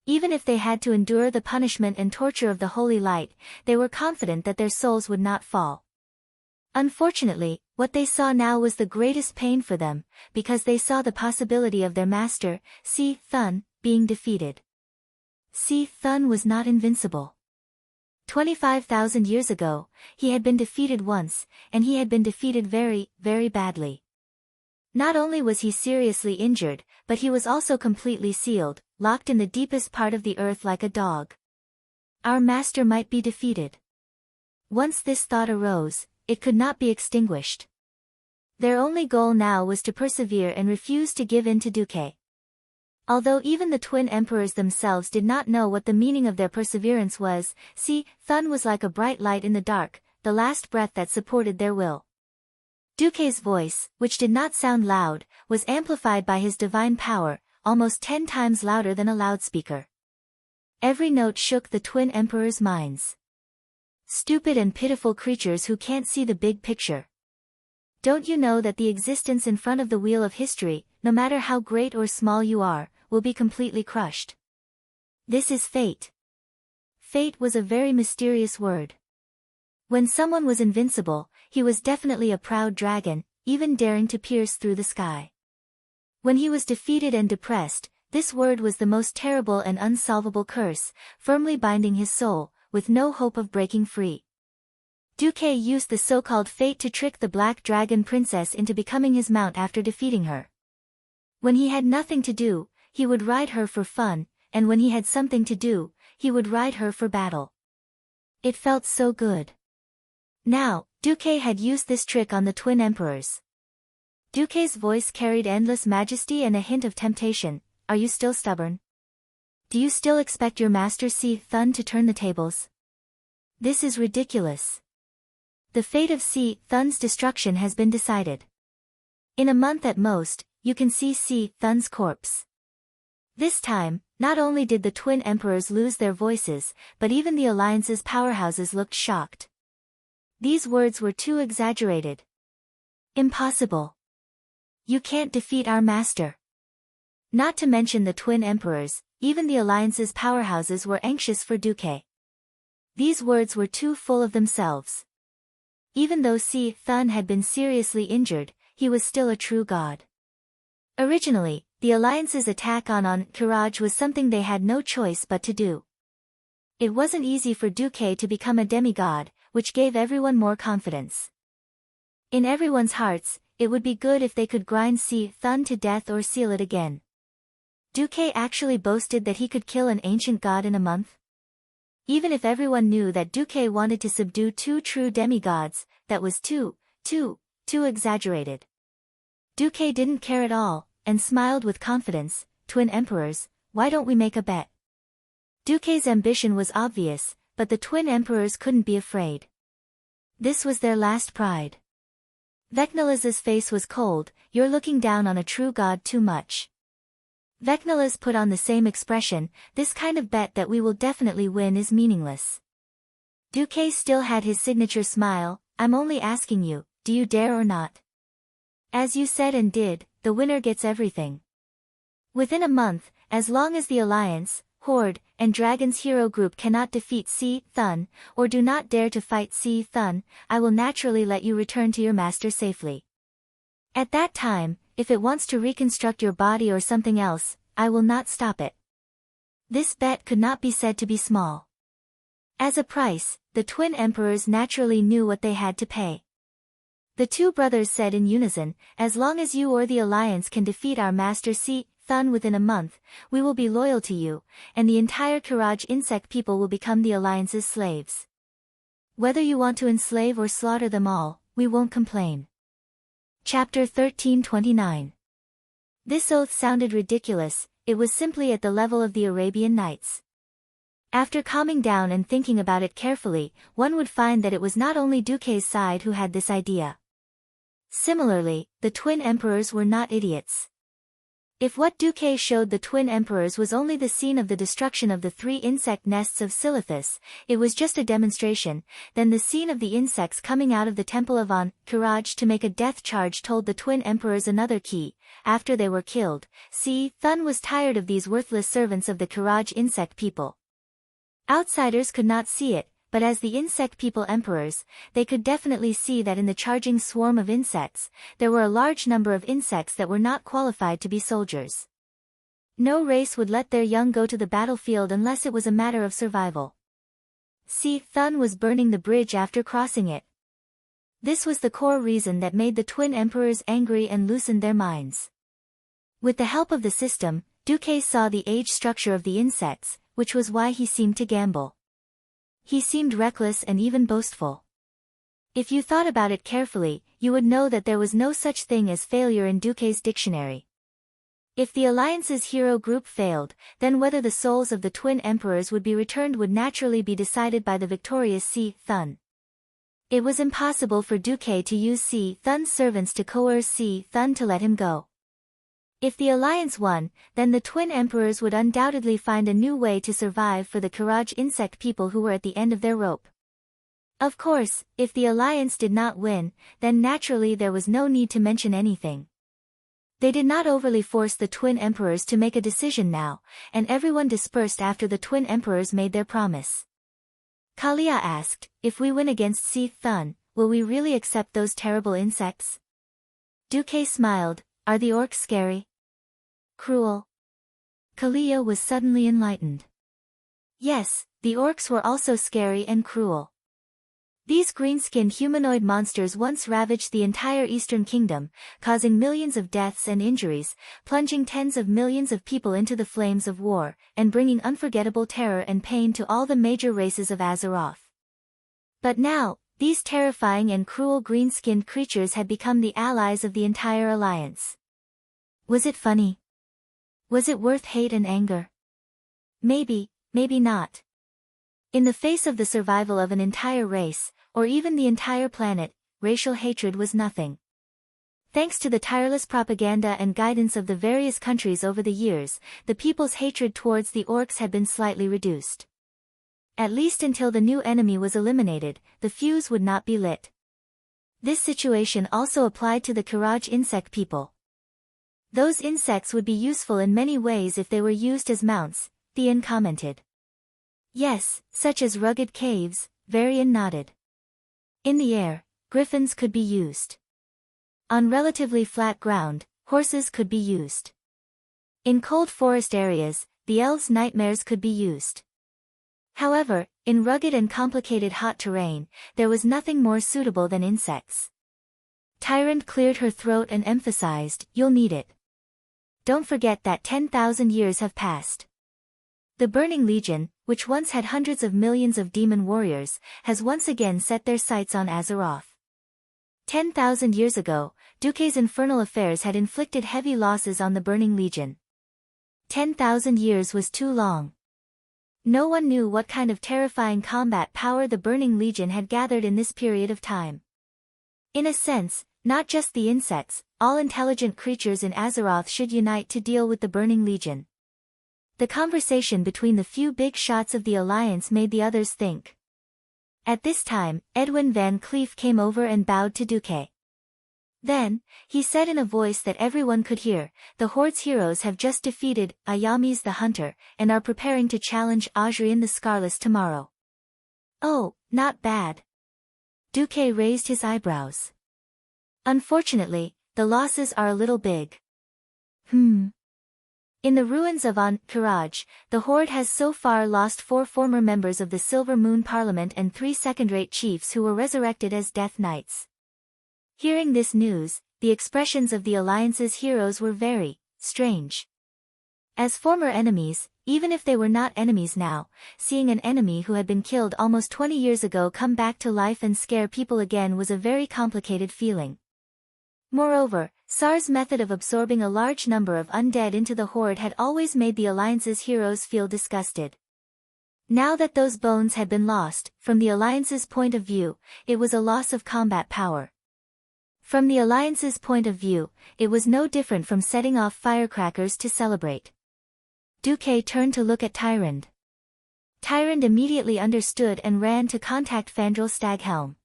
Even if they had to endure the punishment and torture of the Holy Light, they were confident that their souls would not fall. Unfortunately, what they saw now was the greatest pain for them, because they saw the possibility of their master, Si Thun, being defeated. Si Thun was not invincible. 25,000 years ago, he had been defeated once, and he had been defeated very, very badly. Not only was he seriously injured, but he was also completely sealed, locked in the deepest part of the earth like a dog. Our master might be defeated. Once this thought arose, it could not be extinguished. Their only goal now was to persevere and refuse to give in to Duque. Although even the twin emperors themselves did not know what the meaning of their perseverance was, Si Thun was like a bright light in the dark, the last breath that supported their will. Duque's voice, which did not sound loud, was amplified by his divine power, almost 10 times louder than a loudspeaker. Every note shook the twin emperors' minds. Stupid and pitiful creatures who can't see the big picture. Don't you know that the existence in front of the wheel of history, no matter how great or small you are, will be completely crushed? This is fate. Fate was a very mysterious word. When someone was invincible, he was definitely a proud dragon, even daring to pierce through the sky. When he was defeated and depressed, this word was the most terrible and unsolvable curse, firmly binding his soul, with no hope of breaking free. Duque used the so-called fate to trick the Black Dragon Princess into becoming his mount after defeating her. When he had nothing to do, he would ride her for fun, and when he had something to do, he would ride her for battle. It felt so good. Now, Duque had used this trick on the twin emperors. Duque's voice carried endless majesty and a hint of temptation. Are you still stubborn? Do you still expect your master Si Thun to turn the tables? This is ridiculous. The fate of Si Thun's destruction has been decided. In a month at most, you can see Si Thun's corpse. This time, not only did the twin emperors lose their voices, but even the alliance's powerhouses looked shocked. These words were too exaggerated. Impossible. You can't defeat our master. Not to mention the twin emperors, even the alliance's powerhouses were anxious for Duque. These words were too full of themselves. Even though Si Thun had been seriously injured, he was still a true god. Originally, the alliance's attack on Courage was something they had no choice but to do. It wasn't easy for Duque to become a demigod, which gave everyone more confidence. In everyone's hearts, it would be good if they could grind Si Thun to death or seal it again. Duque actually boasted that he could kill an ancient god in a month. Even if everyone knew that Duque wanted to subdue two true demigods, that was too exaggerated. Duque didn't care at all, and smiled with confidence. Twin emperors, why don't we make a bet? Duque's ambition was obvious, but the twin emperors couldn't be afraid. This was their last pride. Vecnala's face was cold. You're looking down on a true god too much. Vecnala's put on the same expression. This kind of bet that we will definitely win is meaningless. Duque still had his signature smile. I'm only asking you, do you dare or not? As you said and did, the winner gets everything. Within a month, as long as the Alliance, Horde, and Dragon's hero group cannot defeat Si Thun, or do not dare to fight Si Thun, I will naturally let you return to your master safely. At that time, if it wants to reconstruct your body or something else, I will not stop it. This bet could not be said to be small. As a price, the twin emperors naturally knew what they had to pay. The two brothers said in unison, as long as you or the Alliance can defeat our master Si Thun within a month, we will be loyal to you, and the entire Courage insect people will become the Alliance's slaves. Whether you want to enslave or slaughter them all, we won't complain. Chapter 1329. This oath sounded ridiculous. It was simply at the level of the Arabian Nights. After calming down and thinking about it carefully, one would find that it was not only Duque's side who had this idea. Similarly, the twin emperors were not idiots. If what Duque showed the twin emperors was only the scene of the destruction of the 3 insect nests of Silithus, it was just a demonstration, then the scene of the insects coming out of the temple of Courage to make a death charge told the twin emperors another key. After they were killed, Si Thun was tired of these worthless servants of the Courage insect people. Outsiders could not see it, but as the insect people emperors, they could definitely see that in the charging swarm of insects, there were a large number of insects that were not qualified to be soldiers. No race would let their young go to the battlefield unless it was a matter of survival. Si Thun was burning the bridge after crossing it. This was the core reason that made the twin emperors angry and loosened their minds. With the help of the system, Duque saw the age structure of the insects, which was why he seemed to gamble. He seemed reckless and even boastful. If you thought about it carefully, you would know that there was no such thing as failure in Duque's dictionary. If the Alliance's hero group failed, then whether the souls of the twin emperors would be returned would naturally be decided by the victorious Si Thun. It was impossible for Duque to use Si Thun's servants to coerce Si Thun to let him go. If the Alliance won, then the twin emperors would undoubtedly find a new way to survive for the Courage insect people who were at the end of their rope. Of course, if the alliance did not win, then naturally there was no need to mention anything. They did not overly force the twin emperors to make a decision now, and everyone dispersed after the twin emperors made their promise. Kalia asked, if we win against Si Thun, will we really accept those terrible insects? Duque smiled, are the orcs scary? Cruel? Kalia was suddenly enlightened. Yes, the orcs were also scary and cruel. These green-skinned humanoid monsters once ravaged the entire Eastern Kingdom, causing millions of deaths and injuries, plunging tens of millions of people into the flames of war, and bringing unforgettable terror and pain to all the major races of Azeroth. But now, these terrifying and cruel green-skinned creatures had become the allies of the entire alliance. Was it funny? Was it worth hate and anger? Maybe, maybe not. In the face of the survival of an entire race, or even the entire planet, racial hatred was nothing. Thanks to the tireless propaganda and guidance of the various countries over the years, the people's hatred towards the orcs had been slightly reduced. At least until the new enemy was eliminated, the fuse would not be lit. This situation also applied to the Kiraj insect people. Those insects would be useful in many ways if they were used as mounts, Theon commented. Yes, such as rugged caves, Varian nodded. In the air, griffins could be used. On relatively flat ground, horses could be used. In cold forest areas, the elves' nightmares could be used. However, in rugged and complicated hot terrain, there was nothing more suitable than insects. Tyrant cleared her throat and emphasized, you'll need it. Don't forget that 10,000 years have passed. The Burning Legion, which once had hundreds of millions of demon warriors, has once again set their sights on Azeroth. 10,000 years ago, Duque's infernal affairs had inflicted heavy losses on the Burning Legion. 10,000 years was too long. No one knew what kind of terrifying combat power the Burning Legion had gathered in this period of time. In a sense, not just the insects, all intelligent creatures in Azeroth should unite to deal with the Burning Legion. The conversation between the few big shots of the Alliance made the others think. At this time, Edwin Van Cleef came over and bowed to Duque. Then, he said in a voice that everyone could hear, the Horde's heroes have just defeated Ayamis the Hunter, and are preparing to challenge Adrian the Scarless tomorrow. Oh, not bad. Duque raised his eyebrows. Unfortunately, the losses are a little big. In the ruins of Kiraj, the Horde has so far lost 4 former members of the Silver Moon Parliament and 3 second-rate chiefs who were resurrected as Death Knights. Hearing this news, the expressions of the Alliance's heroes were very strange. As former enemies, even if they were not enemies now, seeing an enemy who had been killed almost 20 years ago come back to life and scare people again was a very complicated feeling. Moreover, Sar's method of absorbing a large number of undead into the Horde had always made the Alliance's heroes feel disgusted. Now that those bones had been lost, from the Alliance's point of view, it was a loss of combat power. From the Alliance's point of view, it was no different from setting off firecrackers to celebrate. Duque turned to look at Tyrande. Tyrande immediately understood and ran to contact Fandral Staghelm.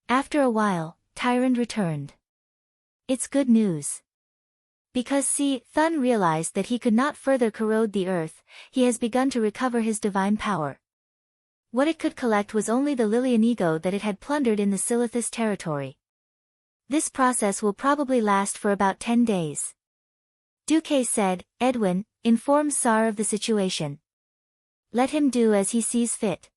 After a while, Tyrande returned. It's good news. Because Thun realized that he could not further corrode the earth, he has begun to recover his divine power. What it could collect was only the Lilian ego that it had plundered in the Silithus territory. This process will probably last for about 10 days. Duque said, Edwin, inform Sar of the situation. Let him do as he sees fit.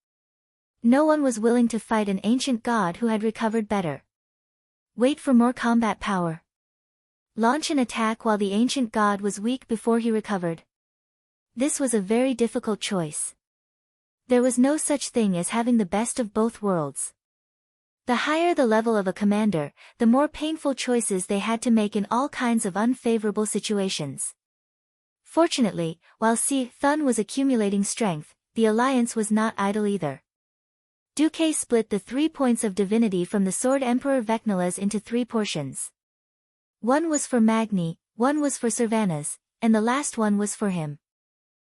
No one was willing to fight an ancient god who had recovered better. Wait for more combat power. Launch an attack while the ancient god was weak before he recovered. This was a very difficult choice. There was no such thing as having the best of both worlds. The higher the level of a commander, the more painful choices they had to make in all kinds of unfavorable situations. Fortunately, while Thun was accumulating strength, the Alliance was not idle either. Duque split the 3 points of divinity from the Sword Emperor Vecnalas into 3 portions. One was for Magni, one was for Servanas, and the last one was for him.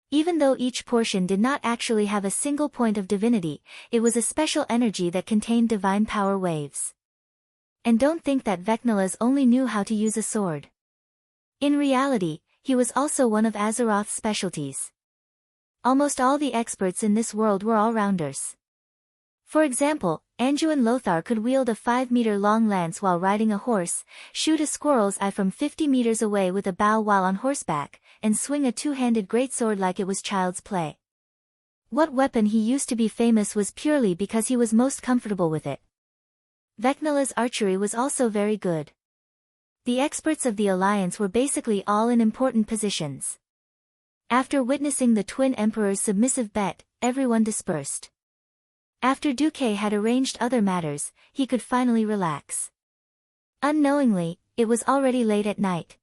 Even though each portion did not actually have a single point of divinity, it was a special energy that contained divine power waves. And don't think that Vecnalas only knew how to use a sword. In reality, he was also one of Azeroth's specialties. Almost all the experts in this world were all-rounders. For example, Anduin Lothar could wield a 5-meter-long lance while riding a horse, shoot a squirrel's eye from 50 meters away with a bow while on horseback, and swing a two-handed greatsword like it was child's play. What weapon he used to be famous was purely because he was most comfortable with it. Vecnalas' archery was also very good. The experts of the Alliance were basically all in important positions. After witnessing the Twin Emperor's submissive bet, everyone dispersed. After Duque had arranged other matters, he could finally relax. Unknowingly, it was already late at night.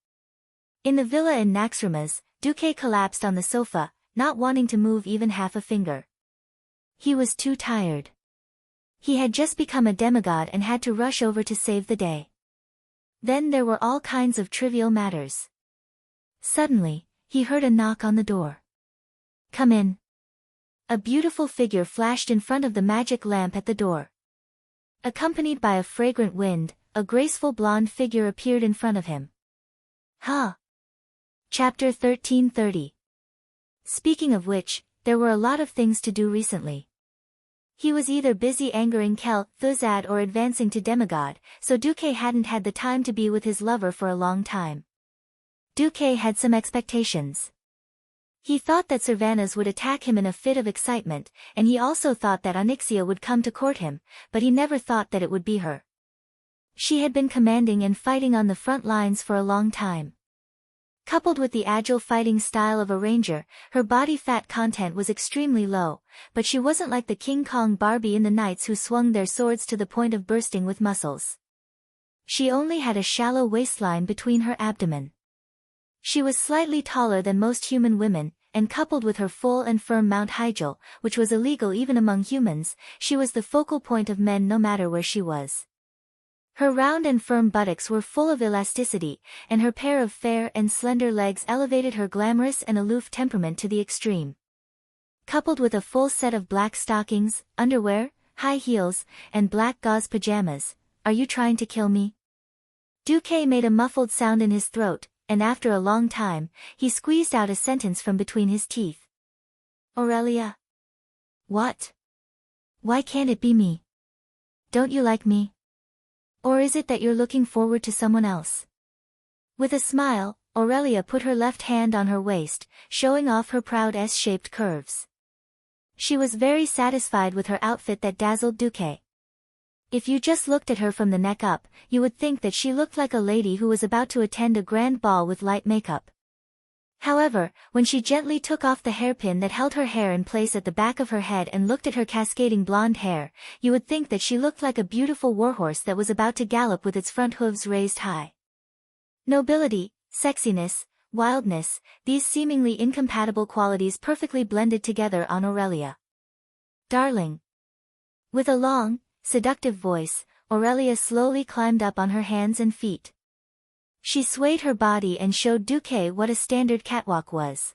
In the villa in Naxxramas, Duque collapsed on the sofa, not wanting to move even half a finger. He was too tired. He had just become a demigod and had to rush over to save the day. Then there were all kinds of trivial matters. Suddenly, he heard a knock on the door. "Come in." A beautiful figure flashed in front of the magic lamp at the door. Accompanied by a fragrant wind, a graceful blonde figure appeared in front of him. Huh. Chapter 1330. Speaking of which, there were a lot of things to do recently. He was either busy angering Kel, Thuzad or advancing to demigod, so Duque hadn't had the time to be with his lover for a long time. Duque had some expectations. He thought that Servanas would attack him in a fit of excitement, and he also thought that Onyxia would come to court him, but he never thought that it would be her. She had been commanding and fighting on the front lines for a long time. Coupled with the agile fighting style of a ranger, her body fat content was extremely low, but she wasn't like the King Kong Barbie in the knights who swung their swords to the point of bursting with muscles. She only had a shallow waistline between her abdomen. She was slightly taller than most human women, and coupled with her full and firm Mount Hygel, which was illegal even among humans, she was the focal point of men no matter where she was. Her round and firm buttocks were full of elasticity, and her pair of fair and slender legs elevated her glamorous and aloof temperament to the extreme. Coupled with a full set of black stockings, underwear, high heels, and black gauze pajamas, "Are you trying to kill me?" Duque made a muffled sound in his throat, and after a long time, he squeezed out a sentence from between his teeth. "Aurelia?" "What? Why can't it be me? Don't you like me? Or is it that you're looking forward to someone else?" With a smile, Aurelia put her left hand on her waist, showing off her proud S-shaped curves. She was very satisfied with her outfit that dazzled Duque. If you just looked at her from the neck up, you would think that she looked like a lady who was about to attend a grand ball with light makeup. However, when she gently took off the hairpin that held her hair in place at the back of her head and looked at her cascading blonde hair, you would think that she looked like a beautiful warhorse that was about to gallop with its front hooves raised high. Nobility, sexiness, wildness, these seemingly incompatible qualities perfectly blended together on Aurelia. "Darling." With a long, seductive voice, Aurelia slowly climbed up on her hands and feet. She swayed her body and showed Duque what a standard catwalk was.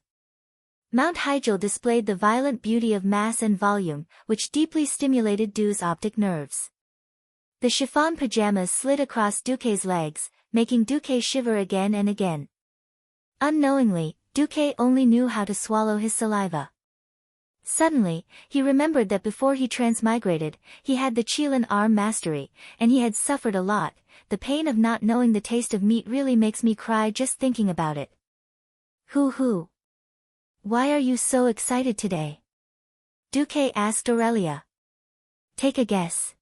Mount Hygel displayed the violent beauty of mass and volume, which deeply stimulated Du's optic nerves. The chiffon pajamas slid across Duque's legs, making Duque shiver again and again. Unknowingly, Duque only knew how to swallow his saliva. Suddenly, he remembered that before he transmigrated, he had the Chilan arm mastery, and he had suffered a lot. The pain of not knowing the taste of meat really makes me cry just thinking about it. Hoo. Why are you so excited today?" Duque asked Aurelia. "Take a guess."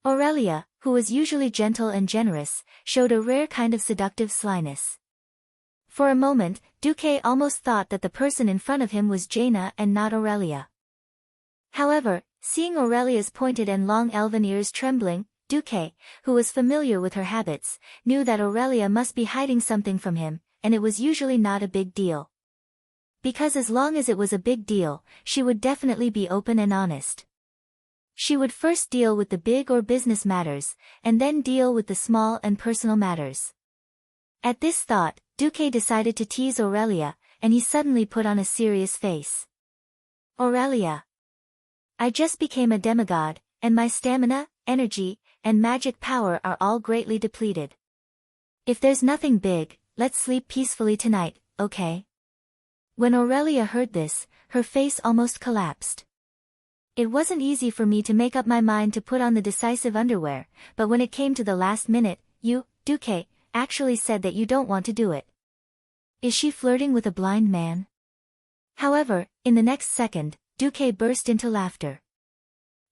Aurelia, who was usually gentle and generous, showed a rare kind of seductive slyness. For a moment, Duque almost thought that the person in front of him was Jaina and not Aurelia. However, seeing Aurelia's pointed and long elven ears trembling, Duque, who was familiar with her habits, knew that Aurelia must be hiding something from him, and it was usually not a big deal. Because as long as it was a big deal, she would definitely be open and honest. She would first deal with the big or business matters, and then deal with the small and personal matters. At this thought, Duque decided to tease Aurelia, and he suddenly put on a serious face. Aurelia. I just became a demigod, and my stamina, energy, and magic power are all greatly depleted. If there's nothing big, let's sleep peacefully tonight, okay? When Aurelia heard this, her face almost collapsed. It wasn't easy for me to make up my mind to put on the decisive underwear, but when it came to the last minute, you, Duque, actually said that you don't want to do it. Is she flirting with a blind man? However, in the next second, Duque burst into laughter.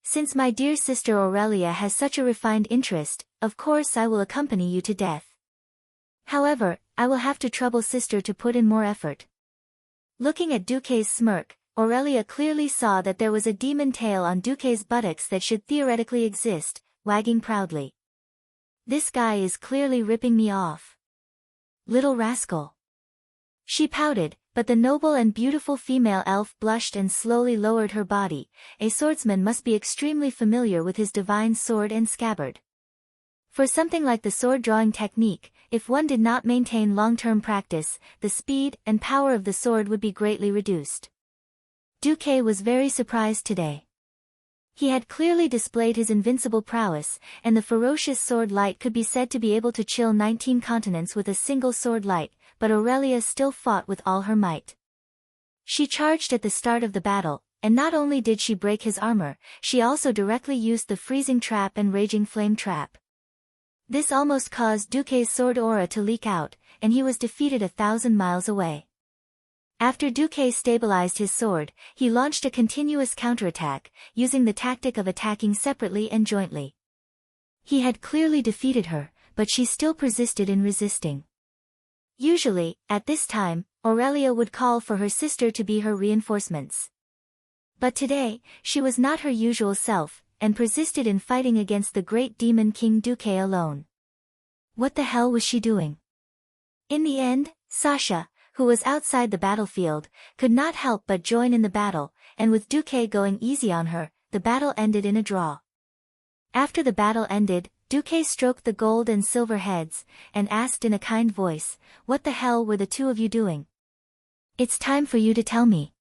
Since my dear sister Aurelia has such a refined interest, of course I will accompany you to death. However, I will have to trouble sister to put in more effort. Looking at Duque's smirk, Aurelia clearly saw that there was a demon tail on Duque's buttocks that should theoretically exist, wagging proudly. This guy is clearly ripping me off. Little rascal. She pouted, but the noble and beautiful female elf blushed and slowly lowered her body. A swordsman must be extremely familiar with his divine sword and scabbard. For something like the sword-drawing technique, if one did not maintain long-term practice, the speed and power of the sword would be greatly reduced. Duque was very surprised today. He had clearly displayed his invincible prowess, and the ferocious sword light could be said to be able to chill 19 continents with a single sword light, but Aurelia still fought with all her might. She charged at the start of the battle, and not only did she break his armor, she also directly used the freezing trap and raging flame trap. This almost caused Duque's sword aura to leak out, and he was defeated 1,000 miles away. After Duque stabilized his sword, he launched a continuous counterattack, using the tactic of attacking separately and jointly. He had clearly defeated her, but she still persisted in resisting. Usually, at this time, Aurelia would call for her sister to be her reinforcements. But today, she was not her usual self, and persisted in fighting against the great demon King Duque alone. What the hell was she doing? In the end, Sasha, who was outside the battlefield, could not help but join in the battle, and with Duque going easy on her, the battle ended in a draw. After the battle ended, Duque stroked the gold and silver heads, and asked in a kind voice, "What the hell were the two of you doing? It's time for you to tell me."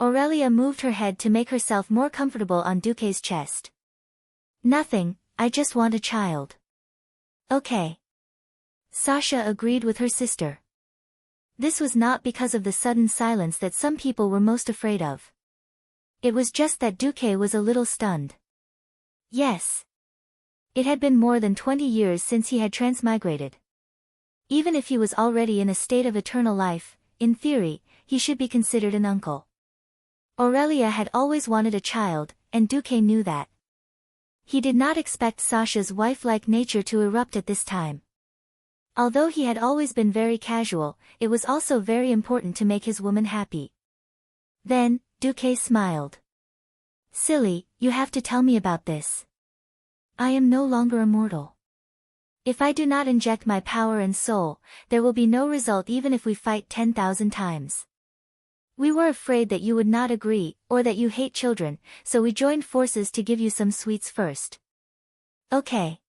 Aurelia moved her head to make herself more comfortable on Duque's chest. "Nothing, I just want a child." "Okay." Sasha agreed with her sister. This was not because of the sudden silence that some people were most afraid of. It was just that Duque was a little stunned. Yes. It had been more than 20 years since he had transmigrated. Even if he was already in a state of eternal life, in theory, he should be considered an uncle. Aurelia had always wanted a child, and Duque knew that. He did not expect Sasha's wife-like nature to erupt at this time. Although he had always been very casual, it was also very important to make his woman happy. Then, Duque smiled. "Silly, you have to tell me about this. I am no longer immortal. If I do not inject my power and soul, there will be no result even if we fight 10,000 times. We were afraid that you would not agree, or that you hate children, so we joined forces to give you some sweets first." "Okay."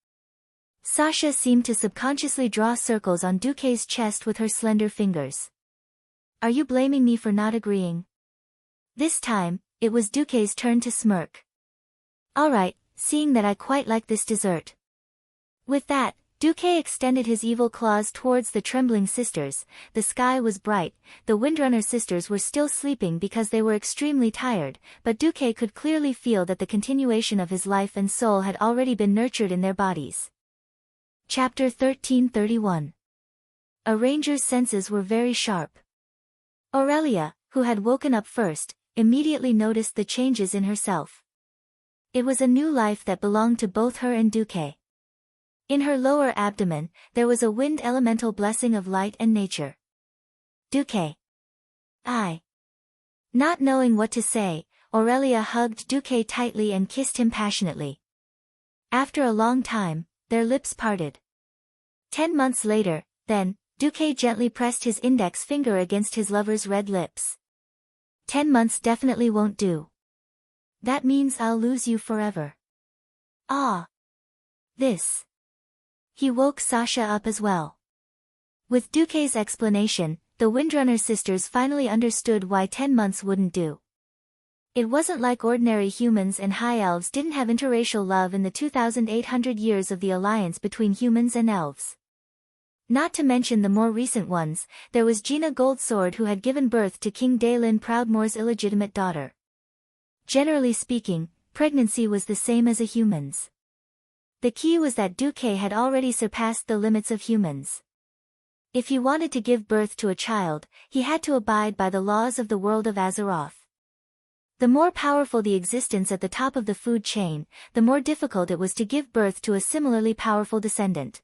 Sasha seemed to subconsciously draw circles on Duque's chest with her slender fingers. "Are you blaming me for not agreeing?" This time, it was Duque's turn to smirk. "Alright, seeing that I quite like this dessert." With that, Duque extended his evil claws towards the trembling sisters. The sky was bright, the Windrunner sisters were still sleeping because they were extremely tired, but Duque could clearly feel that the continuation of his life and soul had already been nurtured in their bodies. Chapter 1331. A ranger's senses were very sharp. Aurelia, who had woken up first, immediately noticed the changes in herself. It was a new life that belonged to both her and Duque. In her lower abdomen, there was a wind elemental blessing of light and nature. "Duque." Not knowing what to say, Aurelia hugged Duque tightly and kissed him passionately. After a long time, their lips parted. 10 months later, then, Duque gently pressed his index finger against his lover's red lips. 10 months definitely won't do. That means I'll lose you forever. Ah. This. He woke Sasha up as well. With Duque's explanation, the Windrunner sisters finally understood why 10 months wouldn't do. It wasn't like ordinary humans and high elves didn't have interracial love in the 2,800 years of the alliance between humans and elves. Not to mention the more recent ones, there was Gina Goldsword who had given birth to King Daelin Proudmoore's illegitimate daughter. Generally speaking, pregnancy was the same as a human's. The key was that Duque had already surpassed the limits of humans. If he wanted to give birth to a child, he had to abide by the laws of the world of Azeroth. The more powerful the existence at the top of the food chain, the more difficult it was to give birth to a similarly powerful descendant.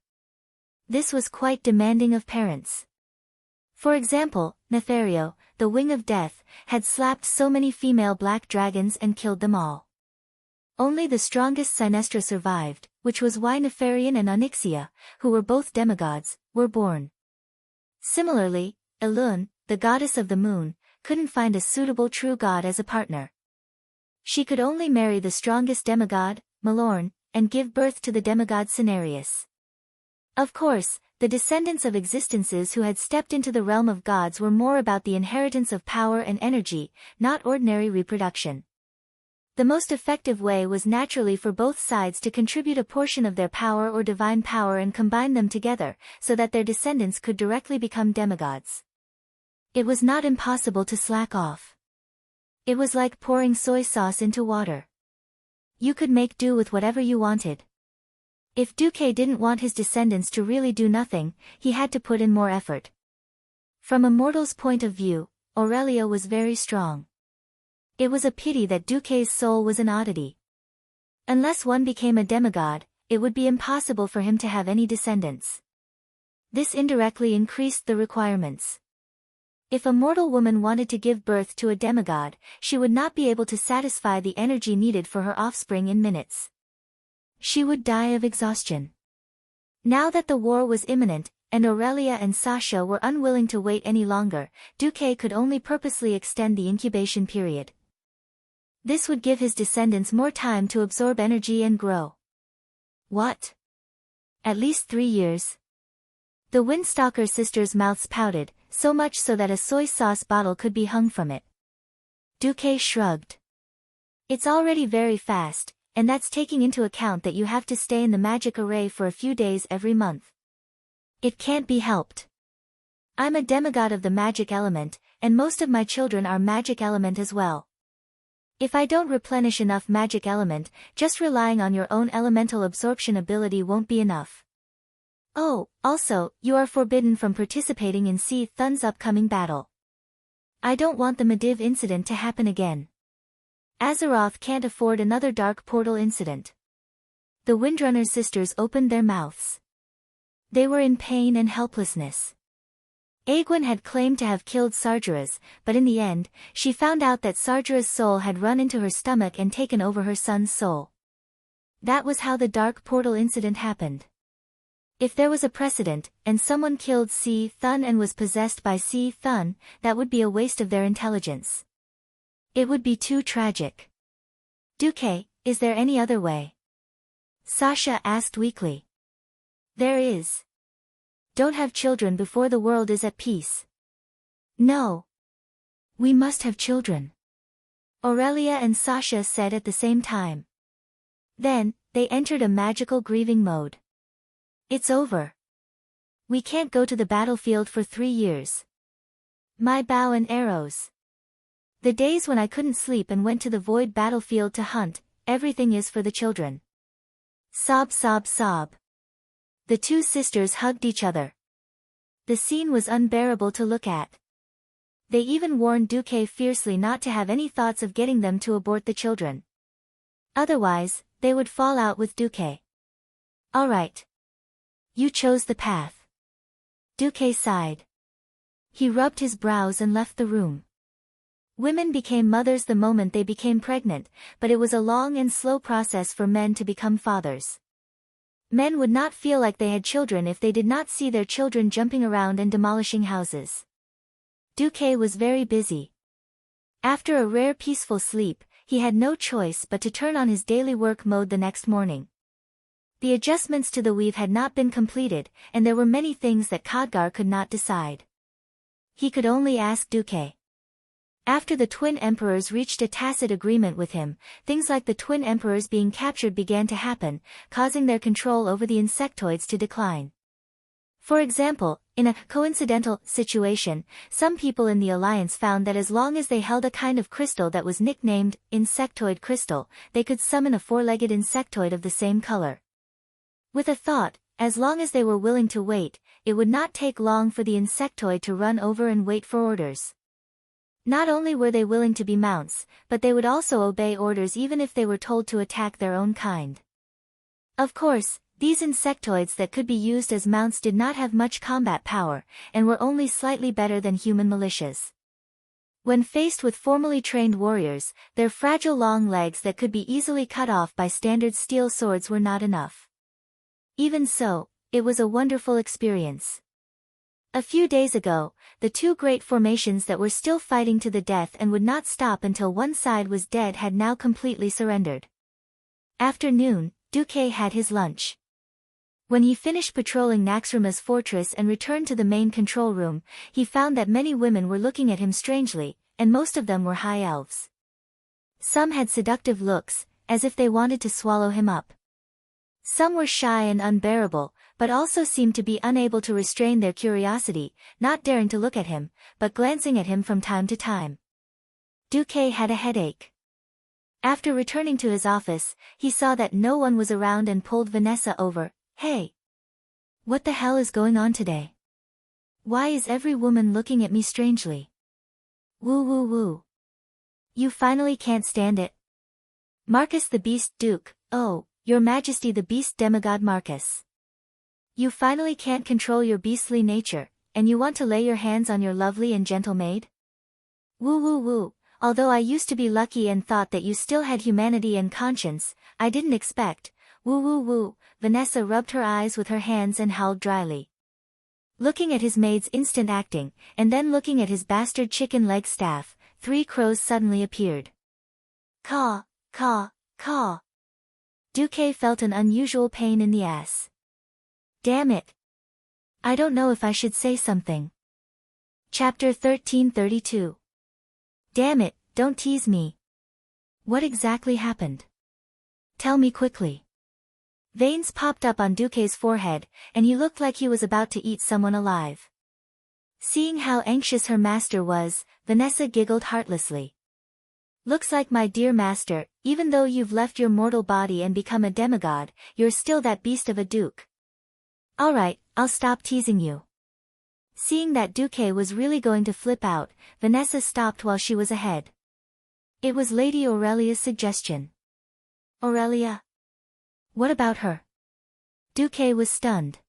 This was quite demanding of parents. For example, Nethario, the Wing of Death, had slapped so many female black dragons and killed them all. Only the strongest Sinestra survived, which was why Nefarian and Onyxia, who were both demigods, were born. Similarly, Elune, the goddess of the moon, couldn't find a suitable true god as a partner. She could only marry the strongest demigod, Malorn, and give birth to the demigod Cenarius. Of course, the descendants of existences who had stepped into the realm of gods were more about the inheritance of power and energy, not ordinary reproduction. The most effective way was naturally for both sides to contribute a portion of their power or divine power and combine them together, so that their descendants could directly become demigods. It was not impossible to slack off. It was like pouring soy sauce into water. You could make do with whatever you wanted. If Duque didn't want his descendants to really do nothing, he had to put in more effort. From a mortal's point of view, Aurelia was very strong. It was a pity that Duque's soul was an oddity. Unless one became a demigod, it would be impossible for him to have any descendants. This indirectly increased the requirements. If a mortal woman wanted to give birth to a demigod, she would not be able to satisfy the energy needed for her offspring in minutes. She would die of exhaustion. Now that the war was imminent, and Aurelia and Sasha were unwilling to wait any longer, Duque could only purposely extend the incubation period. This would give his descendants more time to absorb energy and grow. What? At least 3 years? The Windstalker sisters' mouths pouted, so much so that a soy sauce bottle could be hung from it. Duque shrugged. It's already very fast, and that's taking into account that you have to stay in the magic array for a few days every month. It can't be helped. I'm a demigod of the magic element, and most of my children are magic element as well. If I don't replenish enough magic element, just relying on your own elemental absorption ability won't be enough. Oh, also, you are forbidden from participating in See Thun's upcoming battle. I don't want the Medivh incident to happen again. Azeroth can't afford another dark portal incident. The Windrunner sisters opened their mouths. They were in pain and helplessness. Aegwynn had claimed to have killed Sargeras, but in the end, she found out that Sargeras' soul had run into her stomach and taken over her son's soul. That was how the dark portal incident happened. If there was a precedent, and someone killed See Thun and was possessed by See Thun, that would be a waste of their intelligence. It would be too tragic. Duque, is there any other way? Sasha asked weakly. There is. Don't have children before the world is at peace. No. We must have children. Aurelia and Sasha said at the same time. Then, they entered a magical grieving mode. It's over. We can't go to the battlefield for 3 years. My bow and arrows. The days when I couldn't sleep and went to the void battlefield to hunt, everything is for the children. Sob, sob, sob. The two sisters hugged each other. The scene was unbearable to look at. They even warned Duque fiercely not to have any thoughts of getting them to abort the children. Otherwise, they would fall out with Duque. All right. You chose the path. Duque sighed. He rubbed his brows and left the room. Women became mothers the moment they became pregnant, but it was a long and slow process for men to become fathers. Men would not feel like they had children if they did not see their children jumping around and demolishing houses. Duque was very busy. After a rare peaceful sleep, he had no choice but to turn on his daily work mode the next morning. The adjustments to the weave had not been completed, and there were many things that Khadgar could not decide. he could only ask Duque. After the twin emperors reached a tacit agreement with him, things like the twin emperors being captured began to happen, causing their control over the insectoids to decline. For example, in a coincidental situation, some people in the alliance found that as long as they held a kind of crystal that was nicknamed insectoid crystal, they could summon a four-legged insectoid of the same color. With a thought, as long as they were willing to wait, it would not take long for the insectoid to run over and wait for orders. Not only were they willing to be mounts, but they would also obey orders even if they were told to attack their own kind. Of course, these insectoids that could be used as mounts did not have much combat power, and were only slightly better than human militias. When faced with formally trained warriors, their fragile long legs that could be easily cut off by standard steel swords were not enough. Even so, it was a wonderful experience. A few days ago, the two great formations that were still fighting to the death and would not stop until one side was dead had now completely surrendered. After noon, Duque had his lunch. When he finished patrolling Naxrima's fortress and returned to the main control room, he found that many women were looking at him strangely, and most of them were high elves. Some had seductive looks, as if they wanted to swallow him up. Some were shy and unbearable, but also seemed to be unable to restrain their curiosity, not daring to look at him, but glancing at him from time to time. Duque had a headache. After returning to his office, he saw that no one was around and pulled Vanessa over. "Hey! What the hell is going on today? Why is every woman looking at me strangely? Woo woo woo. You finally can't stand it? Marcus the Beast Duke, oh, Your Majesty the Beast Demigod Marcus. You finally can't control your beastly nature, and you want to lay your hands on your lovely and gentle maid? Woo woo woo, although I used to be lucky and thought that you still had humanity and conscience, I didn't expect, woo woo woo." Vanessa rubbed her eyes with her hands and howled dryly. Looking at his maid's instant acting, and then looking at his bastard chicken leg staff, 3 crows suddenly appeared. Caw, caw, caw. Duque felt an unusual pain in the ass. Damn it. I don't know if I should say something. Chapter 1332. Damn it, don't tease me. What exactly happened? Tell me quickly. Veins popped up on Duque's forehead, and he looked like he was about to eat someone alive. Seeing how anxious her master was, Vanessa giggled heartlessly. Looks like, my dear master, even though you've left your mortal body and become a demigod, you're still that beast of a duke. Alright, I'll stop teasing you. Seeing that Duque was really going to flip out, Vanessa stopped while she was ahead. It was Lady Aurelia's suggestion. Aurelia? What about her? Duque was stunned.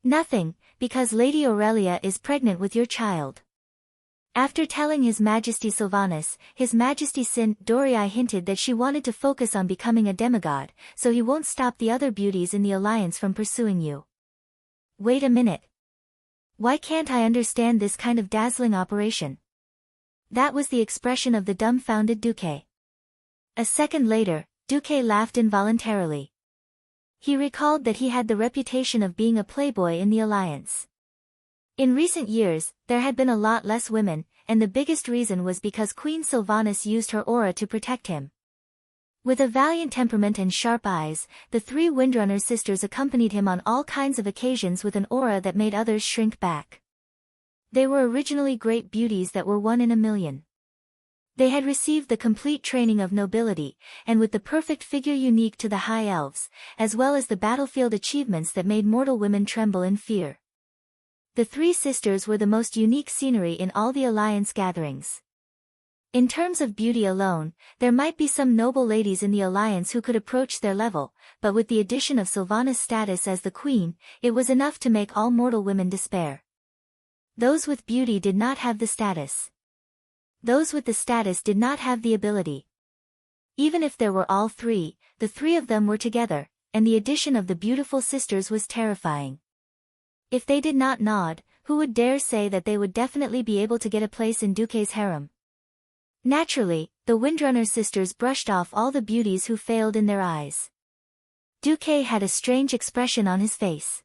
Nothing, because Lady Aurelia is pregnant with your child. After telling His Majesty Sylvanus, His Majesty Sin Dorii hinted that she wanted to focus on becoming a demigod, so he won't stop the other beauties in the alliance from pursuing you. Wait a minute. Why can't I understand this kind of dazzling operation? That was the expression of the dumbfounded Duque. A second later, Duque laughed involuntarily. He recalled that he had the reputation of being a playboy in the alliance. In recent years, there had been a lot less women, and the biggest reason was because Queen Sylvanus used her aura to protect him. With a valiant temperament and sharp eyes, the 3 Windrunner sisters accompanied him on all kinds of occasions with an aura that made others shrink back. They were originally great beauties that were 1 in a million. They had received the complete training of nobility, and with the perfect figure unique to the High Elves, as well as the battlefield achievements that made mortal women tremble in fear. The 3 sisters were the most unique scenery in all the alliance gatherings. In terms of beauty alone, there might be some noble ladies in the alliance who could approach their level, but with the addition of Sylvanus' status as the queen, it was enough to make all mortal women despair. Those with beauty did not have the status. Those with the status did not have the ability. Even if there were all 3, the 3 of them were together, and the addition of the beautiful sisters was terrifying. If they did not nod, who would dare say that they would definitely be able to get a place in Duque's harem? Naturally, the Windrunner sisters brushed off all the beauties who failed in their eyes. Duque had a strange expression on his face.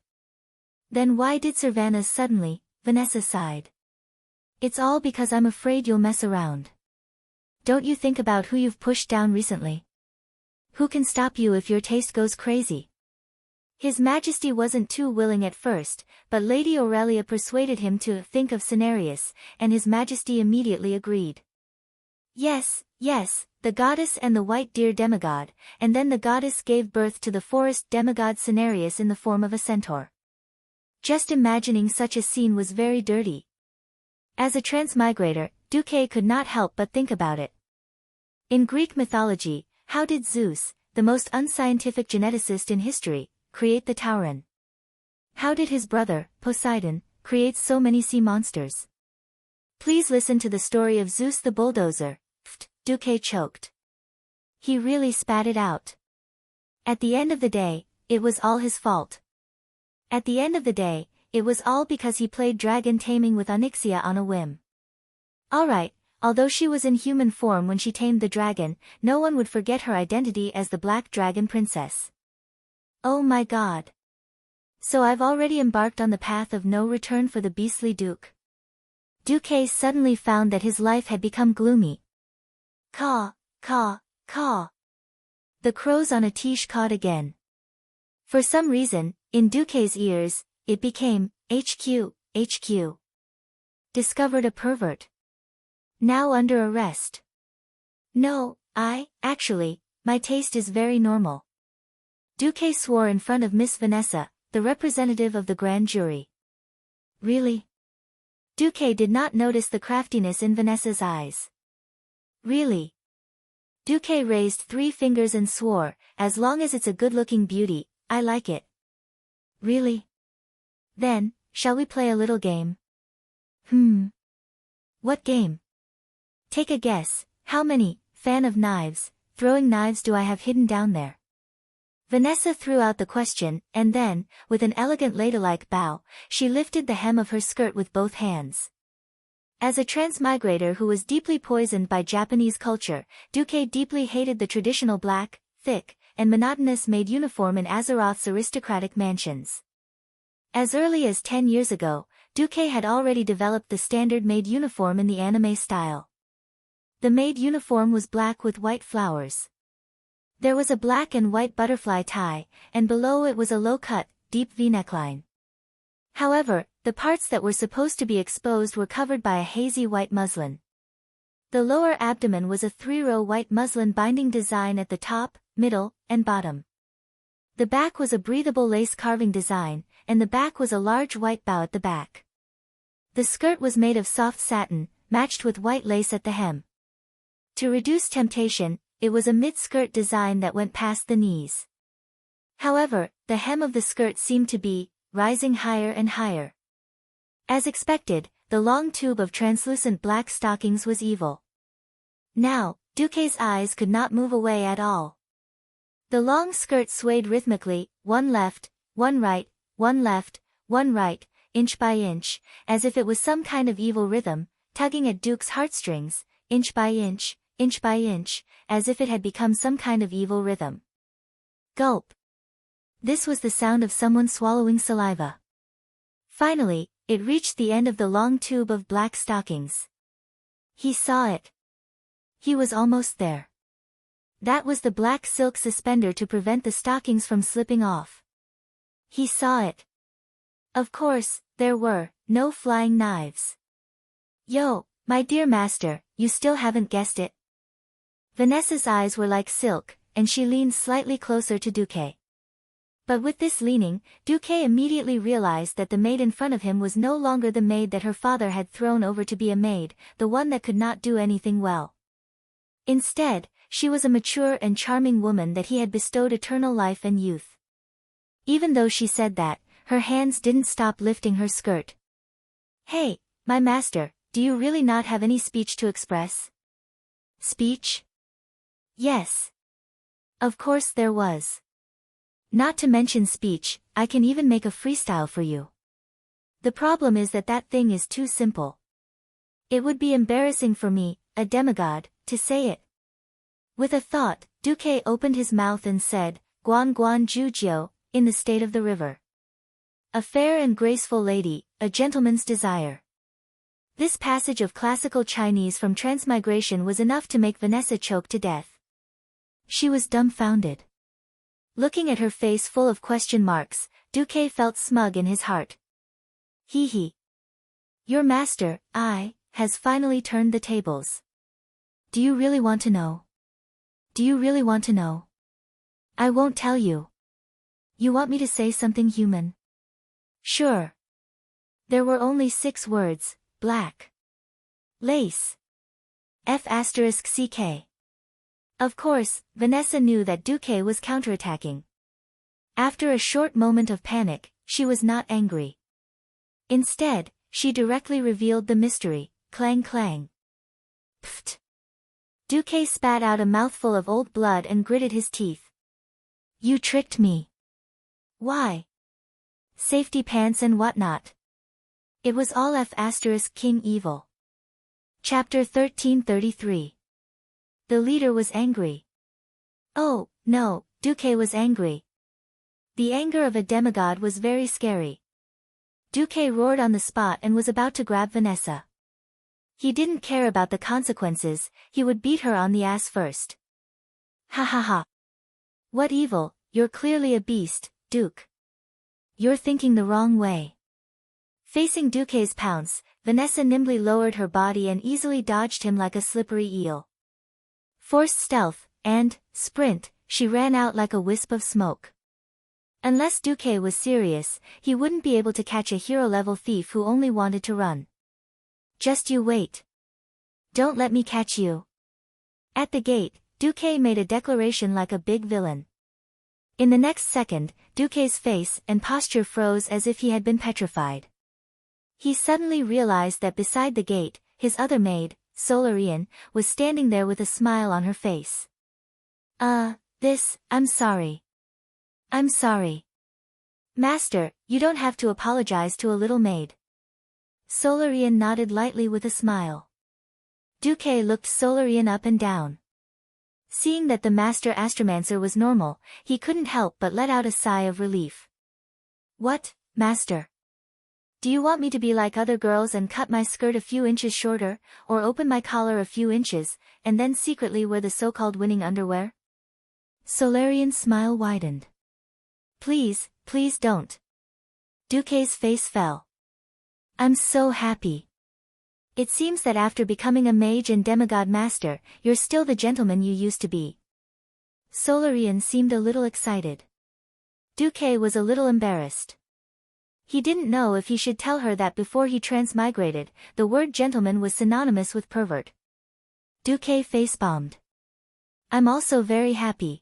Then why did Sylvanus suddenly? Vanessa sighed. It's all because I'm afraid you'll mess around. Don't you think about who you've pushed down recently? Who can stop you if your taste goes crazy? His Majesty wasn't too willing at first, but Lady Aurelia persuaded him to think of Cenarius, and His Majesty immediately agreed. Yes, yes, the goddess and the white deer demigod, and then the goddess gave birth to the forest demigod Cenarius in the form of a centaur. Just imagining such a scene was very dirty. As a transmigrator, Duque could not help but think about it. In Greek mythology, how did Zeus, the most unscientific geneticist in history, create the tauren? How did his brother, Poseidon, create so many sea monsters? Please listen to the story of Zeus the bulldozer. Duque choked. He really spat it out. At the end of the day, it was all his fault. At the end of the day, it was all because he played dragon taming with Onyxia on a whim. Alright, although she was in human form when she tamed the dragon, no one would forget her identity as the Black Dragon Princess. Oh my god. So I've already embarked on the path of no return for the beastly Duke. Duque suddenly found that his life had become gloomy. Caw, caw, caw. The crows on a tiche cawed again. For some reason, in Duque's ears, it became, HQ, HQ. Discovered a pervert. Now under arrest. No, actually, my taste is very normal. Duque swore in front of Miss Vanessa, the representative of the grand jury. Really? Duque did not notice the craftiness in Vanessa's eyes. Really? Duque raised 3 fingers and swore, as long as it's a good-looking beauty, I like it. Really? Then, shall we play a little game? What game? Take a guess, how many, fan of knives, throwing knives do I have hidden down there? Vanessa threw out the question, and then, with an elegant ladylike bow, she lifted the hem of her skirt with both hands. As a transmigrator who was deeply poisoned by Japanese culture, Duque deeply hated the traditional black, thick, and monotonous maid uniform in Azeroth's aristocratic mansions. As early as 10 years ago, Duque had already developed the standard maid uniform in the anime style. The maid uniform was black with white flowers. There was a black and white butterfly tie, and below it was a low-cut, deep V-neckline. However, the parts that were supposed to be exposed were covered by a hazy white muslin. The lower abdomen was a 3-row white muslin binding design at the top, middle, and bottom. The back was a breathable lace carving design, and the back was a large white bow at the back. The skirt was made of soft satin, matched with white lace at the hem. To reduce temptation, it was a mid-skirt design that went past the knees. However, the hem of the skirt seemed to be rising higher and higher. As expected, the long tube of translucent black stockings was evil. Now, Duque's eyes could not move away at all. The long skirt swayed rhythmically, one left, one right, one left, one right, inch by inch, as if it was some kind of evil rhythm, tugging at Duke's heartstrings, inch by inch, as if it had become some kind of evil rhythm. Gulp. This was the sound of someone swallowing saliva. Finally, it reached the end of the long tube of black stockings. He saw it. He was almost there. That was the black silk suspender to prevent the stockings from slipping off. He saw it. Of course, there were no flying knives. Yo, my dear master, you still haven't guessed it. Vanessa's eyes were like silk, and she leaned slightly closer to Duque. But with this leaning, Duque immediately realized that the maid in front of him was no longer the maid that her father had thrown over to be a maid, the one that could not do anything well. Instead, she was a mature and charming woman that he had bestowed eternal life and youth. Even though she said that, her hands didn't stop lifting her skirt. Hey, my master, do you really not have any speech to express? Speech? Yes. Of course there was. Not to mention speech, I can even make a freestyle for you. The problem is that that thing is too simple. It would be embarrassing for me, a demigod, to say it. With a thought, Duque opened his mouth and said, Guan Guan Jujiu, in the state of the river. A fair and graceful lady, a gentleman's desire. This passage of classical Chinese from transmigration was enough to make Vanessa choke to death. She was dumbfounded. Looking at her face full of question marks, Duque felt smug in his heart. He. Your master, has finally turned the tables. Do you really want to know? Do you really want to know? I won't tell you. You want me to say something human? Sure. There were only 6 words, black. Lace. F***ck. Of course, Vanessa knew that Duque was counterattacking. After a short moment of panic, she was not angry. Instead, she directly revealed the mystery, clang clang. Pfft. Duque spat out a mouthful of old blood and gritted his teeth. You tricked me. Why? Safety pants and whatnot. It was all King evil. Chapter 1333. The leader was angry. Oh, no, Duque was angry. The anger of a demigod was very scary. Duque roared on the spot and was about to grab Vanessa. He didn't care about the consequences, he would beat her on the ass first. Ha ha ha. What evil, you're clearly a beast, Duke. You're thinking the wrong way. Facing Duque's pounce, Vanessa nimbly lowered her body and easily dodged him like a slippery eel. Forced stealth, and, sprint, she ran out like a wisp of smoke. Unless Duque was serious, he wouldn't be able to catch a hero-level thief who only wanted to run. Just you wait. Don't let me catch you. At the gate, Duque made a declaration like a big villain. In the next second, Duque's face and posture froze as if he had been petrified. He suddenly realized that beside the gate, his other maid, Solarian, was standing there with a smile on her face. I'm sorry. I'm sorry. Master, you don't have to apologize to a little maid. Solarian nodded lightly with a smile. Duque looked Solarian up and down. Seeing that the master astromancer was normal, he couldn't help but let out a sigh of relief. What, master? Do you want me to be like other girls and cut my skirt a few inches shorter, or open my collar a few inches, and then secretly wear the so-called winning underwear? Solarian's smile widened. Please don't. Duque's face fell. I'm so happy. It seems that after becoming a mage and demigod master, you're still the gentleman you used to be. Solarian seemed a little excited. Duque was a little embarrassed. He didn't know if he should tell her that before he transmigrated, the word gentleman was synonymous with pervert. Duque face-bombed. I'm also very happy.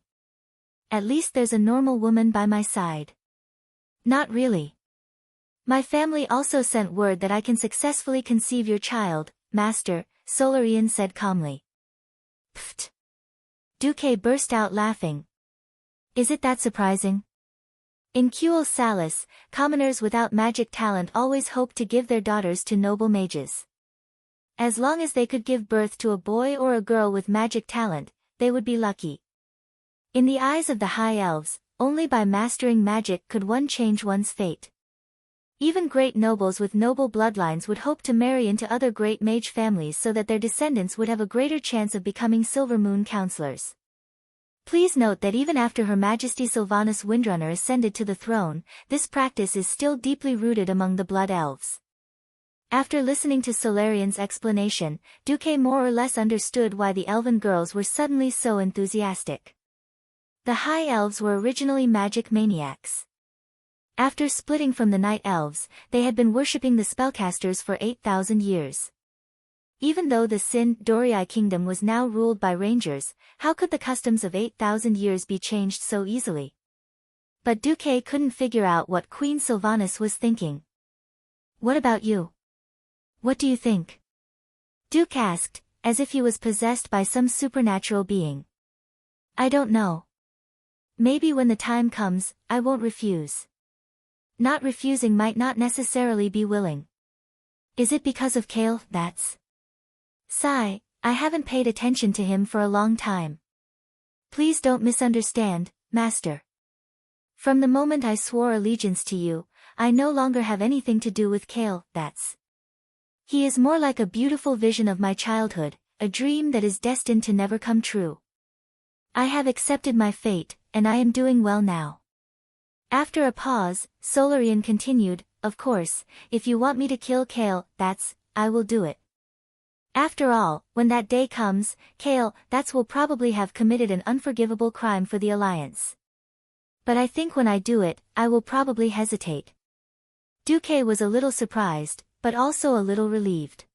At least there's a normal woman by my side. Not really. My family also sent word that I can successfully conceive your child, master, Solarian said calmly. Pfft. Duque burst out laughing. Is it that surprising? In Kuel Salis, commoners without magic talent always hoped to give their daughters to noble mages. As long as they could give birth to a boy or a girl with magic talent, they would be lucky. In the eyes of the high elves, only by mastering magic could one change one's fate. Even great nobles with noble bloodlines would hope to marry into other great mage families so that their descendants would have a greater chance of becoming Silver Moon counselors. Please note that even after Her Majesty Sylvanas Windrunner ascended to the throne, this practice is still deeply rooted among the Blood Elves. After listening to Solarian's explanation, Duque more or less understood why the elven girls were suddenly so enthusiastic. The High Elves were originally magic maniacs. After splitting from the Night Elves, they had been worshipping the spellcasters for 8,000 years. Even though the Dorii kingdom was now ruled by rangers, how could the customs of 8,000 years be changed so easily? But Duque couldn't figure out what Queen Sylvanas was thinking. What about you? What do you think? Duke asked, as if he was possessed by some supernatural being. I don't know. Maybe when the time comes, I won't refuse. Not refusing might not necessarily be willing. Is it because of Kale, that's? Sigh, I haven't paid attention to him for a long time. Please don't misunderstand, Master. From the moment I swore allegiance to you, I no longer have anything to do with Kale, that's. He is more like a beautiful vision of my childhood, a dream that is destined to never come true. I have accepted my fate, and I am doing well now. After a pause, Solarian continued, of course, if you want me to kill Kale, I will do it. After all, when that day comes, Kale, will probably have committed an unforgivable crime for the Alliance. But I think when I do it, I will probably hesitate. Duque was a little surprised, but also a little relieved.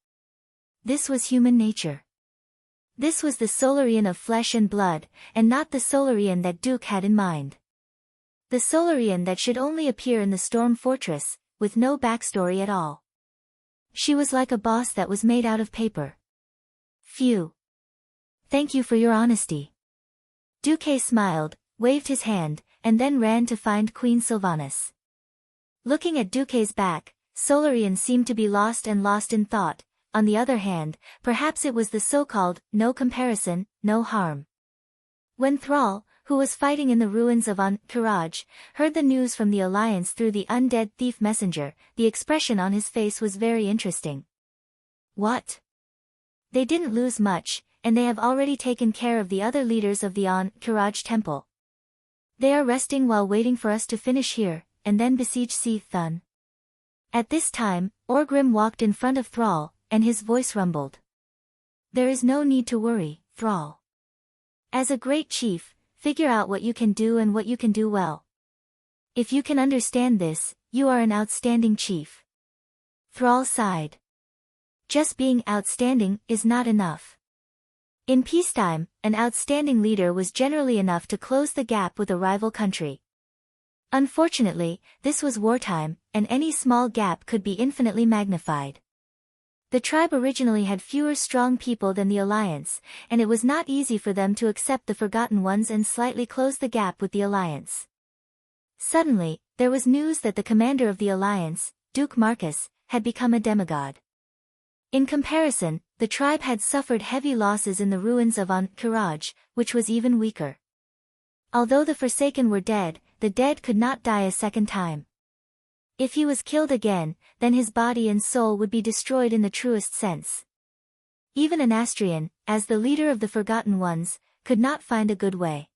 This was human nature. This was the Solarian of flesh and blood, and not the Solarian that Duke had in mind. The Solarian that should only appear in the Storm Fortress, with no backstory at all. She was like a boss that was made out of paper. Phew. Thank you for your honesty. Duque smiled, waved his hand, and then ran to find Queen Sylvanas. Looking at Duque's back, Solarian seemed to be lost in thought. On the other hand, perhaps it was the so-called, no comparison, no harm. When Thrall, who was fighting in the ruins of An-Kiraj, heard the news from the Alliance through the undead thief messenger, the expression on his face was very interesting. What? They didn't lose much, and they have already taken care of the other leaders of the An-Kiraj temple. They are resting while waiting for us to finish here, and then besiege Thun. At this time, Orgrim walked in front of Thrall, and his voice rumbled. There is no need to worry, Thrall. As a great chief, figure out what you can do and what you can do well. If you can understand this, you are an outstanding chief. Thrall sighed. Just being outstanding is not enough. In peacetime, an outstanding leader was generally enough to close the gap with a rival country. Unfortunately, this was wartime, and any small gap could be infinitely magnified. The tribe originally had fewer strong people than the Alliance, and it was not easy for them to accept the Forgotten Ones and slightly close the gap with the Alliance. Suddenly, there was news that the commander of the Alliance, Duke Marcus, had become a demigod. In comparison, the tribe had suffered heavy losses in the ruins of An-Kiraj, which was even weaker. Although the Forsaken were dead, the dead could not die a second time. If he was killed again, then his body and soul would be destroyed in the truest sense. Even Anastrian, as the leader of the Forgotten Ones, could not find a good way.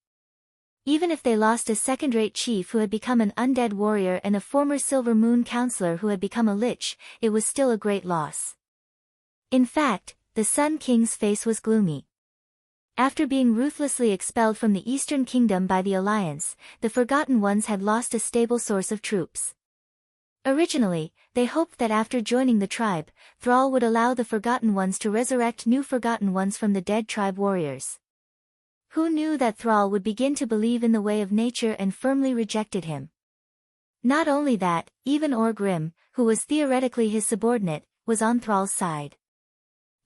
Even if they lost a second-rate chief who had become an undead warrior and a former Silver Moon counselor who had become a lich, it was still a great loss. In fact, the Sun King's face was gloomy. After being ruthlessly expelled from the Eastern Kingdom by the Alliance, the Forgotten Ones had lost a stable source of troops. Originally, they hoped that after joining the tribe, Thrall would allow the Forgotten Ones to resurrect new Forgotten Ones from the dead tribe warriors. Who knew that Thrall would begin to believe in the way of nature and firmly rejected him? Not only that, even Orgrim, who was theoretically his subordinate, was on Thrall's side.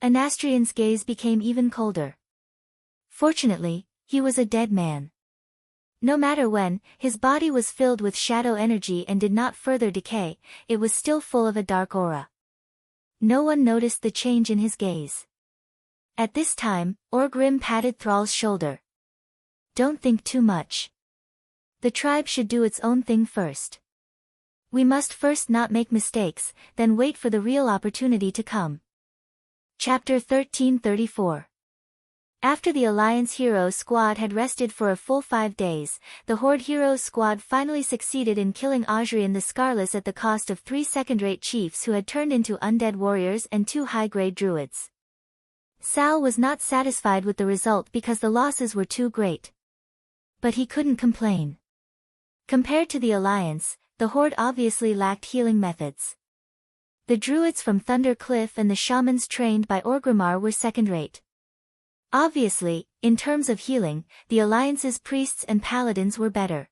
Anastrian's gaze became even colder. Fortunately, he was a dead man. No matter when, his body was filled with shadow energy and did not further decay, it was still full of a dark aura. No one noticed the change in his gaze. At this time, Orgrim patted Thrall's shoulder. Don't think too much. The tribe should do its own thing first. We must first not make mistakes, then wait for the real opportunity to come. Chapter 1334. After the Alliance Hero Squad had rested for a full 5 days, the Horde Hero Squad finally succeeded in killing Audrian the Scarless at the cost of 3 second-rate chiefs who had turned into undead warriors and 2 high-grade druids. Sal was not satisfied with the result because the losses were too great. But he couldn't complain. Compared to the Alliance, the Horde obviously lacked healing methods. The druids from Thunder Cliff and the shamans trained by Orgrimmar were second-rate. Obviously, in terms of healing, the Alliance's priests and paladins were better.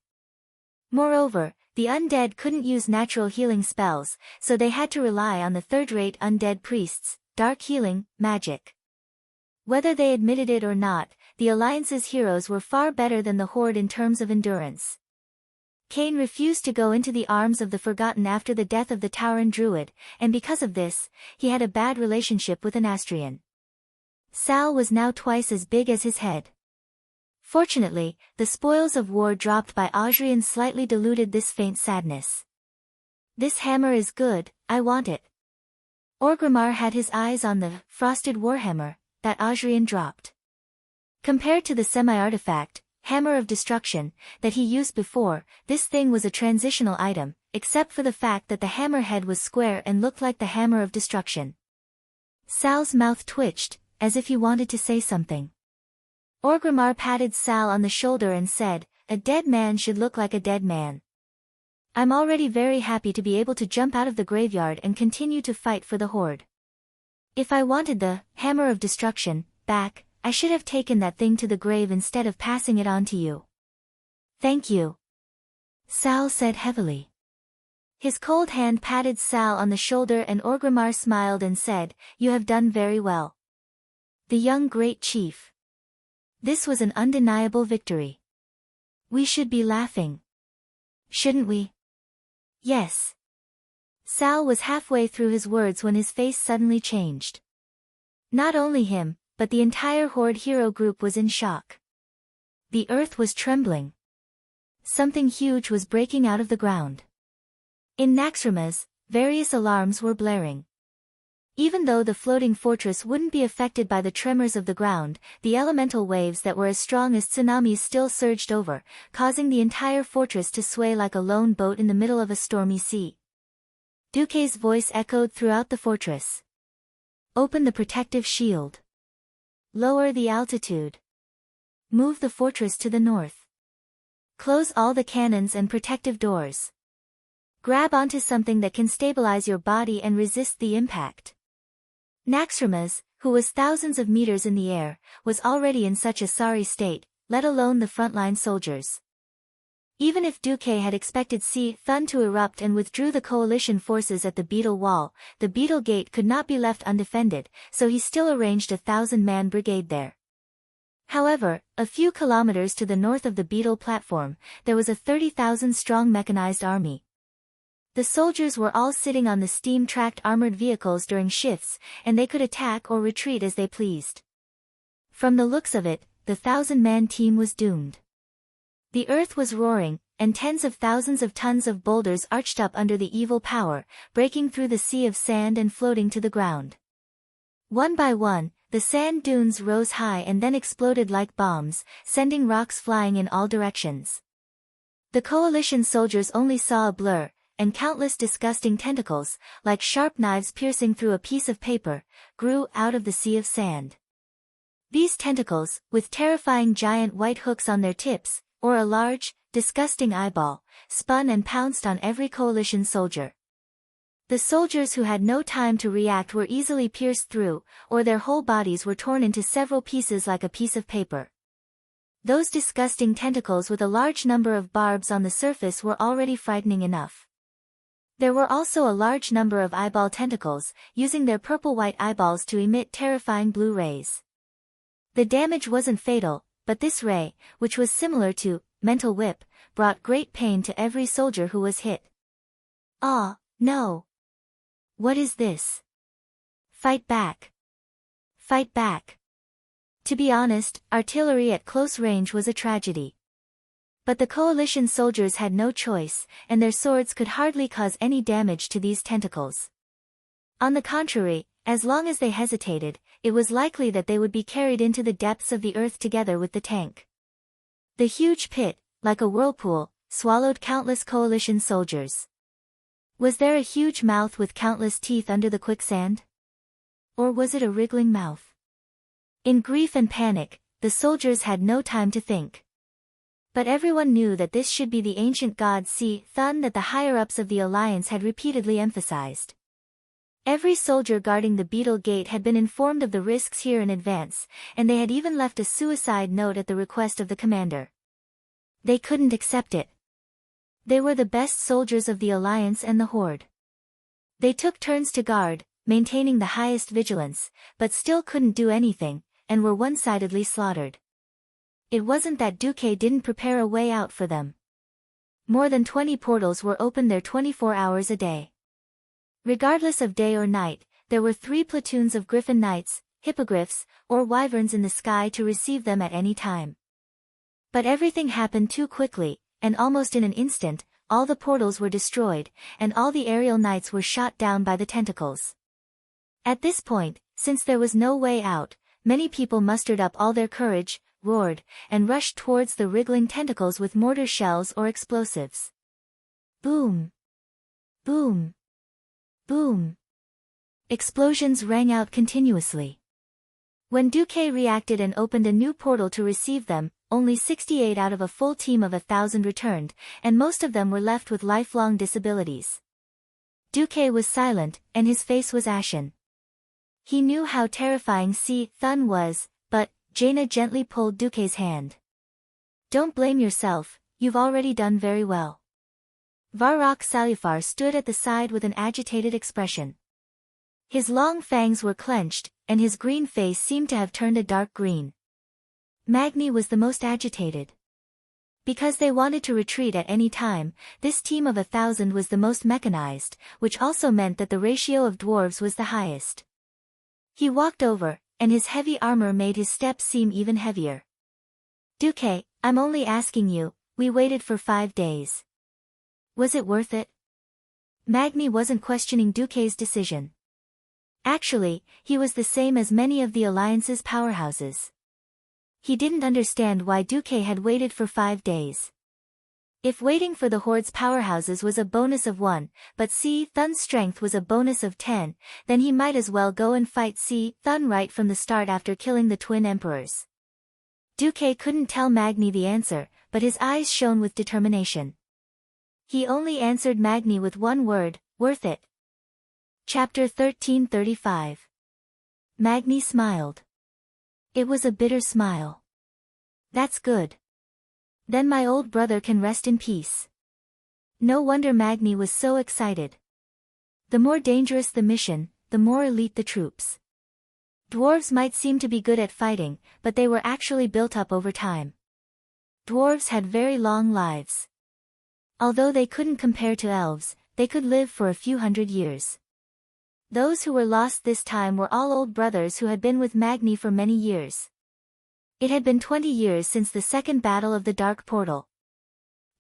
Moreover, the undead couldn't use natural healing spells, so they had to rely on the third-rate undead priests, dark healing, magic. Whether they admitted it or not, the Alliance's heroes were far better than the Horde in terms of endurance. Cain refused to go into the arms of the Forgotten after the death of the Tauren Druid, and because of this, he had a bad relationship with Anastrian. Sal was now twice as big as his head. Fortunately, the spoils of war dropped by Audrian slightly diluted this faint sadness. This hammer is good, I want it. Orgrimmar had his eyes on the frosted warhammer that Audrian dropped. Compared to the semi-artifact, Hammer of Destruction, that he used before, this thing was a transitional item, except for the fact that the hammer head was square and looked like the Hammer of Destruction. Sal's mouth twitched, as if he wanted to say something. Orgrimmar patted Sal on the shoulder and said, "A dead man should look like a dead man. I'm already very happy to be able to jump out of the graveyard and continue to fight for the Horde. If I wanted the Hammer of Destruction back, I should have taken that thing to the grave instead of passing it on to you." "Thank you," Sal said heavily. His cold hand patted Sal on the shoulder and Orgrimmar smiled and said, "You have done very well." The young great chief. This was an undeniable victory. We should be laughing. Shouldn't we? Yes. Sal was halfway through his words when his face suddenly changed. Not only him, but the entire Horde hero group was in shock. The earth was trembling. Something huge was breaking out of the ground. In Naxxramas, various alarms were blaring. Even though the floating fortress wouldn't be affected by the tremors of the ground, the elemental waves that were as strong as tsunamis still surged over, causing the entire fortress to sway like a lone boat in the middle of a stormy sea. Duque's voice echoed throughout the fortress. "Open the protective shield. Lower the altitude. Move the fortress to the north. Close all the cannons and protective doors. Grab onto something that can stabilize your body and resist the impact." Naxxramas, who was thousands of meters in the air, was already in such a sorry state, let alone the frontline soldiers. Even if Duque had expected Thun to erupt and withdrew the coalition forces at the Beetle Wall, the Beetle Gate could not be left undefended, so he still arranged a 1,000-man brigade there. However, a few kilometers to the north of the Beetle platform, there was a 30,000-strong mechanized army. The soldiers were all sitting on the steam-tracked armored vehicles during shifts, and they could attack or retreat as they pleased. From the looks of it, the 1,000-man team was doomed. The earth was roaring, and tens of thousands of tons of boulders arched up under the evil power, breaking through the sea of sand and floating to the ground. One by one, the sand dunes rose high and then exploded like bombs, sending rocks flying in all directions. The coalition soldiers only saw a blur, and countless disgusting tentacles, like sharp knives piercing through a piece of paper, grew out of the sea of sand. These tentacles, with terrifying giant white hooks on their tips, or a large, disgusting eyeball, spun and pounced on every coalition soldier. The soldiers who had no time to react were easily pierced through, or their whole bodies were torn into several pieces like a piece of paper. Those disgusting tentacles with a large number of barbs on the surface were already frightening enough. There were also a large number of eyeball tentacles, using their purple-white eyeballs to emit terrifying blue rays. The damage wasn't fatal, but this ray, which was similar to mental whip, brought great pain to every soldier who was hit. "Ah, no! What is this? Fight back! Fight back!" To be honest, artillery at close range was a tragedy. But the coalition soldiers had no choice, and their swords could hardly cause any damage to these tentacles. On the contrary, as long as they hesitated, it was likely that they would be carried into the depths of the earth together with the tank. The huge pit, like a whirlpool, swallowed countless coalition soldiers. Was there a huge mouth with countless teeth under the quicksand? Or was it a wriggling mouth? In grief and panic, the soldiers had no time to think. But everyone knew that this should be the ancient god Thun that the higher-ups of the Alliance had repeatedly emphasized. Every soldier guarding the Beetle Gate had been informed of the risks here in advance, and they had even left a suicide note at the request of the commander. They couldn't accept it. They were the best soldiers of the Alliance and the Horde. They took turns to guard, maintaining the highest vigilance, but still couldn't do anything, and were one-sidedly slaughtered. It wasn't that Duque didn't prepare a way out for them. More than 20 portals were open there 24 hours a day. Regardless of day or night, there were 3 platoons of Griffin Knights, Hippogriffs, or Wyverns in the sky to receive them at any time. But everything happened too quickly, and almost in an instant, all the portals were destroyed, and all the aerial knights were shot down by the tentacles. At this point, since there was no way out, many people mustered up all their courage, roared, and rushed towards the wriggling tentacles with mortar shells or explosives. Boom! Boom! Boom! Explosions rang out continuously. When Duque reacted and opened a new portal to receive them, only 68 out of a full team of 1,000 returned, and most of them were left with lifelong disabilities. Duque was silent, and his face was ashen. He knew how terrifying Thun was, but Jaina gently pulled Duque's hand. Don't blame yourself, you've already done very well. Varrock Salufar stood at the side with an agitated expression. His long fangs were clenched, and his green face seemed to have turned a dark green. Magni was the most agitated. Because they wanted to retreat at any time, this team of 1,000 was the most mechanized, which also meant that the ratio of dwarves was the highest. He walked over, and his heavy armor made his steps seem even heavier. Duque, I'm only asking you, we waited for 5 days. Was it worth it? Magni wasn't questioning Duque's decision. Actually, he was the same as many of the Alliance's powerhouses. He didn't understand why Duque had waited for 5 days. If waiting for the Horde's powerhouses was a bonus of 1, but Thun's strength was a bonus of 10, then he might as well go and fight Thun right from the start after killing the twin emperors. Duque couldn't tell Magni the answer, but his eyes shone with determination. He only answered Magni with one word, worth it. Chapter 1335. Magni smiled. It was a bitter smile. That's good. Then my old brother can rest in peace. No wonder Magni was so excited. The more dangerous the mission, the more elite the troops. Dwarves might seem to be good at fighting, but they were actually built up over time. Dwarves had very long lives. Although they couldn't compare to elves, they could live for a few hundred years. Those who were lost this time were all old brothers who had been with Magni for many years. It had been 20 years since the second battle of the Dark Portal.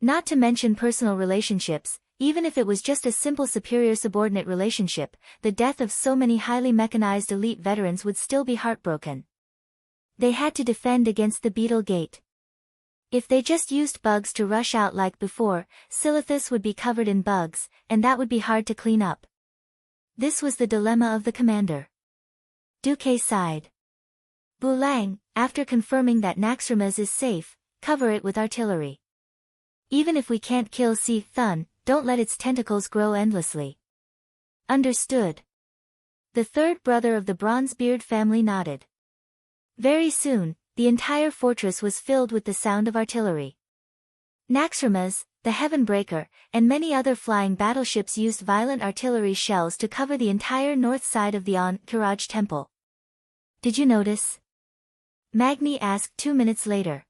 Not to mention personal relationships, even if it was just a simple superior-subordinate relationship, the death of so many highly mechanized elite veterans would still be heartbroken. They had to defend against the Beetle Gate. If they just used bugs to rush out like before, Silithus would be covered in bugs, and that would be hard to clean up. This was the dilemma of the commander. Duque sighed. Bulang, after confirming that Naxxramas is safe, cover it with artillery. Even if we can't kill Thun, don't let its tentacles grow endlessly. Understood. The third brother of the Bronzebeard family nodded. Very soon, the entire fortress was filled with the sound of artillery. Naxxramas, the Heavenbreaker, and many other flying battleships used violent artillery shells to cover the entire north side of the Kiraj temple. Did you notice? Magni asked 2 minutes later.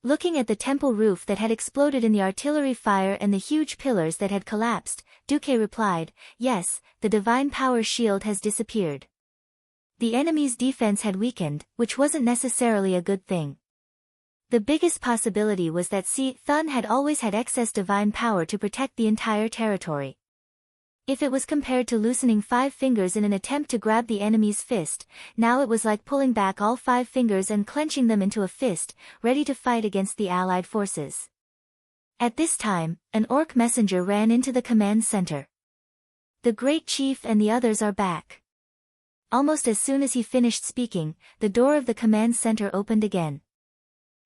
Looking at the temple roof that had exploded in the artillery fire and the huge pillars that had collapsed, Duque replied, yes, the divine power shield has disappeared. The enemy's defense had weakened, which wasn't necessarily a good thing. The biggest possibility was that Thun had always had excess divine power to protect the entire territory. If it was compared to loosening 5 fingers in an attempt to grab the enemy's fist, now it was like pulling back all 5 fingers and clenching them into a fist, ready to fight against the allied forces. At this time, an orc messenger ran into the command center. The Great Chief and the others are back. Almost as soon as he finished speaking, the door of the command center opened again.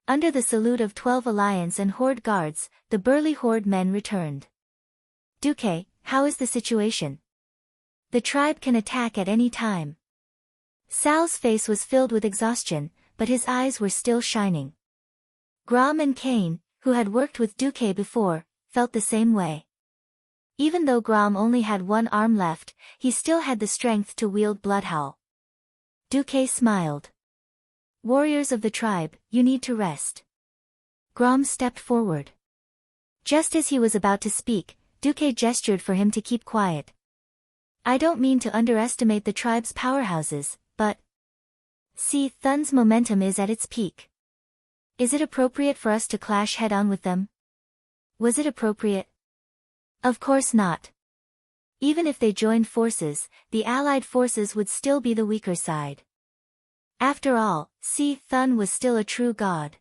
Under the salute of 12 Alliance and Horde guards, the burly Horde men returned. Duque, how is the situation? The tribe can attack at any time. Sal's face was filled with exhaustion, but his eyes were still shining. Grom and Kane, who had worked with Duque before, felt the same way. Even though Grom only had one arm left, he still had the strength to wield Bloodhowl. Duque smiled. Warriors of the tribe, you need to rest. Grom stepped forward. Just as he was about to speak, Duque gestured for him to keep quiet. I don't mean to underestimate the tribe's powerhouses, but Thun's momentum is at its peak. Is it appropriate for us to clash head-on with them? Was it appropriate? Of course not. Even if they joined forces, the allied forces would still be the weaker side. After all, Thun was still a true god.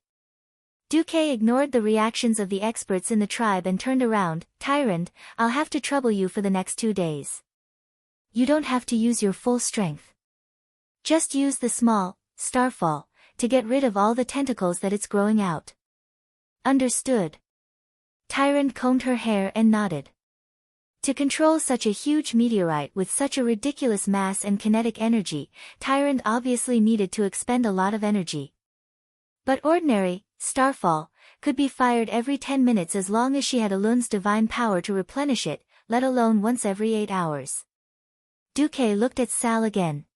Duque ignored the reactions of the experts in the tribe and turned around. "Tyrant, I'll have to trouble you for the next 2 days. You don't have to use your full strength. Just use the small, starfall, to get rid of all the tentacles that it's growing out." "Understood." Tyrant combed her hair and nodded. To control such a huge meteorite with such a ridiculous mass and kinetic energy, Tyrant obviously needed to expend a lot of energy. But ordinary, starfall, could be fired every 10 minutes as long as she had Alun's divine power to replenish it, let alone once every 8 hours. Duque looked at Sal again.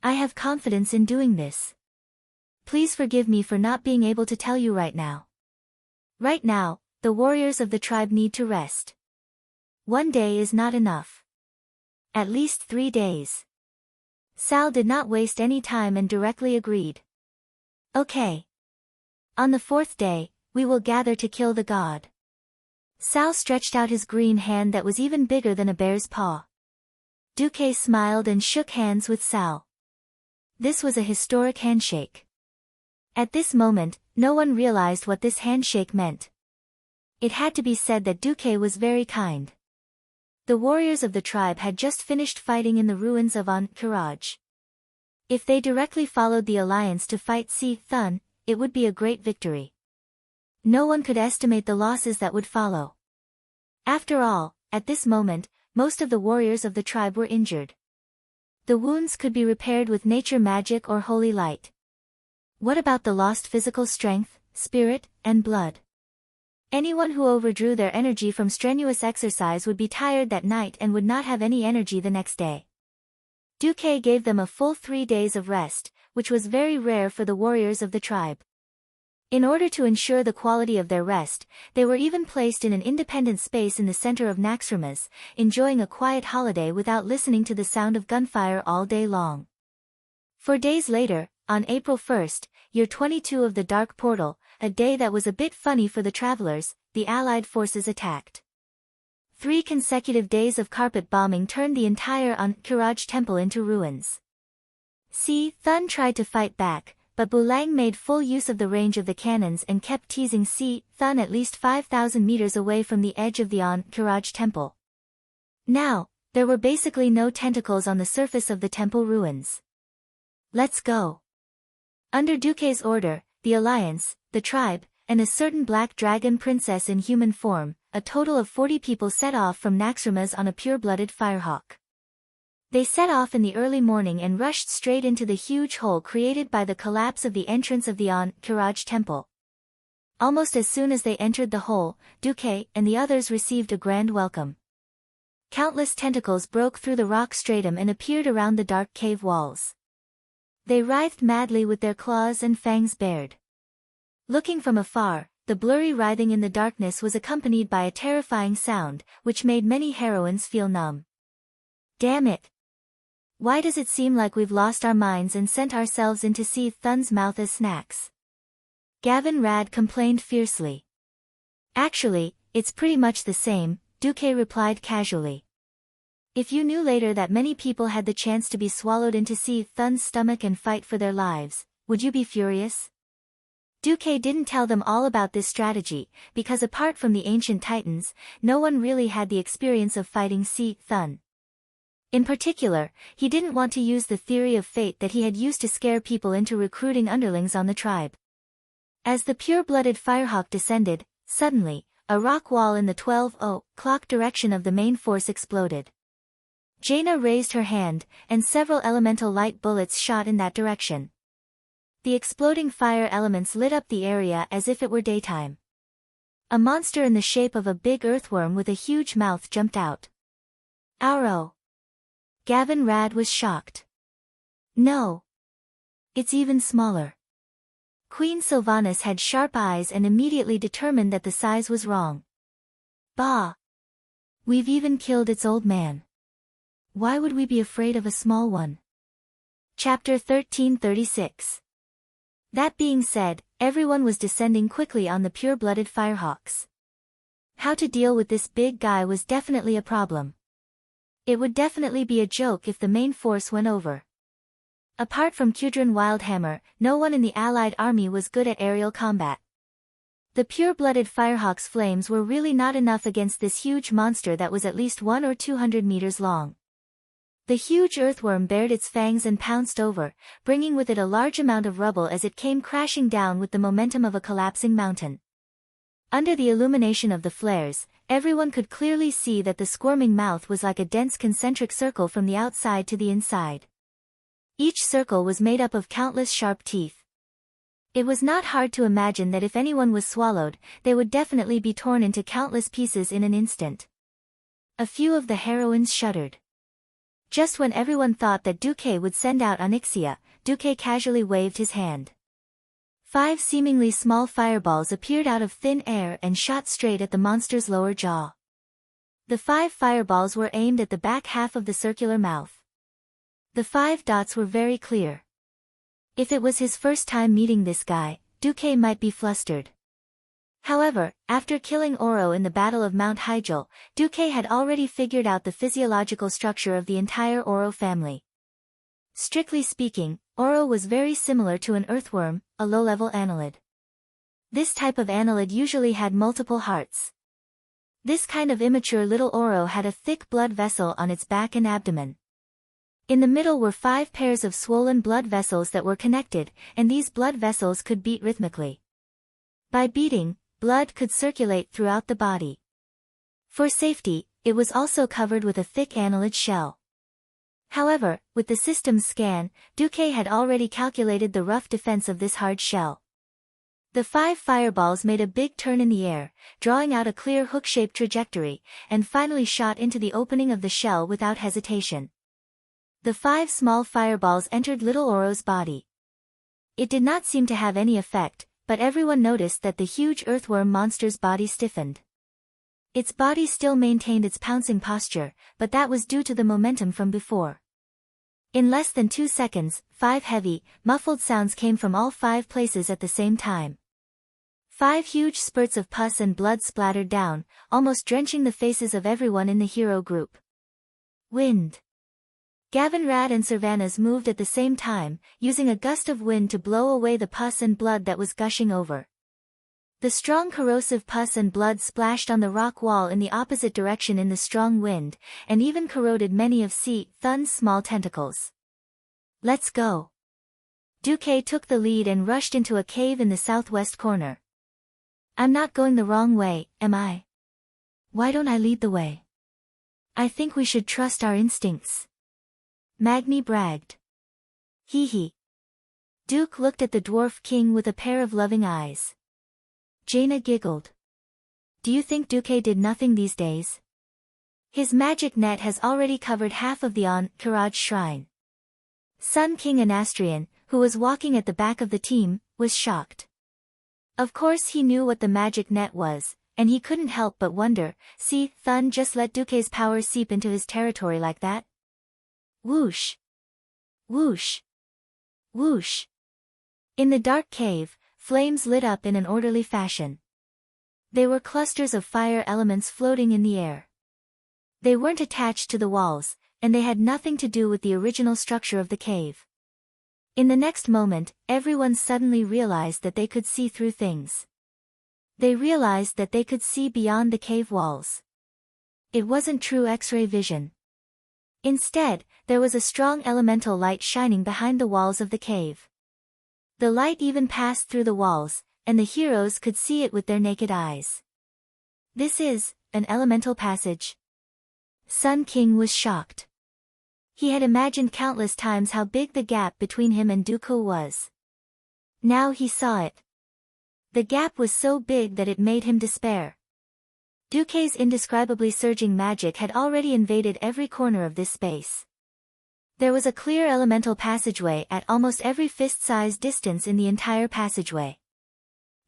"I have confidence in doing this. Please forgive me for not being able to tell you right now. Right now, the warriors of the tribe need to rest. 1 day is not enough. At least 3 days." Sal did not waste any time and directly agreed. "Okay. On the 4th day, we will gather to kill the god." Sal stretched out his green hand that was even bigger than a bear's paw. Duque smiled and shook hands with Sal. This was a historic handshake. At this moment, no one realized what this handshake meant. It had to be said that Duque was very kind. The warriors of the tribe had just finished fighting in the ruins of Ankh-Kiraj. If they directly followed the alliance to fight Thun, it would be a great victory. No one could estimate the losses that would follow. After all, at this moment, most of the warriors of the tribe were injured. The wounds could be repaired with nature magic or holy light. What about the lost physical strength, spirit, and blood? Anyone who overdrew their energy from strenuous exercise would be tired that night and would not have any energy the next day. Duque gave them a full 3 days of rest, which was very rare for the warriors of the tribe. In order to ensure the quality of their rest, they were even placed in an independent space in the center of Naxxramas, enjoying a quiet holiday without listening to the sound of gunfire all day long. 4 days later, on April 1st, year 22 of the Dark Portal, a day that was a bit funny for the travelers, the Allied forces attacked. 3 consecutive days of carpet bombing turned the entire Ankh-Kiraj temple into ruins. Thun tried to fight back, but Bulang made full use of the range of the cannons and kept teasing Thun at least 5,000 meters away from the edge of the Ankh-Kiraj temple. Now, there were basically no tentacles on the surface of the temple ruins. "Let's go." Under Duque's order, the alliance, the tribe, and a certain black dragon princess in human form, a total of 40 people set off from Naxxramas on a pure-blooded firehawk. They set off in the early morning and rushed straight into the huge hole created by the collapse of the entrance of the Ankh-Kiraj temple. Almost as soon as they entered the hole, Duque and the others received a grand welcome. Countless tentacles broke through the rock stratum and appeared around the dark cave walls. They writhed madly with their claws and fangs bared. Looking from afar, the blurry writhing in the darkness was accompanied by a terrifying sound, which made many heroines feel numb. "Damn it! Why does it seem like we've lost our minds and sent ourselves into Thun's mouth as snacks?" Gavin Rad complained fiercely. "Actually, it's pretty much the same," Duque replied casually. "If you knew later that many people had the chance to be swallowed into Thun's stomach and fight for their lives, would you be furious?" Duque didn't tell them all about this strategy, because apart from the ancient titans, no one really had the experience of fighting Thun. In particular, he didn't want to use the theory of fate that he had used to scare people into recruiting underlings on the tribe. As the pure-blooded firehawk descended, suddenly, a rock wall in the 12:00 direction of the main force exploded. Jaina raised her hand, and several elemental light bullets shot in that direction. The exploding fire elements lit up the area as if it were daytime. A monster in the shape of a big earthworm with a huge mouth jumped out. "Auro!" Gavin Rad was shocked. "No. It's even smaller." Queen Sylvanas had sharp eyes and immediately determined that the size was wrong. "Bah! We've even killed its old man. Why would we be afraid of a small one?" Chapter 1336. That being said, everyone was descending quickly on the pure-blooded firehawks. How to deal with this big guy was definitely a problem. It would definitely be a joke if the main force went over. Apart from Kudrin Wildhammer, no one in the Allied army was good at aerial combat. The pure-blooded Firehawk's flames were really not enough against this huge monster that was at least 100 or 200 meters long. The huge earthworm bared its fangs and pounced over, bringing with it a large amount of rubble as it came crashing down with the momentum of a collapsing mountain. Under the illumination of the flares, everyone could clearly see that the squirming mouth was like a dense concentric circle from the outside to the inside. Each circle was made up of countless sharp teeth. It was not hard to imagine that if anyone was swallowed, they would definitely be torn into countless pieces in an instant. A few of the heroines shuddered. Just when everyone thought that Duque would send out Onyxia, Duque casually waved his hand. 5 seemingly small fireballs appeared out of thin air and shot straight at the monster's lower jaw. The 5 fireballs were aimed at the back half of the circular mouth. The 5 dots were very clear. If it was his first time meeting this guy, Duque might be flustered. However, after killing Oro in the Battle of Mount Hyjal, Duque had already figured out the physiological structure of the entire Oro family. Strictly speaking, Oro was very similar to an earthworm, a low-level annelid. This type of annelid usually had multiple hearts. This kind of immature little Oro had a thick blood vessel on its back and abdomen. In the middle were 5 pairs of swollen blood vessels that were connected, and these blood vessels could beat rhythmically. By beating, blood could circulate throughout the body. For safety, it was also covered with a thick annelid shell. However, with the system's scan, Duque had already calculated the rough defense of this hard shell. The 5 fireballs made a big turn in the air, drawing out a clear hook-shaped trajectory, and finally shot into the opening of the shell without hesitation. The 5 small fireballs entered little Oro's body. It did not seem to have any effect, but everyone noticed that the huge earthworm monster's body stiffened. Its body still maintained its pouncing posture, but that was due to the momentum from before. In less than 2 seconds, 5 heavy, muffled sounds came from all 5 places at the same time. 5 huge spurts of pus and blood splattered down, almost drenching the faces of everyone in the hero group. Wind. Gavin, Rad and Servanas moved at the same time, using a gust of wind to blow away the pus and blood that was gushing over. The strong corrosive pus and blood splashed on the rock wall in the opposite direction in the strong wind, and even corroded many of Thun's small tentacles. Let's go. Duque took the lead and rushed into a cave in the southwest corner. I'm not going the wrong way, am I? Why don't I lead the way? I think we should trust our instincts. Magni bragged. Hee hee. Duke looked at the dwarf king with a pair of loving eyes. Jaina giggled. Do you think Duque did nothing these days? His magic net has already covered half of the Karaj shrine. Sun King Anastrian, who was walking at the back of the team, was shocked. Of course he knew what the magic net was, and he couldn't help but wonder, Thun just let Duque's power seep into his territory like that? Whoosh! Whoosh! Whoosh! In the dark cave, flames lit up in an orderly fashion. They were clusters of fire elements floating in the air. They weren't attached to the walls, and they had nothing to do with the original structure of the cave. In the next moment, everyone suddenly realized that they could see through things. They realized that they could see beyond the cave walls. It wasn't true X-ray vision. Instead, there was a strong elemental light shining behind the walls of the cave. The light even passed through the walls, and the heroes could see it with their naked eyes. This is an elemental passage. Sun King was shocked. He had imagined countless times how big the gap between him and Dooku was. Now he saw it. The gap was so big that it made him despair. Duque's indescribably surging magic had already invaded every corner of this space. There was a clear elemental passageway at almost every fist-sized distance in the entire passageway.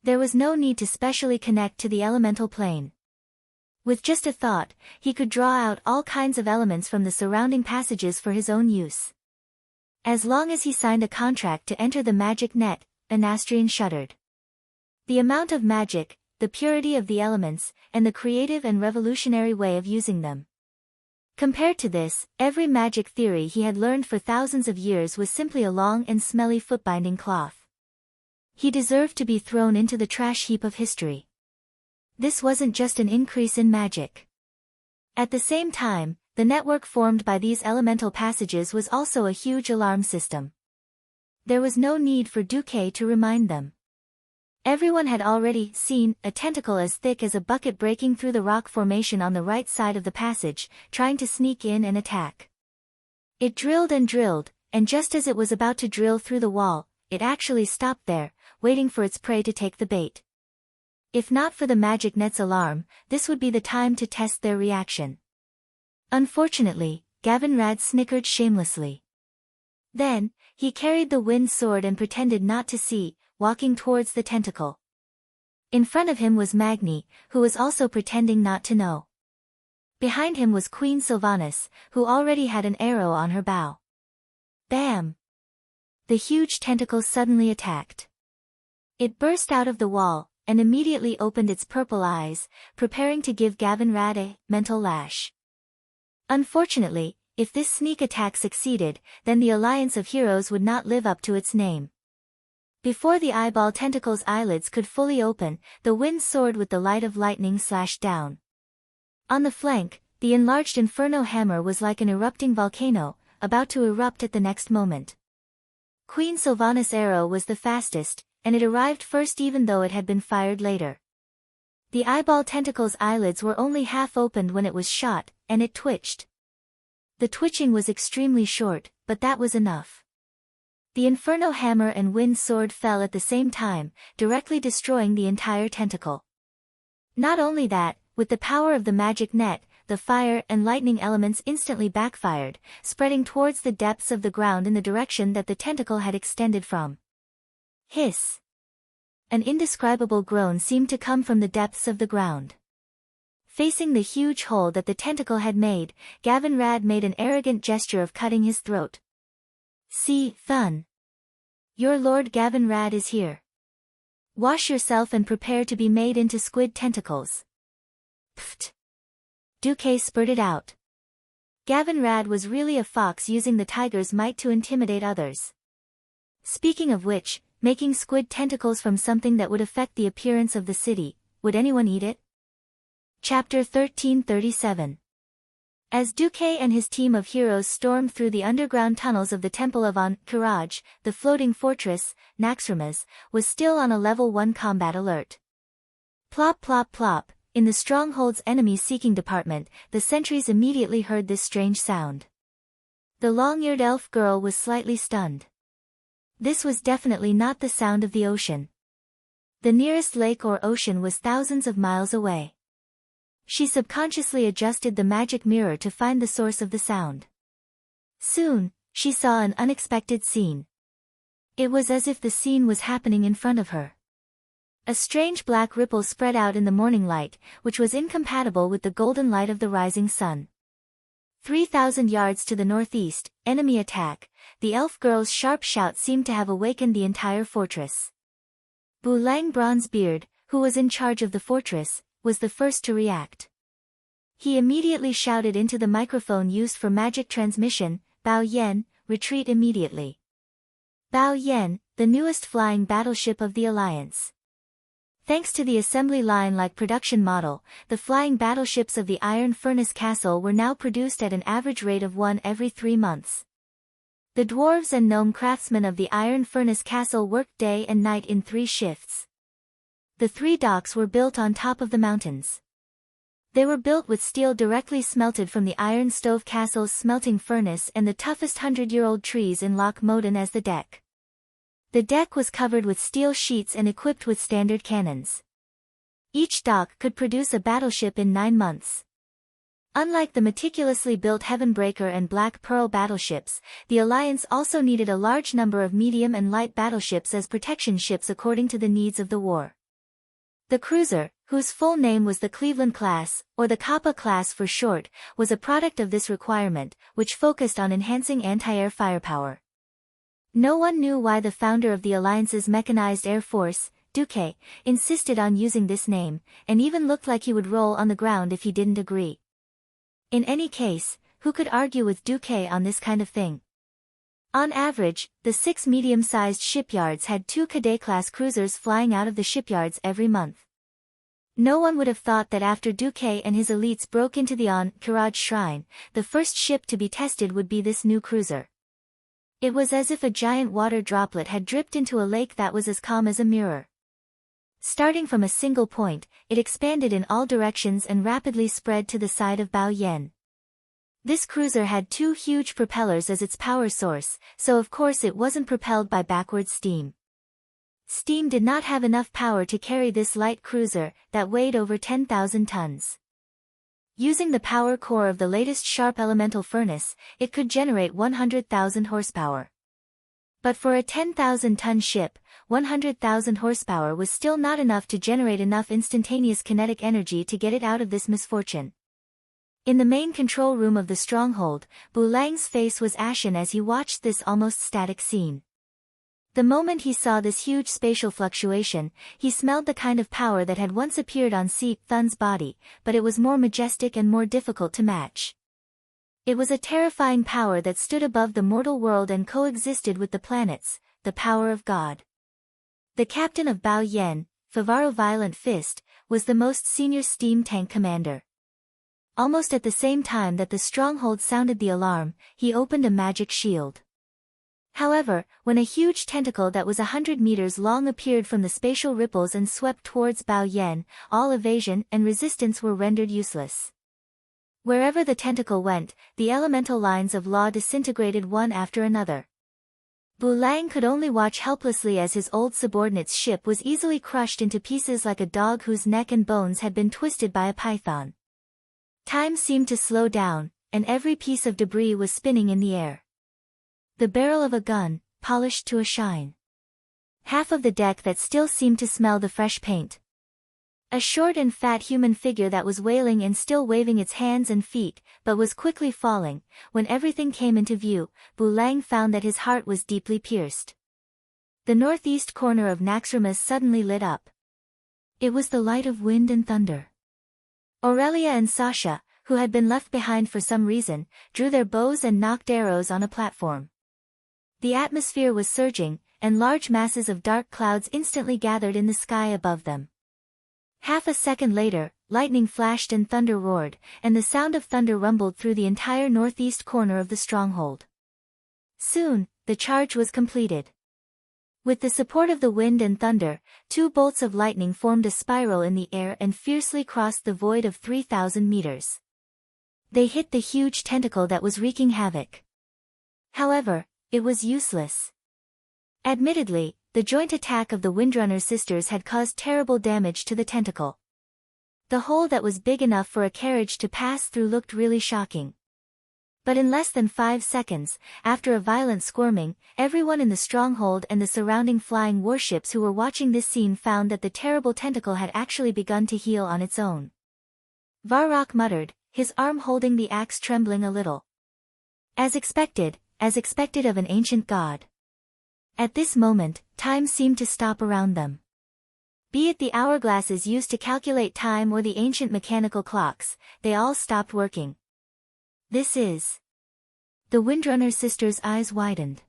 There was no need to specially connect to the elemental plane. With just a thought, he could draw out all kinds of elements from the surrounding passages for his own use. As long as he signed a contract to enter the magic net, Anastrian shuddered. The amount of magic, the purity of the elements, and the creative and revolutionary way of using them. Compared to this, every magic theory he had learned for thousands of years was simply a long and smelly foot-binding cloth. He deserved to be thrown into the trash heap of history. This wasn't just an increase in magic. At the same time, the network formed by these elemental passages was also a huge alarm system. There was no need for Duque to remind them. Everyone had already seen a tentacle as thick as a bucket breaking through the rock formation on the right side of the passage, trying to sneak in and attack. It drilled, and just as it was about to drill through the wall, it actually stopped there, waiting for its prey to take the bait. If not for the magic net's alarm, this would be the time to test their reaction. Unfortunately, Gavinrad snickered shamelessly. Then, he carried the wind sword and pretended not to see, walking towards the tentacle. In front of him was Magni, who was also pretending not to know. Behind him was Queen Sylvanas, who already had an arrow on her bow. Bam! The huge tentacle suddenly attacked. It burst out of the wall, and immediately opened its purple eyes, preparing to give Gavinrad a mental lash. Unfortunately, if this sneak attack succeeded, then the Alliance of Heroes would not live up to its name. Before the eyeball tentacle's eyelids could fully open, the wind sword with the light of lightning slashed down. On the flank, the enlarged Inferno hammer was like an erupting volcano, about to erupt at the next moment. Queen Sylvanas' arrow was the fastest, and it arrived first even though it had been fired later. The eyeball tentacle's eyelids were only half opened when it was shot, and it twitched. The twitching was extremely short, but that was enough. The Inferno hammer and wind sword fell at the same time, directly destroying the entire tentacle. Not only that, with the power of the magic net, the fire and lightning elements instantly backfired, spreading towards the depths of the ground in the direction that the tentacle had extended from. Hiss! An indescribable groan seemed to come from the depths of the ground. Facing the huge hole that the tentacle had made, Gavinrad made an arrogant gesture of cutting his throat. See, Thun. Your Lord Gavinrad is here. Wash yourself and prepare to be made into squid tentacles. Pfft! Duque spurted out. Gavinrad was really a fox using the tiger's might to intimidate others. Speaking of which, making squid tentacles from something that would affect the appearance of the city, would anyone eat it? Chapter 1337. As Duque and his team of heroes stormed through the underground tunnels of the Temple of An-Kiraj, the floating fortress, Naxxramas, was still on a level 1 combat alert. Plop plop plop, in the stronghold's enemy-seeking department, the sentries immediately heard this strange sound. The long-eared elf girl was slightly stunned. This was definitely not the sound of the ocean. The nearest lake or ocean was thousands of miles away. She subconsciously adjusted the magic mirror to find the source of the sound. Soon, she saw an unexpected scene. It was as if the scene was happening in front of her. A strange black ripple spread out in the morning light, which was incompatible with the golden light of the rising sun. 3,000 yards to the northeast, enemy attack, the elf girl's sharp shout seemed to have awakened the entire fortress. Bulang Bronzebeard, who was in charge of the fortress, was the first to react. He immediately shouted into the microphone used for magic transmission, Bao Yen, retreat immediately. Bao Yen, the newest flying battleship of the Alliance. Thanks to the assembly line-like production model, the flying battleships of the Iron Furnace Castle were now produced at an average rate of 1 every 3 months. The dwarves and gnome craftsmen of the Iron Furnace Castle worked day and night in 3 shifts. The 3 docks were built on top of the mountains. They were built with steel directly smelted from the Iron Stove Castle's smelting furnace and the toughest 100-year-old trees in Loch Moden as the deck. The deck was covered with steel sheets and equipped with standard cannons. Each dock could produce a battleship in 9 months. Unlike the meticulously built Heavenbreaker and Black Pearl battleships, the Alliance also needed a large number of medium and light battleships as protection ships according to the needs of the war. The cruiser, whose full name was the Cleveland class, or the Kappa class for short, was a product of this requirement, which focused on enhancing anti-air firepower. No one knew why the founder of the Alliance's mechanized air force, Duque, insisted on using this name, and even looked like he would roll on the ground if he didn't agree. In any case, who could argue with Duque on this kind of thing? On average, the 6 medium-sized shipyards had 2 Cadet-class cruisers flying out of the shipyards every month. No one would have thought that after Duque and his elites broke into the Ankh-Kiraj shrine, the first ship to be tested would be this new cruiser. It was as if a giant water droplet had dripped into a lake that was as calm as a mirror. Starting from a single point, it expanded in all directions and rapidly spread to the side of Bao Yen. This cruiser had 2 huge propellers as its power source, so of course it wasn't propelled by backward steam. Steam did not have enough power to carry this light cruiser, that weighed over 10,000 tons. Using the power core of the latest sharp elemental furnace, it could generate 100,000 horsepower. But for a 10,000-ton ship, 100,000 horsepower was still not enough to generate enough instantaneous kinetic energy to get it out of this misfortune. In the main control room of the stronghold, Bulang's face was ashen as he watched this almost static scene. The moment he saw this huge spatial fluctuation, he smelled the kind of power that had once appeared on Si Thun's body, but it was more majestic and more difficult to match. It was a terrifying power that stood above the mortal world and coexisted with the planets, the power of God. The captain of Bao Yen, Favaro Violent Fist, was the most senior steam tank commander. Almost at the same time that the stronghold sounded the alarm, he opened a magic shield. However, when a huge tentacle that was 100 meters long appeared from the spatial ripples and swept towards Bao Yen, all evasion and resistance were rendered useless. Wherever the tentacle went, the elemental lines of law disintegrated one after another. Bulang could only watch helplessly as his old subordinate's ship was easily crushed into pieces like a dog whose neck and bones had been twisted by a python. Time seemed to slow down, and every piece of debris was spinning in the air. The barrel of a gun, polished to a shine. Half of the deck that still seemed to smell the fresh paint. A short and fat human figure that was wailing and still waving its hands and feet, but was quickly falling. When everything came into view, Bulang found that his heart was deeply pierced. The northeast corner of Naxxramas suddenly lit up. It was the light of wind and thunder. Aurelia and Sasha, who had been left behind for some reason, drew their bows and knocked arrows on a platform. The atmosphere was surging, and large masses of dark clouds instantly gathered in the sky above them. Half a second later, lightning flashed and thunder roared, and the sound of thunder rumbled through the entire northeast corner of the stronghold. Soon, the charge was completed. With the support of the wind and thunder, 2 bolts of lightning formed a spiral in the air and fiercely crossed the void of 3,000 meters. They hit the huge tentacle that was wreaking havoc. However, it was useless. Admittedly, the joint attack of the Windrunner sisters had caused terrible damage to the tentacle. The hole that was big enough for a carriage to pass through looked really shocking. But in less than 5 seconds, after a violent squirming, everyone in the stronghold and the surrounding flying warships who were watching this scene found that the terrible tentacle had actually begun to heal on its own. Varrock muttered, his arm holding the axe trembling a little. As expected of an ancient god. At this moment, time seemed to stop around them. Be it the hourglasses used to calculate time or the ancient mechanical clocks, they all stopped working. This is... The Windrunner sisters' eyes widened.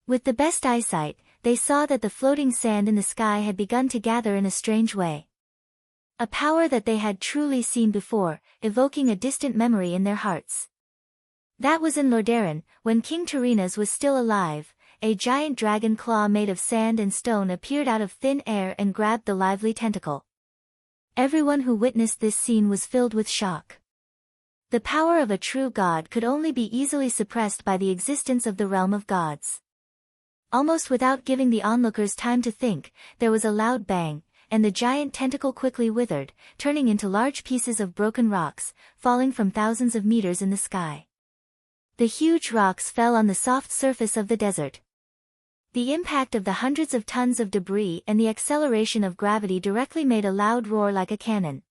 With the best eyesight, they saw that the floating sand in the sky had begun to gather in a strange way. A power that they had truly seen before, evoking a distant memory in their hearts. That was in Lordaeron, when King Tyrrhenas was still alive. A giant dragon claw made of sand and stone appeared out of thin air and grabbed the lively tentacle. Everyone who witnessed this scene was filled with shock. The power of a true god could only be easily suppressed by the existence of the realm of gods. Almost without giving the onlookers time to think, there was a loud bang, and the giant tentacle quickly withered, turning into large pieces of broken rocks, falling from thousands of meters in the sky. The huge rocks fell on the soft surface of the desert. The impact of the hundreds of tons of debris and the acceleration of gravity directly made a loud roar like a cannon.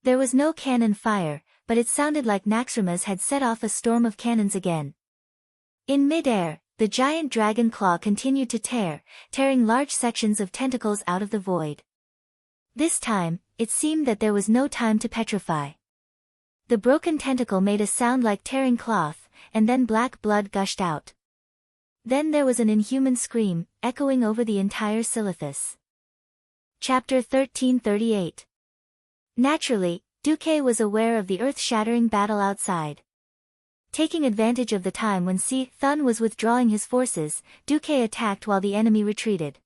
There was no cannon fire, but it sounded like Naxxramas had set off a storm of cannons again. In mid-air, the giant dragon claw continued to tearing large sections of tentacles out of the void. This time, it seemed that there was no time to petrify. The broken tentacle made a sound like tearing cloth, and then black blood gushed out. Then there was an inhuman scream, echoing over the entire Silithus. Chapter 1338. Naturally, Duque was aware of the earth-shattering battle outside. Taking advantage of the time when Thun was withdrawing his forces, Duque attacked while the enemy retreated.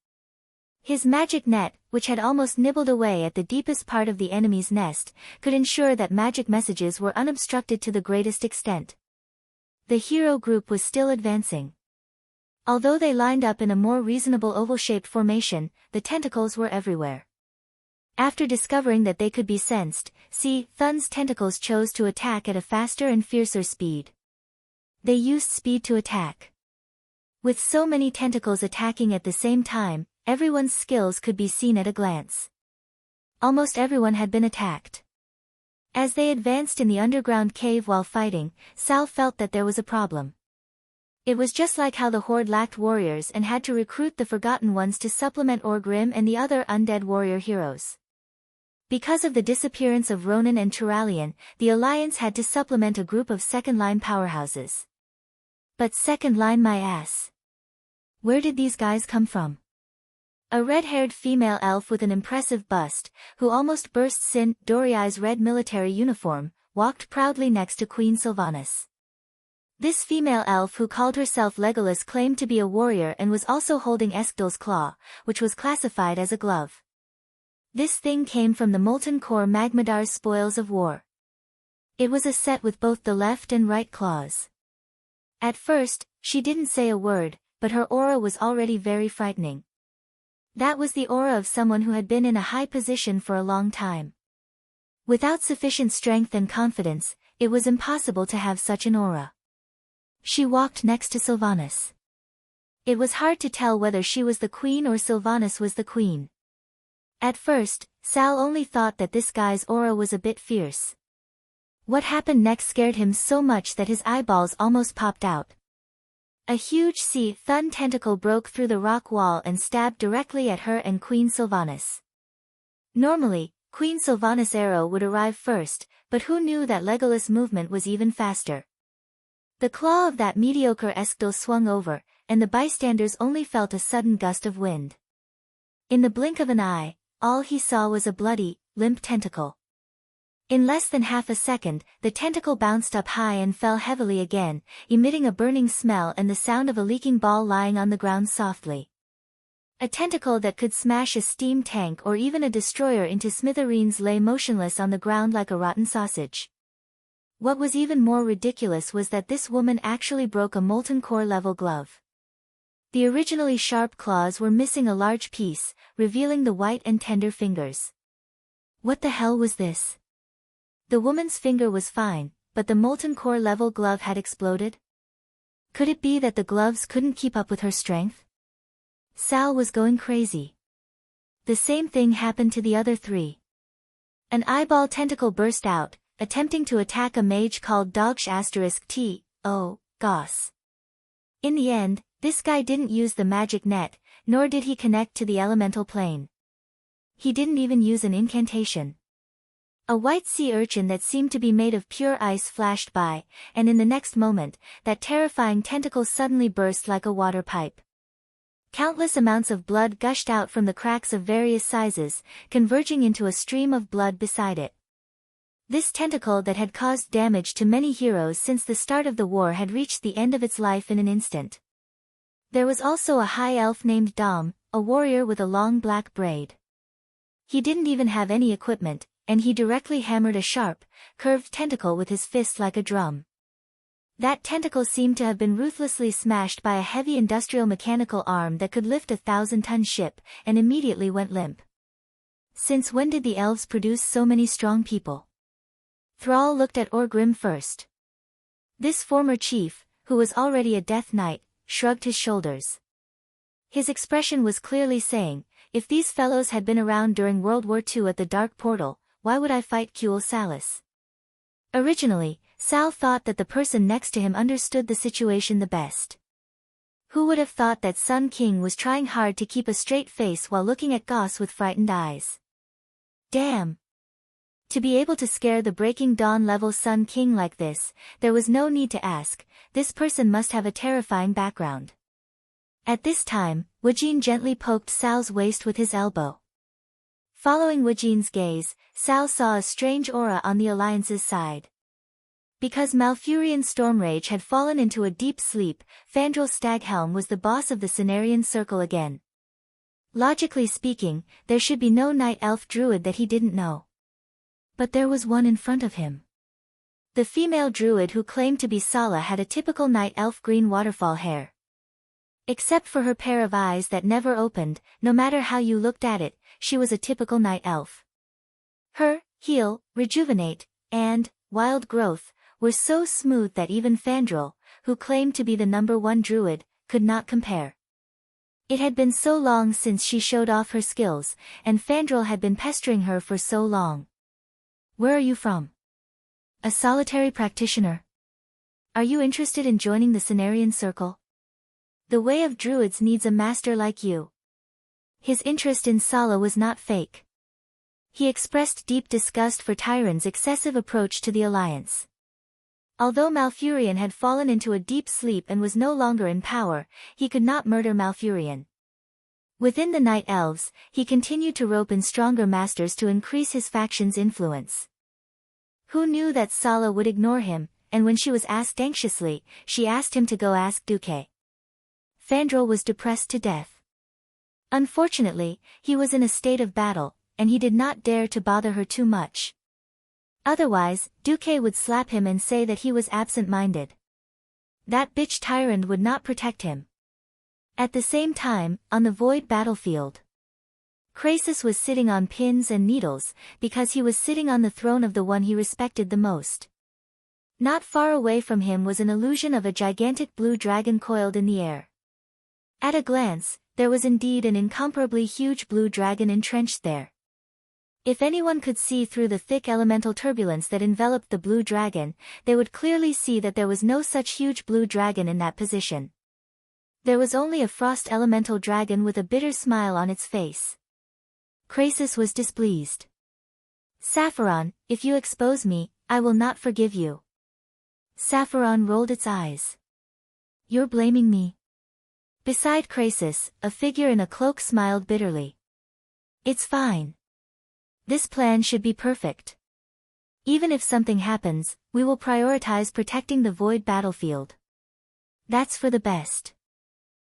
His magic net, which had almost nibbled away at the deepest part of the enemy's nest, could ensure that magic messages were unobstructed to the greatest extent. The hero group was still advancing. Although they lined up in a more reasonable oval-shaped formation, the tentacles were everywhere. After discovering that they could be sensed, Thun's tentacles chose to attack at a faster and fiercer speed. They used speed to attack. With so many tentacles attacking at the same time, everyone's skills could be seen at a glance. Almost everyone had been attacked. As they advanced in the underground cave while fighting, Sal felt that there was a problem. It was just like how the Horde lacked warriors and had to recruit the Forgotten Ones to supplement Orgrim and the other undead warrior heroes. Because of the disappearance of Ronan and Turalian, the Alliance had to supplement a group of second-line powerhouses. But second-line my ass. Where did these guys come from? A red-haired female elf with an impressive bust, who almost burst Sin Doriai's red military uniform, walked proudly next to Queen Sylvanas. This female elf who called herself Legolas claimed to be a warrior and was also holding Eskdal's claw, which was classified as a glove. This thing came from the Molten Core Magmadar's spoils of war. It was a set with both the left and right claws. At first, she didn't say a word, but her aura was already very frightening. That was the aura of someone who had been in a high position for a long time. Without sufficient strength and confidence, it was impossible to have such an aura. She walked next to Sylvanas. It was hard to tell whether she was the queen or Sylvanas was the queen. At first, Sal only thought that this guy's aura was a bit fierce. What happened next scared him so much that his eyeballs almost popped out. A huge Thun tentacle broke through the rock wall and stabbed directly at her and Queen Sylvanas. Normally, Queen Sylvanas' arrow would arrive first, but who knew that Legolas' movement was even faster? The claw of that mediocre Eskdal swung over, and the bystanders only felt a sudden gust of wind. In the blink of an eye, all he saw was a bloody, limp tentacle. In less than half a second, the tentacle bounced up high and fell heavily again, emitting a burning smell and the sound of a leaking ball lying on the ground softly. A tentacle that could smash a steam tank or even a destroyer into smithereens lay motionless on the ground like a rotten sausage. What was even more ridiculous was that this woman actually broke a molten core level glove. The originally sharp claws were missing a large piece, revealing the white and tender fingers. What the hell was this? The woman's finger was fine, but the molten core level glove had exploded? Could it be that the gloves couldn't keep up with her strength? Sal was going crazy. The same thing happened to the other three. An eyeball tentacle burst out, attempting to attack a mage called Goss. In the end, this guy didn't use the magic net, nor did he connect to the elemental plane. He didn't even use an incantation. A white sea urchin that seemed to be made of pure ice flashed by, and in the next moment, that terrifying tentacle suddenly burst like a water pipe. Countless amounts of blood gushed out from the cracks of various sizes, converging into a stream of blood beside it. This tentacle that had caused damage to many heroes since the start of the war had reached the end of its life in an instant. There was also a high elf named Dom, a warrior with a long black braid. He didn't even have any equipment, and he directly hammered a sharp, curved tentacle with his fist like a drum. That tentacle seemed to have been ruthlessly smashed by a heavy industrial mechanical arm that could lift a 1,000-ton ship, and immediately went limp. Since when did the elves produce so many strong people? Thrall looked at Orgrim first. This former chief, who was already a death knight, shrugged his shoulders. His expression was clearly saying, if these fellows had been around during World War II at the Dark Portal, why would I fight Kuel Salis? Originally, Sal thought that the person next to him understood the situation the best. Who would have thought that Sun King was trying hard to keep a straight face while looking at Goss with frightened eyes? Damn! To be able to scare the breaking dawn-level Sun King like this, there was no need to ask, this person must have a terrifying background. At this time, Wujin gently poked Sal's waist with his elbow. Following Wujin's gaze, Sal saw a strange aura on the Alliance's side. Because Malfurion Stormrage had fallen into a deep sleep, Fandral Staghelm was the boss of the Cenarian Circle again. Logically speaking, there should be no Night Elf Druid that he didn't know. But there was one in front of him. The female druid who claimed to be Sala had a typical Night Elf green waterfall hair. Except for her pair of eyes that never opened, no matter how you looked at it, she was a typical Night Elf. Her, heal, rejuvenate, and, wild growth, were so smooth that even Fandral, who claimed to be the #1 druid, could not compare. It had been so long since she showed off her skills, and Fandral had been pestering her for so long. Where are you from? A solitary practitioner. Are you interested in joining the Cenarian Circle? The Way of Druids needs a master like you. His interest in Sala was not fake. He expressed deep disgust for Tyron's excessive approach to the Alliance. Although Malfurion had fallen into a deep sleep and was no longer in power, he could not murder Malfurion. Within the Night Elves, he continued to rope in stronger masters to increase his faction's influence. Who knew that Sala would ignore him, and when she was asked anxiously, she asked him to go ask Duque. Fandral was depressed to death. Unfortunately, he was in a state of battle, and he did not dare to bother her too much. Otherwise, Duque would slap him and say that he was absent-minded. That bitch Tyrant would not protect him. At the same time, on the void battlefield, Krasus was sitting on pins and needles, because he was sitting on the throne of the one he respected the most. Not far away from him was an illusion of a gigantic blue dragon coiled in the air. At a glance, there was indeed an incomparably huge blue dragon entrenched there. If anyone could see through the thick elemental turbulence that enveloped the blue dragon, they would clearly see that there was no such huge blue dragon in that position. There was only a frost elemental dragon with a bitter smile on its face. Krasus was displeased. Sapphiron, if you expose me, I will not forgive you. Sapphiron rolled its eyes. You're blaming me? Beside Krasus, a figure in a cloak smiled bitterly. It's fine. This plan should be perfect. Even if something happens, we will prioritize protecting the void battlefield. That's for the best.